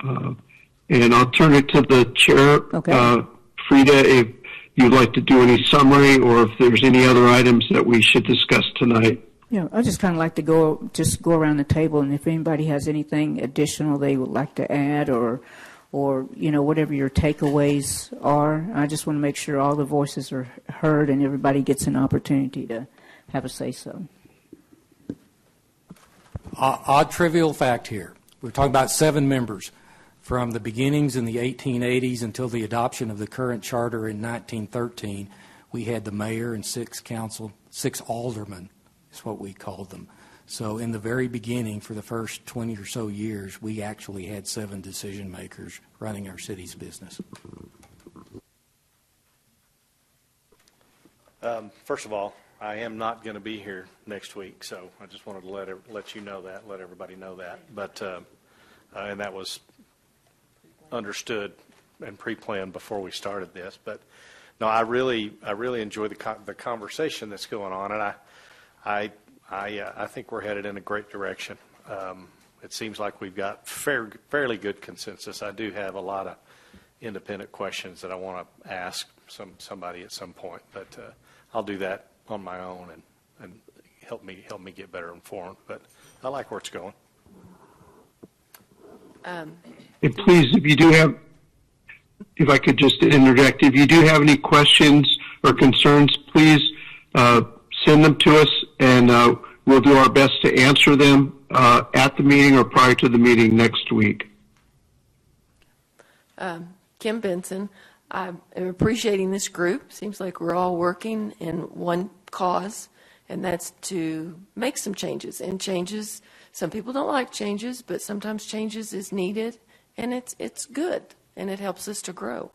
And I'll turn it to the chair, Frida, if you'd like to do any summary or if there's any other items that we should discuss tonight. Yeah, I'd just kind of like to go around the table, and if anybody has anything additional they would like to add, or whatever your takeaways are. I just want to make sure all the voices are heard and everybody gets an opportunity to have a say-so. Odd trivial fact here. We're talking about 7 members. From the beginnings in the 1880s until the adoption of the current charter in 1913, we had the mayor and 6 aldermen is what we called them. So in the very beginning, for the first 20 or so years, we actually had 7 decision makers running our city's business. First of all, I am not going to be here next week, so I just wanted to let you know that, let everybody know that. But and that was understood and pre-planned before we started this. But no, I really enjoy the conversation that's going on, and I think we're headed in a great direction. It seems like we've got fairly good consensus. I do have a lot of independent questions that I want to ask somebody at some point, but I'll do that on my own and help me get better informed. But I like where it's going. And please, if I could just interject, if you do have any questions or concerns, please send them to us, and we'll do our best to answer them at the meeting or prior to the meeting next week. Kim Benson, I'm appreciating this group. Seems like we're all working in one cause, and that's to make some changes. And changes, some people don't like changes, but sometimes changes is needed, and it's good, and it helps us to grow.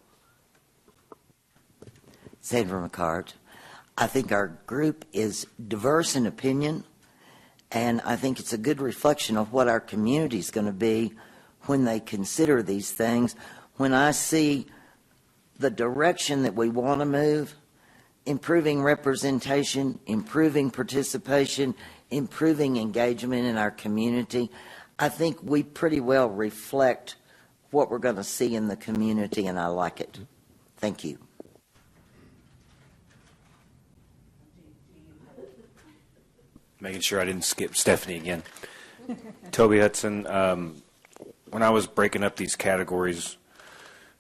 Sandra McCart. I think our group is diverse in opinion, and I think it's a good reflection of what our community is going to be when they consider these things. When I see the direction that we want to move, improving representation, improving participation, improving engagement in our community, I think we pretty well reflect what we're going to see in the community, and I like it. Thank you. Making sure I didn't skip Stephanie again. Toby Hudson, when I was breaking up these categories,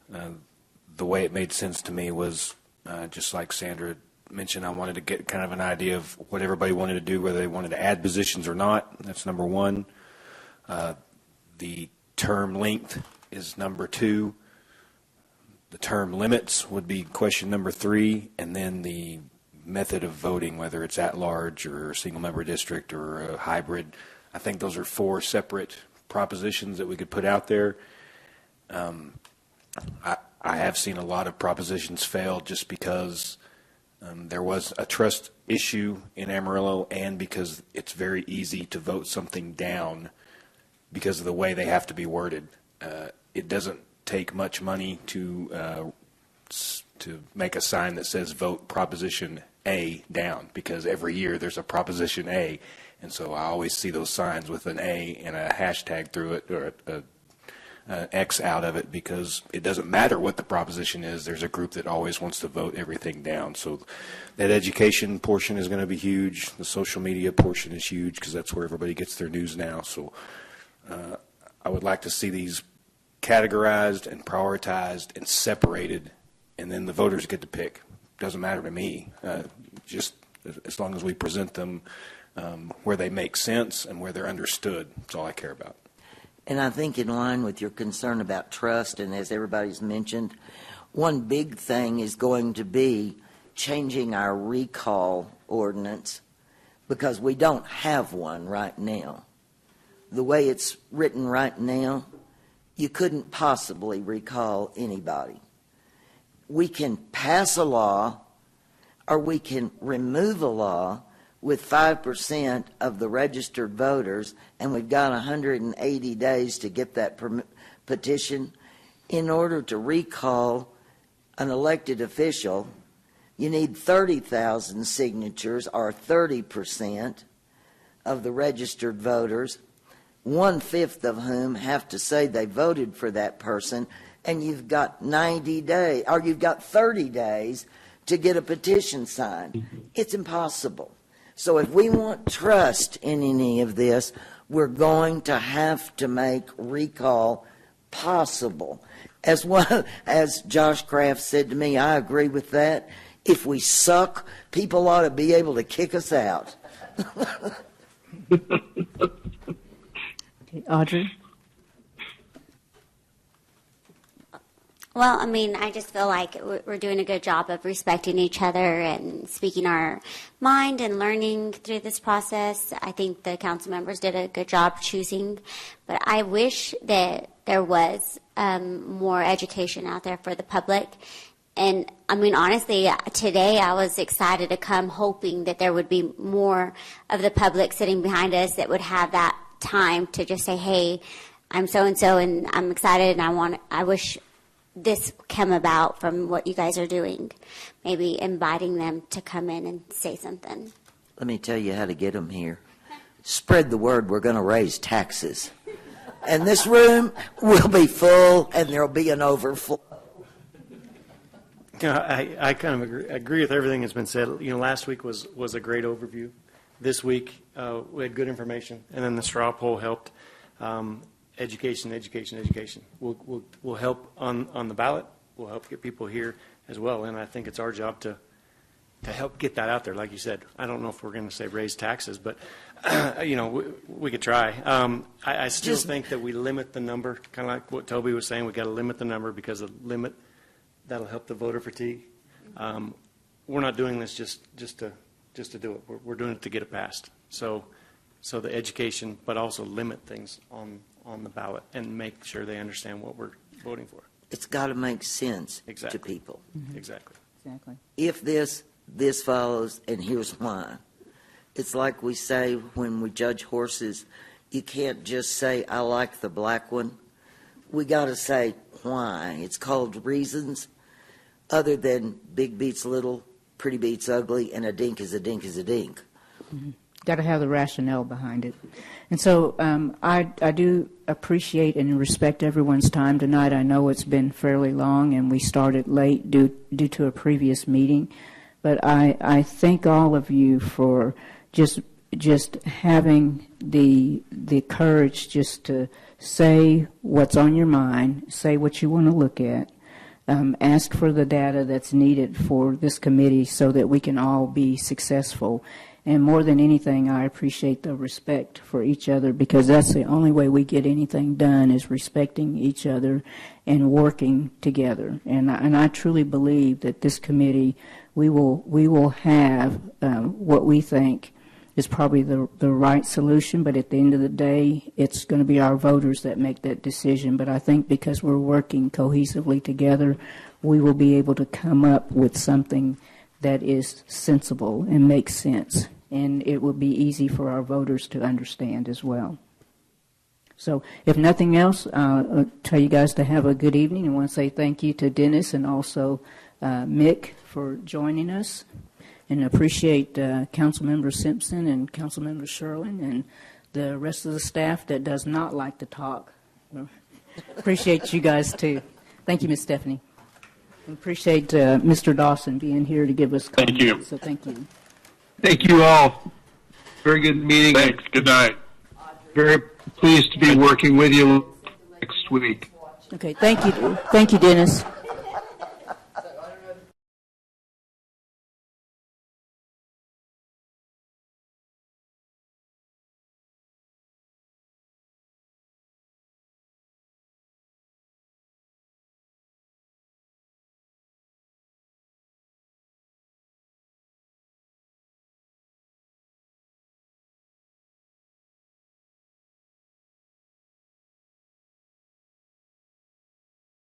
the way it made sense to me was just like Sandra mentioned, I wanted to get kind of an idea of what everybody wanted to do, whether they wanted to add positions or not. That's number one. The term length is number 2. The term limits would be question number 3, and then the method of voting, whether it's at large or a single member district or a hybrid. I think those are 4 separate propositions that we could put out there. I have seen a lot of propositions fail just because there was a trust issue in Amarillo, and because it's very easy to vote something down because of the way they have to be worded. It doesn't take much money to make a sign that says vote Proposition A down, because every year there's a Proposition A, and so I always see those signs with an A and a hashtag through it, or X out of it, because it doesn't matter what the proposition is. There's a group that always wants to vote everything down. So that education portion is going to be huge. The social media portion is huge because that's where everybody gets their news now. So I would like to see these categorized and prioritized and separated, and then the voters get to pick. Doesn't matter to me, just as long as we present them where they make sense and where they're understood. That's all I care about. And I think in line with your concern about trust, and as everybody's mentioned, one big thing is going to be changing our recall ordinance, because we don't have one right now. The way it's written right now, you couldn't possibly recall anybody. We can pass a law, or we can remove a law with 5% of the registered voters, and we've got 180 days to get that petition. In order to recall an elected official, you need 30,000 signatures, or 30% of the registered voters, 1/5 of whom have to say they voted for that person, and you've got 90 days, or you've got 30 days to get a petition signed. It's impossible. So if we want trust in any of this, we're going to have to make recall possible. As Josh Kraft said to me, I agree with that. If we suck, people ought to be able to kick us out. Okay, Audrey? Well, I mean, I just feel like we're doing a good job of respecting each other and speaking our mind and learning through this process. I think the council members did a good job choosing, but I wish that there was more education out there for the public. And I mean, honestly, today I was excited to come, hoping that there would be more of the public sitting behind us that would have that time to just say, hey, I'm so-and-so and I'm excited and I wish this came about from what you guys are doing. Maybe inviting them to come in and say something. Let me tell you how to get them here. Spread the word, we're going to raise taxes. And this room will be full and there'll be an overflow. You know, I kind of agree with everything that's been said. You know, last week was a great overview. This week we had good information, and then the straw poll helped. Education. We'll help on the ballot. We'll help get people here as well, and I think it's our job to help get that out there. Like you said, I don't know if we're going to say raise taxes, but you know, we could try. I still think that we limit the number, kind of like what Toby was saying. We got to limit the number because of limit. That'll help the voter fatigue. We're not doing this just to do it. We're doing it to get it passed. So the education, but also limit things on the ballot and make sure they understand what we're voting for. It's got to make sense Exactly. to people. Mm-hmm. Exactly. If this follows, and here's why. It's like we say when we judge horses, you can't just say, I like the black one. We got to say why. It's called reasons, other than big beats little, pretty beats ugly, and a dink is a dink is a dink. Mm-hmm. Got to have the rationale behind it. And so I do appreciate and respect everyone's time tonight. I know it's been fairly long and we started late due to a previous meeting, but I thank all of you for just having the courage just to say what's on your mind, say what you want to look at, ask for the data that's needed for this committee so that we can all be successful. And more than anything, I appreciate the respect for each other, because that's the only way we get anything done is respecting each other and working together. And I truly believe that this committee, we will have what we think is probably the right solution, but at the end of the day, it's going to be our voters that make that decision. But I think because we're working cohesively together, we will be able to come up with something that is sensible and makes sense. And it will be easy for our voters to understand as well. So if nothing else, I'll tell you guys to have a good evening. I want to say thank you to Dennis and also Mick for joining us. And appreciate Councilmember Simpson and Councilmember Sherlin and the rest of the staff that does not like to talk. Appreciate you guys, too. Thank you, Ms. Stephanie. Appreciate Mr. Dawson being here to give us comments. Thank you. So thank you. Thank you all. Very good meeting. Thanks. Good night. Very pleased to be working with you next week. Okay, thank you. Thank you, Dennis.